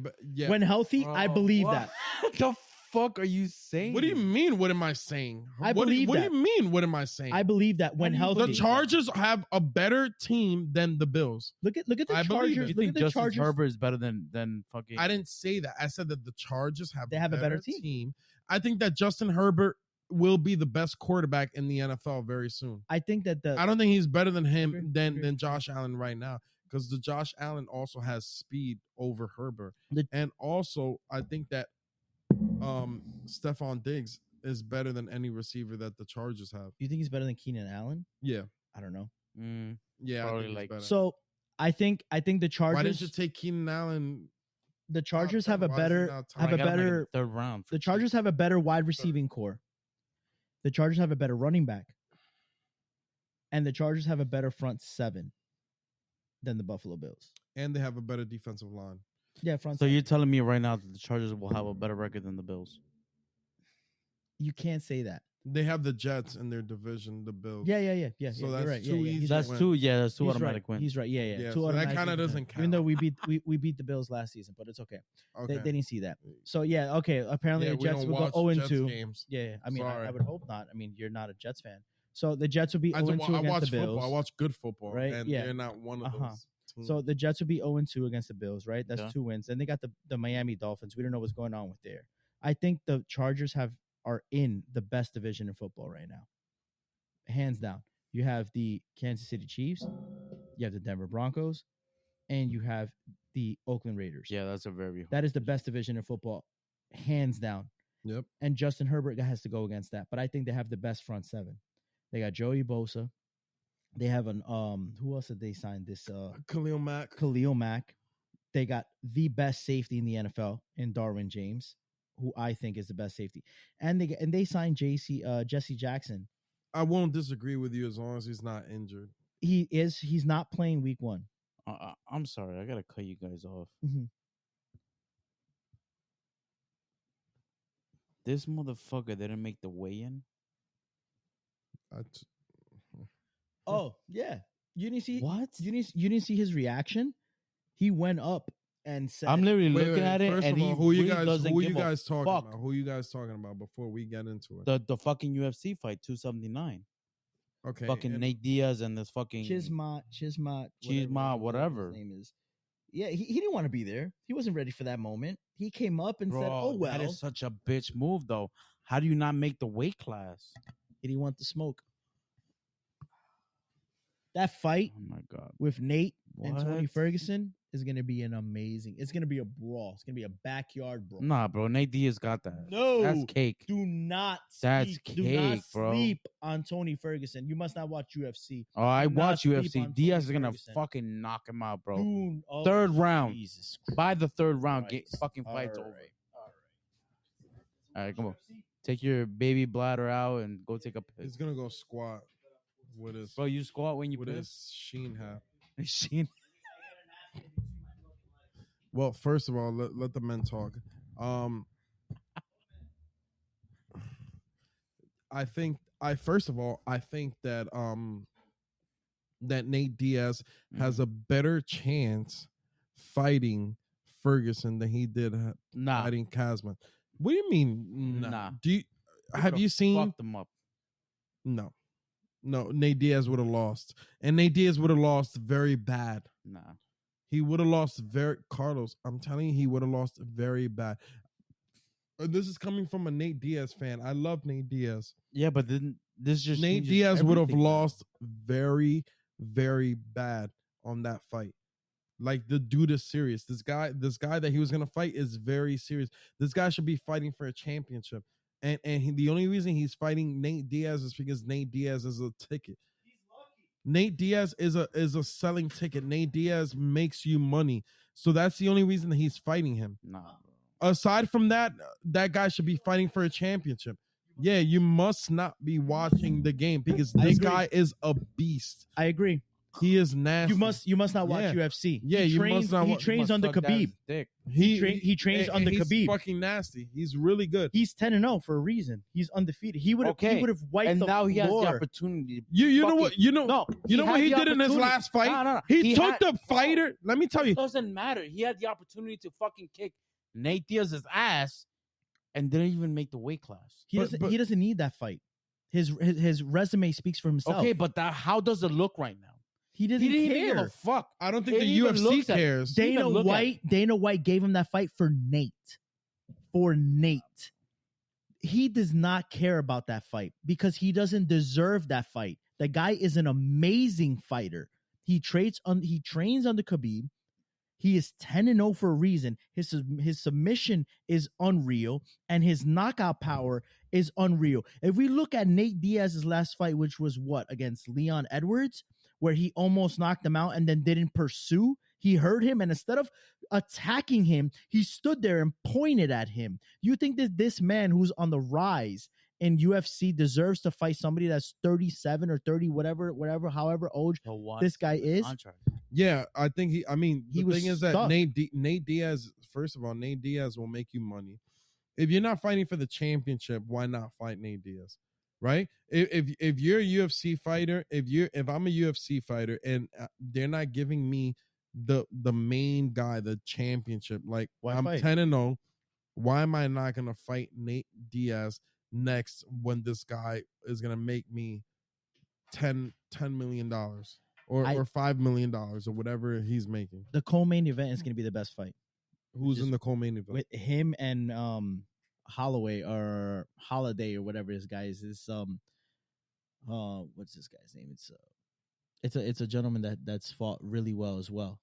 When healthy, I believe that. What the fuck are you saying? What do you mean? What am I saying? I believe that. What do you mean? What am I saying? I believe that when healthy. The Chargers have a better team than the Bills. Look at the Chargers. You think Justin Herbert is better than fucking? I didn't say that. I said that the Chargers have a better team. I think that Justin Herbert will be the best quarterback in the NFL very soon. I think that I don't think he's better than him than Josh Allen right now. Because the Josh Allen also has speed over Herbert. And also, I think that Stephon Diggs is better than any receiver that the Chargers have. You think he's better than Keenan Allen? Yeah. I don't know. Yeah, I think better. So I think the Chargers. Why didn't you take Keenan Allen? The Chargers have a better third round. The Chargers have a better wide receiving core. The Chargers have a better running back. And the Chargers have a better front seven than the Buffalo Bills. And they have a better defensive line. Yeah, front. So seven. you're telling me right now that the Chargers will have a better record than the Bills? You can't say that. They have the Jets in their division, the Bills. Yeah. So You're that's right. two yeah, easy he's That's right. two. Yeah, that's two He's automatic right. wins. He's right. Yeah. Yeah, Two so that automatic kind of wins. doesn't count. Even though we beat the Bills last season, but it's okay. Okay. They didn't see that. So yeah, okay. Apparently Yeah, the we Jets don't will go watch 0 and Jets 2. games. Yeah. I mean, I Sorry. would hope not. I mean, you're not a Jets fan. So the Jets will be I 0 and 2 watch against the Bills. football. I watch good football, Right? and Yeah. they're not one of Uh-huh. those teams. So the Jets will be 0 and 2 against the Bills, right? That's Yeah. 2 wins. Then they got the Miami Dolphins. We don't know what's going on with there. I think the Chargers are in the best division in football right now. Hands down. You have the Kansas City Chiefs, you have the Denver Broncos, and you have the Oakland Raiders. Yeah, that's a very. That is the best division in football, hands down. Yep. And Justin Herbert has to go against that. But I think they have the best front seven. They got Joey Bosa. They have an who else did they sign this? Khalil Mack. Khalil Mack. They got the best safety in the NFL in Darwin James, who I think is the best safety. And they signed Jesse Jackson. I won't disagree with you as long as he's not injured. He's not playing week 1. I'm sorry, I gotta cut you guys off. Mm-hmm. This motherfucker didn't make the weigh-in. Oh yeah, you didn't see What? You didn't see his reaction. He went up and said, I'm literally looking at it, First and of all, he who you really guys doesn't who you give a guys talking fuck. about? Who you guys talking about before we get into it? The fucking UFC fight 279. Okay. Fucking and- Nate Diaz and this fucking Chisma, whatever. his name is. Yeah, he didn't want to be there. He wasn't ready for that moment. He came up and Bro, said, "Oh well." that is such a bitch move, though. How do you not make the weight class? He didn't want the smoke. That fight Oh my god. with Nate and Tony What? Ferguson is going to be an amazing. It's going to be a brawl. It's going to be a backyard brawl. Nah, bro. Nate Diaz got that. No, That's cake. do not That's sleep. Do not cake, bro. sleep on Tony Ferguson. You must not watch UFC. Oh, I Do not watch sleep UFC. on Diaz Tony is gonna Ferguson. fucking knock him out, bro. Dude, oh, Third round. Jesus By the third round, Christ. fucking fight's All over. right, all All right, come on. Take your baby bladder out and go take a piss. He's gonna go squat with his Bro, you squat when you with piss. his Sheen hat. Sheen. Well, first of all, let the men talk. I think that that Nate Diaz has a better chance fighting Ferguson than he did Nah. fighting Kazman. What do you mean? Nah. Do you have you seen? Fucked them up. No. Nate Diaz would have lost, and Nate Diaz would have lost very bad. Nah. He would have lost Carlos. I'm telling you, he would have lost very bad. This is coming from a Nate Diaz fan. I love Nate Diaz. Yeah, but then this just Nate changes Diaz would have everything, man. lost very, very bad on that fight. Like, the dude is serious. This guy that he was gonna fight is very serious. This guy should be fighting for a championship. And the only reason he's fighting Nate Diaz is because Nate Diaz is a ticket. Nate Diaz is a selling ticket. Nate Diaz makes you money. So that's the only reason that he's fighting him. Nah, bro. Aside from that, that guy should be fighting for a championship. Yeah, you must not be watching the game because I this agree. guy is a beast. I agree. He is nasty. You must not watch Yeah. UFC. Yeah, he you trains, must not He watch- trains Must under suck dad's Khabib. dick. He trains under he's Khabib. fucking nasty. He's really good. He's 10-0 for a reason. He's undefeated. He would have Okay. wiped And the now he has the floor. opportunity. You know fucking- what you know No, you know what had he the did in his opportunity. last fight? No. He took had- the fighter. Let me tell you. It doesn't matter. He had the opportunity to fucking kick Nate Diaz's ass and didn't even make the weight class. He But- doesn't. He doesn't need that fight. His resume speaks for himself. Okay, but how does it look right now? he He didn't didn't even give care. a fuck. I don't think It the even UFC looks at- cares. Dana even look at White gave him that fight for Nate. For Nate. He does not care about that fight because he doesn't deserve that fight. The guy is an amazing fighter. He trains under Khabib. He is 10-0 for a reason. His submission is unreal, and his knockout power is unreal. If we look at Nate Diaz's last fight, which was what, against Leon Edwards, where he almost knocked him out and then didn't pursue, he heard him, and instead of attacking him, he stood there and pointed at him. You think that this man who's on the rise in UFC deserves to fight somebody that's 37 or 30, whatever, however old So what? this guy is? Contract. Yeah, I think he. I mean, He the was thing is that stuck. Nate Diaz. First of all, Nate Diaz will make you money. If you're not fighting for the championship, why not fight Nate Diaz? Right? If you're a UFC fighter, if I'm a UFC fighter and they're not giving me the main guy, the championship, like Why I'm fight? 10-0, why am I not gonna fight Nate Diaz next when this guy is gonna make me $10 million or $5 million or whatever he's making? The co-main event is going to be the best fight. Who's in the co-main event? With him and Holloway or Holiday or whatever this guy is. This what's this guy's name? It's a gentleman that's fought really well as well.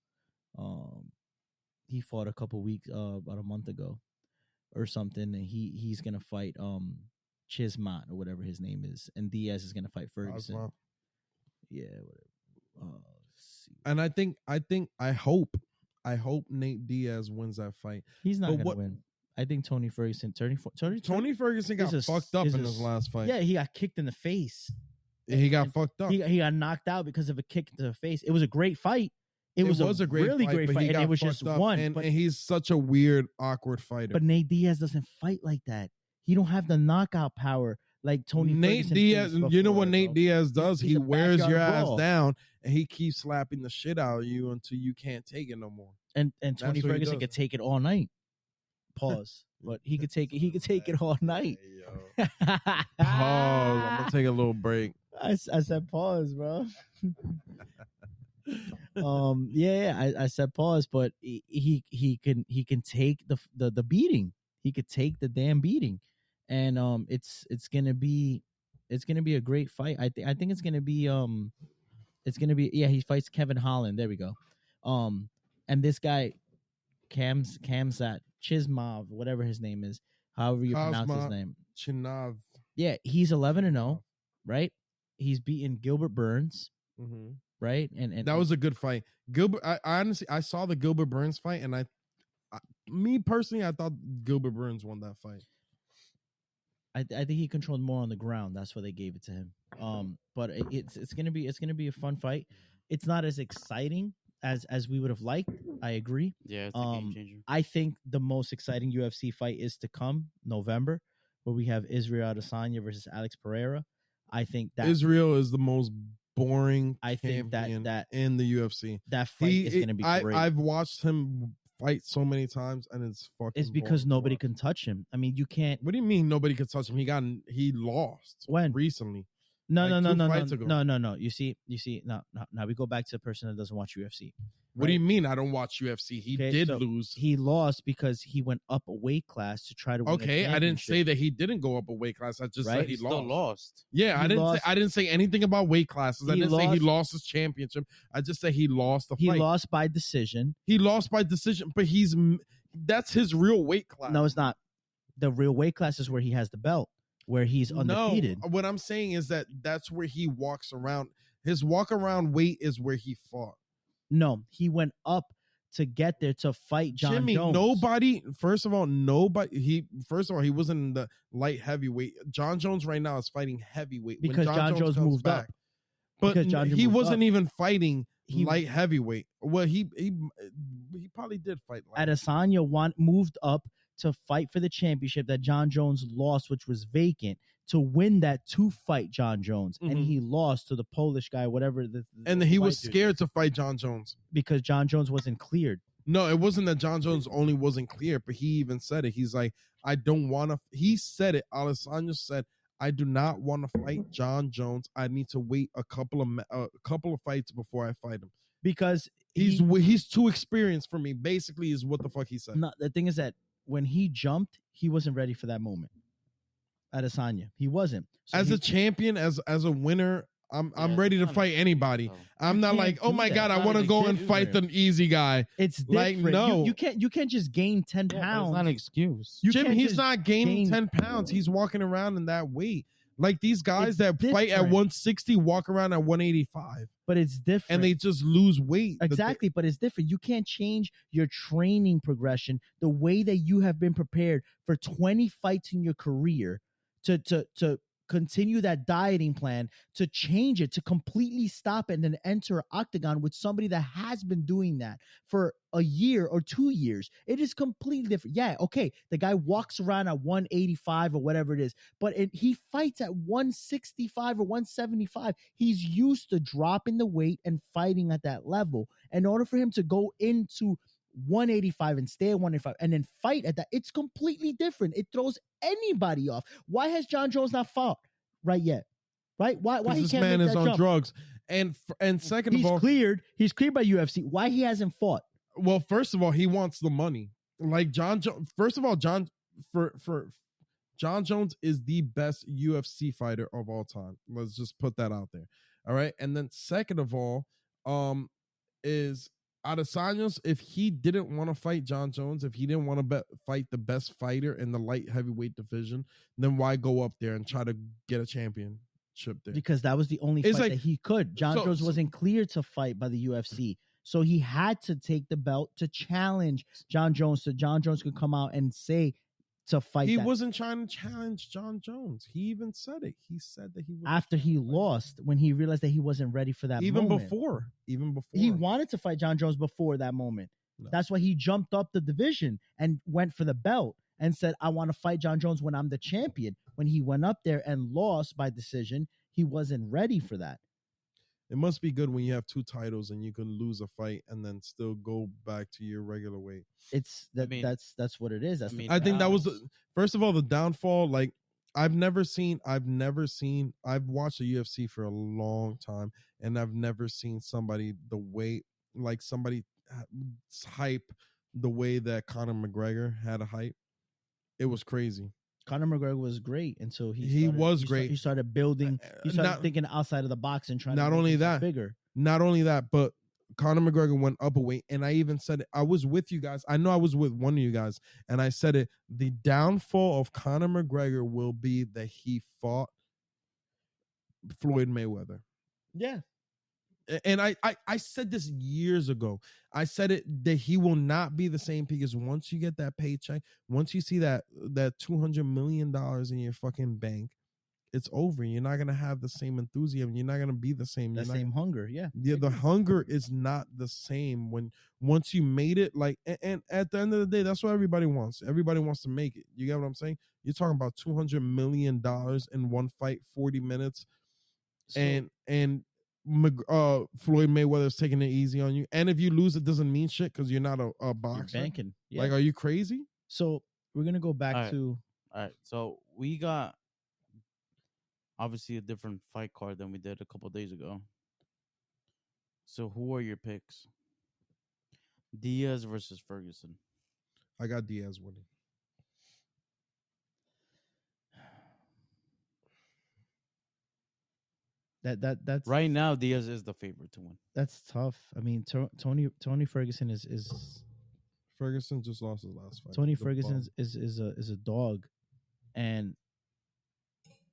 He fought a couple weeks about a month ago or something, and he's gonna fight Chismat or whatever his name is, and Diaz is gonna fight Ferguson. Cosmo. Yeah, whatever. And I hope Nate Diaz wins that fight. He's not gonna win. I think Tony Ferguson. Tony Ferguson got fucked up in his last fight. Yeah, he got kicked in the face. He got fucked up. He got knocked out because of a kick to the face. It was a great fight. It was a really great fight, and it was just one. And he's such a weird, awkward fighter. But Nate Diaz doesn't fight like that. He don't have the knockout power like Tony Nate Ferguson Diaz. before, You know what bro. Nate Diaz does? He's he a wears your backyard ass brawl. down, and he keeps slapping the shit out of you until you can't take it no more. And Tony what he Ferguson does. could take it all night. Pause. But he could take it. He could take it all night. Hey, yo. Pause. I'm gonna take a little break. I said pause, bro. I said pause, but he can take the beating. He could take the damn beating, and it's gonna be a great fight. I think it's gonna be he fights Kevin Holland. There we go. And this guy Kamzat Chismov, whatever his name is, however you pronounce his name. Chinav. Yeah, he's 11-0, right? He's beaten Gilbert Burns, Mm-hmm. right? And That was a good fight. Gilbert, I honestly, I saw the Gilbert Burns fight, and me personally, I thought Gilbert Burns won that fight. I think he controlled more on the ground. That's why they gave it to him. But it's gonna be a fun fight. It's not as exciting as we would have liked. I agree. Yeah, it's a game changer. I think the most exciting UFC fight is to come November, where we have Israel Adesanya versus Alex Pereira. I think that Israel is the most boring. I think that in the UFC, that fight is going to be great. I've watched him fight so many times, and it's fucking. It's because nobody can touch him. I mean, you can't. What do you mean nobody can touch him? He lost when recently. No. No. You see. Now we go back to the person that doesn't watch UFC. What do you mean? I don't watch UFC. He did lose. He lost because he went up a weight class to try to win. Okay, I didn't say that he didn't go up a weight class. I just said he lost. Yeah, I didn't say anything about weight classes. I didn't say he lost his championship. I just said he lost the fight. He lost by decision. But that's his real weight class. No, it's not. The real weight class is where he has the belt, where he's undefeated. No, what I'm saying is that's where he walks around. His walk around weight is where he fought. No, he went up to get there to fight John Jones. First of all, he wasn't in the light heavyweight. John Jones right now is fighting heavyweight because John Jones moved up. But he wasn't even fighting light heavyweight. Well, he probably did fight light. Adesanya moved up to fight for the championship that John Jones lost, which was vacant, to win that to fight John Jones. Mm-hmm. And he lost to the Polish guy, whatever. And he was scared to fight John Jones. Because John Jones wasn't cleared. No, it wasn't that John Jones only wasn't cleared, but he even said it. He's like, I don't want to. He said it. Alessandro said, I do not want to fight John Jones. I need to wait a couple of fights before I fight him. Because he's too experienced for me, basically, is what the fuck he said. No, the thing is that when he jumped, he wasn't ready for that moment. Adesanya, he wasn't. So as a champion, as a winner, I'm ready to fight anybody. I'm not like, oh my god, I want to go and fight the easy guy. It's different. Like, no, you can't just gain 10 pounds. It's not an excuse. Jim, he's not gaining 10 pounds. He's walking around in that weight. Like these guys that fight at 160 walk around at 185. But it's different. And they just lose weight. Exactly, but it's different. You can't change your training progression, the way that you have been prepared for 20 fights in your career to continue that dieting plan, to change it, to completely stop it, and then enter octagon with somebody that has been doing that for a year or 2 years. It is completely different. Yeah, okay, the guy walks around at 185 or whatever it is, but he fights at 165 or 175. He's used to dropping the weight and fighting at that level. In order for him to go into 185 and stay at 185 and then fight at that, it's completely different. It throws anybody off. Why has John Jones not fought right yet? Right? Why he this can't man make is that on jump? drugs. And second of all, he's cleared by UFC. Why he hasn't fought? well, first of all, he wants the money. Like John Jones. First of all, John Jones is the best UFC fighter of all time. Let's just put that out there. All right. And then second of all, is Adesanya's, if he didn't want to fight John Jones, if he didn't want to fight the best fighter in the light heavyweight division, then why go up there and try to get a championship there? Because that was the only fight that he could. John Jones wasn't cleared to fight by the UFC. So he had to take the belt to challenge John Jones, so John Jones could come out and say to fight. He wasn't trying to challenge John Jones. He even said it. He said that he after he lost, when he realized that he wasn't ready for that even moment. before. He wanted to fight John Jones before that moment. No. That's why he jumped up the division and went for the belt and said, I want to fight John Jones when I'm the champion. When he went up there and lost by decision, he wasn't ready for that. It must be good when you have 2 titles and you can lose a fight and then still go back to your regular weight. It's that. That's what it is. I think that was first of all the downfall. Like I've watched the UFC for a long time, and I've never seen somebody hype the way that Conor McGregor had a hype. It was crazy. Conor McGregor was great, and so he was great. He started building. He started thinking outside of the box and trying. Not to only that, bigger. Not only that, but Conor McGregor went up a weight, and I even said it. I was with you guys. I know I was with one of you guys, and I said it. The downfall of Conor McGregor will be that he fought Floyd Mayweather. Yeah. And I said this years ago. I said it that he will not be the same because once you get that paycheck, once you see that $200 million in your fucking bank, it's over. You're not gonna have the same enthusiasm. You're not gonna be the same. The same hunger, yeah. Yeah, the hunger is not the same once you made it. Like, and at the end of the day, that's what everybody wants. Everybody wants to make it. You get what I'm saying? You're talking about $200 million in one fight, 40 minutes, and Floyd Mayweather's taking it easy on you, and if you lose, it doesn't mean shit because you're not a boxer. You're banking. Yeah. Like, are you crazy? So we're gonna go back to. All right. So we got obviously a different fight card than we did a couple of days ago. So who are your picks? Diaz versus Ferguson. I got Diaz winning. That's right now. Diaz is the favorite to win. That's tough. I mean, Tony Ferguson is Ferguson just lost his last fight. Tony Ferguson is a dog, and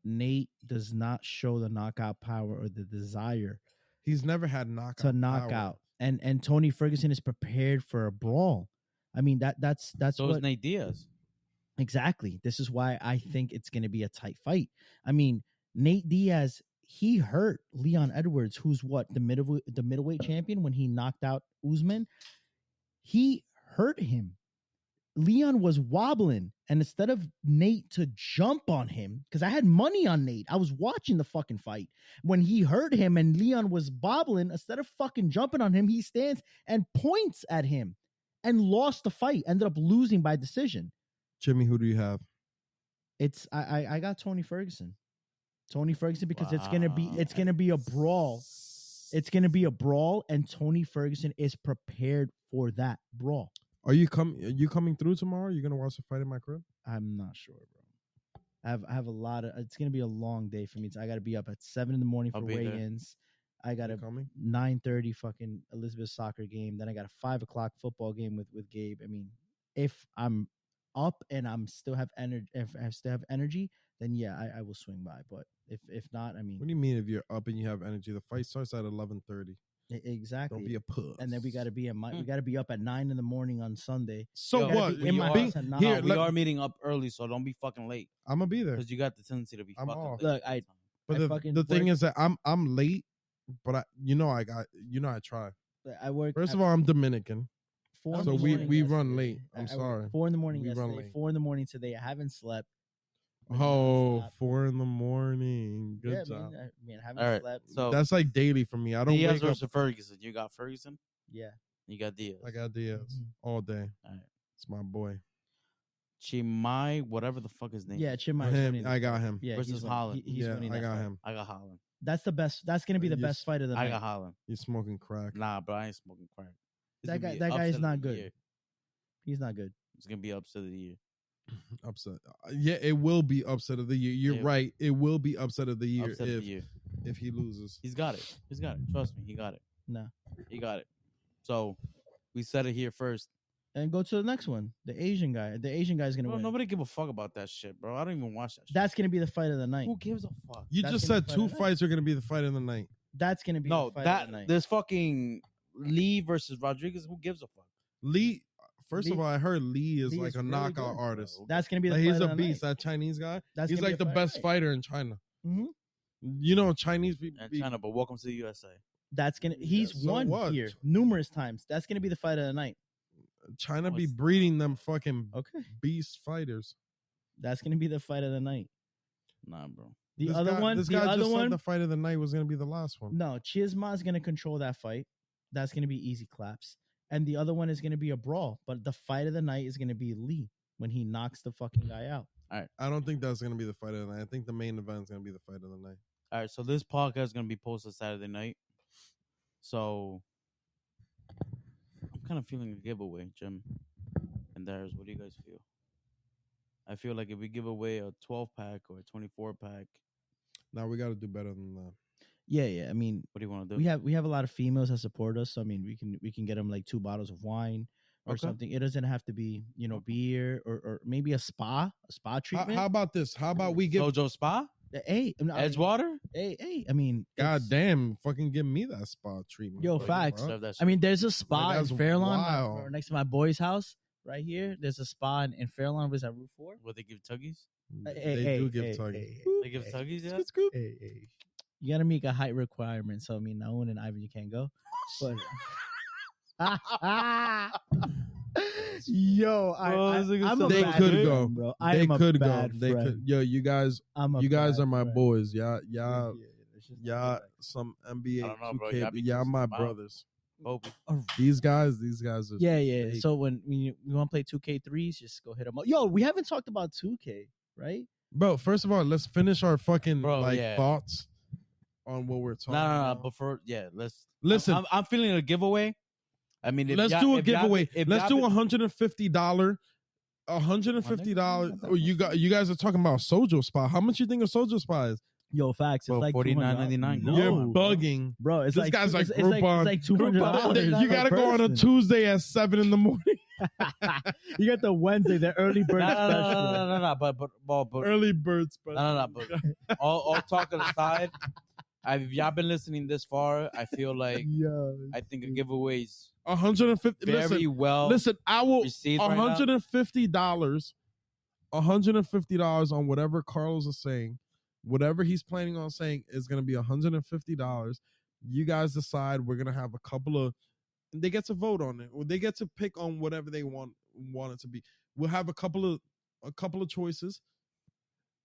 Nate does not show the knockout power or the desire. He's never had knockout out, and Tony Ferguson is prepared for a brawl. I mean that's so what is Nate Diaz. Exactly. This is why I think it's going to be a tight fight. I mean, Nate Diaz. He hurt Leon Edwards, who's the middleweight champion, when he knocked out Usman. He hurt him. Leon was wobbling, and instead of Nate to jump on him, because I had money on Nate, I was watching the fucking fight. When he hurt him and Leon was bobbling, instead of fucking jumping on him, he stands and points at him and lost the fight. Ended up losing by decision. Jimmy, who do you have? I got Tony Ferguson. Tony Ferguson, because it's gonna be a brawl. It's gonna be a brawl, and Tony Ferguson is prepared for that brawl. Are you coming through tomorrow? Are you gonna watch the fight in my crib? I'm not sure, bro. I have a lot of. It's gonna be a long day for me. I got to be up at 7 a.m. for weigh-ins. I got a 9:30 fucking Elizabeth soccer game. Then I got a 5 o'clock football game with Gabe. I mean, if I'm up and I'm still have energy, if I still have energy, then yeah, I will swing by. But if not, I mean, what do you mean if you're up and you have energy? The fight starts at 11:30. Exactly. Don't be a puss. And then we got to be we got to be up at 9 in the morning on Sunday. So Yo, what? in my house at 9. here, we are meeting up early, so don't be fucking late. I'm gonna be there. Because you got the tendency to be I'm fucking off. late. Look, But the thing is that I'm late, but I try. I work. First of all, I'm Dominican, 4 in so the morning we run yesterday. late. I'm I sorry. worked 4 in the morning We run yesterday. late. 4 in the morning today. I haven't slept. Oh, Nonstop. 4 in the morning. Good Yeah, job. I mean, I haven't All right, slept. so That's like daily for me. I don't Diaz wake up. versus Ferguson. You got Ferguson. Yeah. You got Diaz. I got Diaz Mhm. all day. All right. It's my boy. Chimai, whatever the fuck his name. Yeah, Chimai. Him, I got him. Yeah, Versus he's winning. Holland. He's Yeah, winning I that got fight. him. I got Holland. That's the best. That's gonna be the You best fight of the I night. got Holland. He's smoking crack. Nah, bro, I ain't smoking crack. It's That gonna guy- be that guy is upset of not the good. year. He's not good. It's gonna be upset of the year. Upset. Yeah, it will be upset of the year. You're Yeah. right. It will be upset of the year Upset of the year. if he loses. He's got it. He's got it. Trust me, he got it. No. He got it. So we said it here first. And go to the next one. The Asian guy. The Asian guy's gonna Bro, win. nobody give a fuck about that shit, bro. I don't even watch that shit. That's gonna be the fight of the night. Who gives a fuck? You That's just gonna said be fight two of the night. fights are going to be the fight of the night. That's gonna be No, the fight that of the night. this fucking Lee versus Rodriguez. Who gives a fuck? Lee, first of Lee- all, I heard Lee is Lee like is a really knockout good, artist. bro. That's gonna be the Like, fight he's of a the beast. night. That Chinese guy. That's He's gonna be like the fight of best night. fighter in China. Mhm. You know, Chinese people. And China, but welcome to the USA. That's gonna. He's so won what? here numerous times. That's gonna be the fight of the night. China No, be it's breeding not, them fucking Okay. beast fighters. That's gonna be the fight of the night. Nah, bro. The This other guy, one. This The guy other just one. said the fight of the night was going to be the last one. No, Chisma's gonna control that fight. That's gonna be easy claps. And the other one is gonna be a brawl. But the fight of the night is gonna be Lee when he knocks the fucking guy out. I don't think that's going to be the fight of the night. I think the main event is going to be the fight of the night. All right, so this podcast is gonna be posted Saturday night. So I'm kind of feeling a giveaway, Jim and Darius. What do you guys feel? I feel like if we give away a 12-pack or a 24-pack, Now we got to do better than that. Yeah. I mean, what do you want to do? we have a lot of females that support us. So I mean, we can get them like 2 bottles of wine or Okay. something. It doesn't have to be beer or maybe a spa treatment. How about this? How about we give? Sojo Spa, Hey, I mean, Edgewater. hey. I mean, God it's- damn, fucking give me that spa treatment. Yo, bro. facts. Serve that I mean, shit. there's a spa in that's Fairlawn wild. next to my boy's house right here. There's a spa in Fairlawn. Was that Route 4? What they give tuggies? They do give tuggies. They give tuggies, yeah. Scoop, scoop. Hey. You gotta make a height requirement. So I mean, Owen and Ivan, you can't go. But yo, Bro, this nigga I'm said a They bad could friend, go. bro. I They am a could go. bad They friend. could. Yo, you guys I'm a are bad my friend. boys. Y'all, It's just y'all, not some NBA I don't know, bro. 2K. Y'all be Y'all juicing my them out. brothers. Kobe. These guys are Yeah. fake. So when you want to play 2K3s, just go hit them up. Yo, we haven't talked about 2K, right? Bro, first of all, let's finish our fucking Bro, yeah. thoughts on what we're talking No. about. But for let's Listen. I'm feeling a giveaway. I mean, if Let's y'all- do a if y'all giveaway. been- if Let's y'all do been- $150. $150. Oh, you guys are talking about Sojo Spa. How much you think a Sojo Spa is? Yo, facts. It's Bro, like $49.99. No, You're No, bugging. bro. It's This like guy's like it's like Groupon. it's like $200. You gotta go on a Tuesday at 7 in the morning. You got the Wednesday, the early bird special. No. But Early bird special. no. But all talk aside, if y'all been listening this far, I feel like Yeah. I think a giveaway's 150. very well Listen, I will received right now. $150. $150 on whatever Carlos is saying. Whatever he's planning on saying is going to be $150. You guys decide. We're going to have a couple of. They get to vote on it, or they get to pick on whatever they want it to be. We'll have a couple of choices,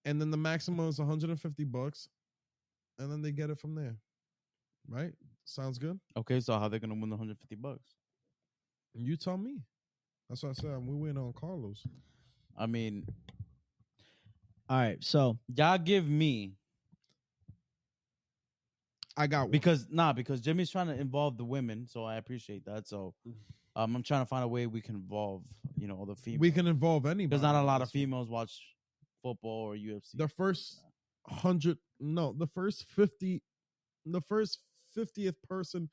and then the maximum is $150, and then they get it from there. Right? Sounds good. Okay, so how they gonna win the $150? You tell me. That's what I said. We win on Carlos. I mean, All right. So y'all give me I got one. because Jimmy's trying to involve the women, so I appreciate that. So I'm trying to find a way we can involve, all the females. we can involve anybody. There's not a in lot of this one. females watch football or UFC. The first 100, no, the first 50, the first 50th person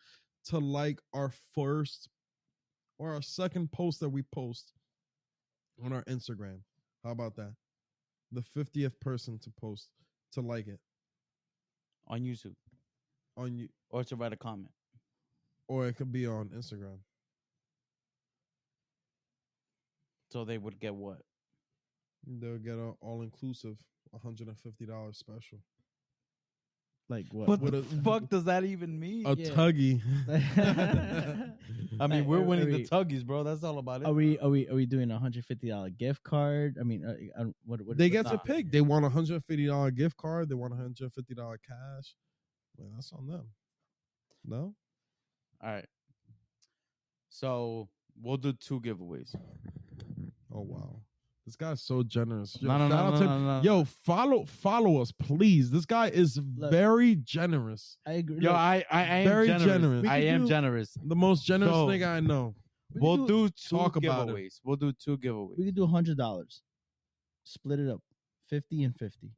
to like our first or our second post that we post on our Instagram. How about that? The 50th person to post to like it on YouTube on you. or to write a comment. or it could be on Instagram. So they would get what? They'll get an all-inclusive $150 special. Like what? What With the a- fuck does that even mean? A Yeah. tuggy. I mean, we're Are winning the we- tuggies, bro. That's all about it. Are we doing a $150 gift card? I mean, what They what- get nah. to pick. They want a $150 gift card. They want $150 cash. Well, that's on them. No? All right. So we'll do 2 giveaways. Oh wow. This guy's so generous. Yo, No, no, shout no, out no, to no, no. Yo, follow us, please. This guy is very generous. I agree. Yo, Look, I am Very generous. generous. I We could am do- generous. The most generous So- nigga I know. We'll do 2 talk about it. giveaways. We'll do 2 giveaways. we could do $100. Split it up, 50 and 50.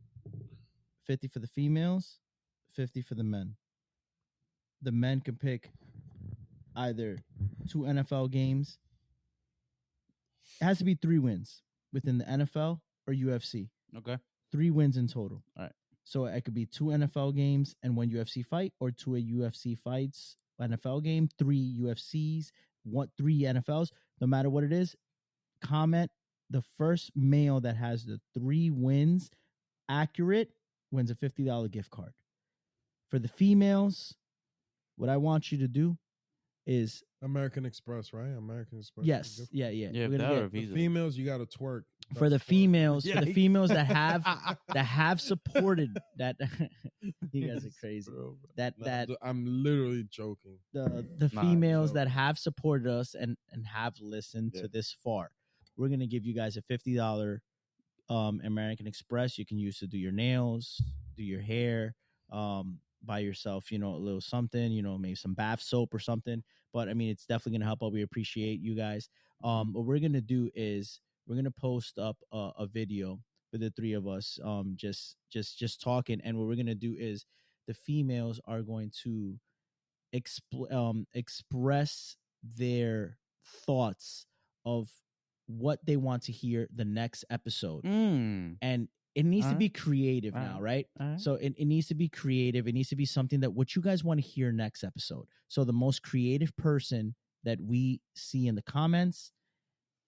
50 for the females, 50 for the men. The men can pick either 2 NFL games. It has to be 3 wins within the NFL or UFC. Okay. 3 wins in total. All right. So it could be 2 NFL games and 1 UFC fight, or 2 UFC fights, NFL game, 3 UFCs, 3 NFLs. No matter what it is, comment the first male that has the 3 wins accurate wins a $50 gift card. For the females, what I want you to do is American Express, right? American Express. yes, Gift- yeah, yeah. Yeah, We're gonna that get- or Visa. Females, you gotta twerk. for the That's twerk. females, for the Yikes. females that have supported that. You guys are crazy. Bro, That no, that I'm literally joking. the Nah, females joke. that have supported us and have listened Yeah. to this far, we're gonna give you guys a $50 American Express you can use to do your nails, do your hair, buy yourself, a little something, maybe some bath soap or something. But I mean, it's definitely gonna help out. We appreciate you guys. What we're gonna do is we're gonna post up a video for the 3 of us, just talking. And what we're gonna do is the females are going to express their thoughts of what they want to hear the next episode. Mm. And it needs to Alright. be creative now, Alright. right? Alright. So it needs to be creative. It needs to be something that what you guys want to hear next episode. So the most creative person that we see in the comments,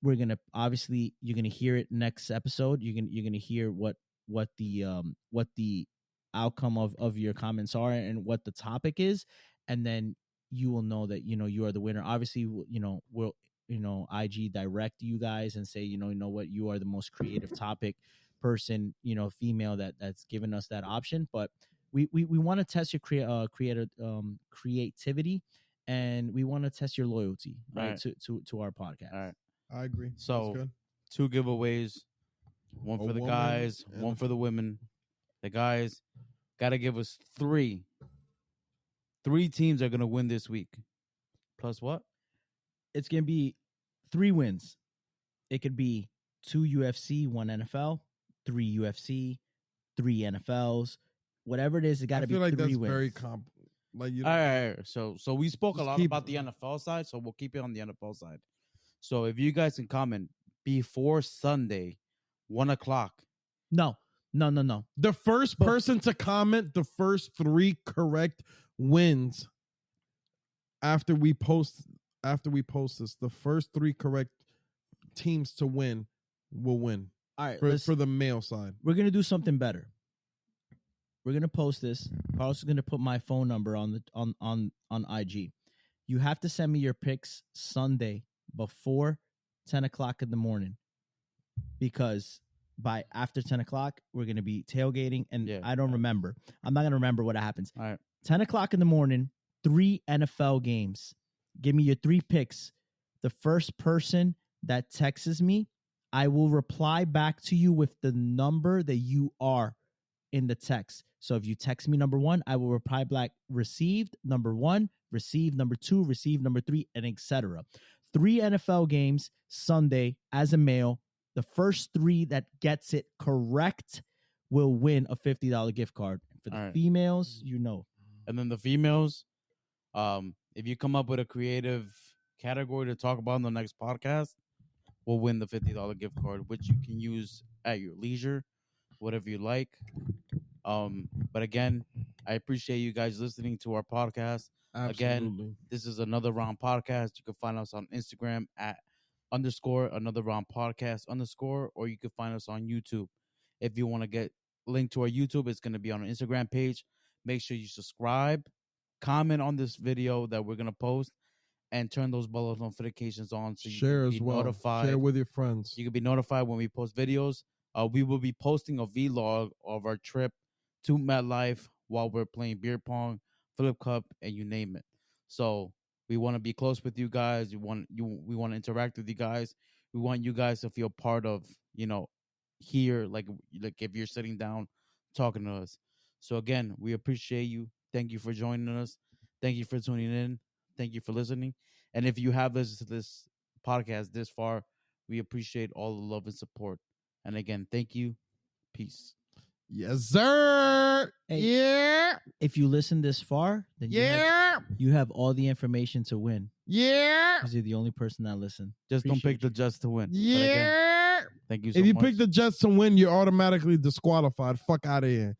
we're gonna obviously you're gonna hear it next episode. You're gonna hear what the outcome of your comments are and what the topic is, and then you will know that you are the winner. Obviously, we'll IG direct you guys and say you know what, you are the most creative topic person, female that's given us that option. But we want to test your creativity, and we want to test your loyalty, right, Right. to our podcast. All right. I agree. So- That's good. 2 giveaways. One A for the woman guys, and one a- for the women. The guys got to give us 3. 3 teams are going to win this week. Plus what? It's gonna be 3 wins. It could be 2 UFC, 1 NFL, 3 UFC, 3 NFLs, whatever it is. It got I to be feel like 3 that's wins. very like you. All right. So we spoke a Just lot keep- about the NFL side, so we'll keep it on the NFL side. So if you guys can comment before Sunday, 1:00. No. The first person to comment the first 3 correct wins after we post this, the first 3 correct teams to win will win All right, for the male side. we're gonna do something better. We're gonna post this. Carlos is gonna put my phone number on IG. You have to send me your picks Sunday before 10 o'clock in the morning, because by after 10 o'clock we're gonna be tailgating, and Yeah. I don't remember. I'm not gonna remember what happens. All right. 10 o'clock in the morning, 3 NFL games. Give me your 3 picks. The first person that texts me, I will reply back to you with the number that you are in the text. So if you text me number 1, I will reply back received number 1, received number 2, received number 3, and etc. 3 NFL games Sunday as a male. The first 3 that gets it correct will win a $50 gift card. For the All right. females, And then the females, if you come up with a creative category to talk about on the next podcast, we'll win the $50 gift card, which you can use at your leisure, whatever you like. But again, I appreciate you guys listening to our podcast. Again, Absolutely. this is Another Round Podcast. You can find us on Instagram at underscore Another Round Podcast underscore, or you can find us on YouTube. If you want to get linked to our YouTube, it's going to be on our Instagram page. Make sure you subscribe, comment on this video that we're going to post, and turn those bell notifications on so you Share can as be well. notified. Share with your friends. You can be notified when we post videos. We will be posting a vlog of our trip to MetLife while we're playing beer pong, Philip Cup, and you name it. So we want to be close with you guys. We want to interact with you guys. We want you guys to feel part of, here, like if you're sitting down talking to us. So again, we appreciate you. Thank you for joining us. Thank you for tuning in. Thank you for listening. And if you have listened to this podcast this far, we appreciate all the love and support. And again, thank you. Peace. Yes, sir. Hey. Yeah. If you listen this far, then Yeah. you have all the information to win. Yeah. Because you're the only person that listened. Just don't pick Appreciate the you. Jets to win. But again, Yeah. thank you so If you much. pick the Jets to win, you're automatically disqualified. Fuck out of here.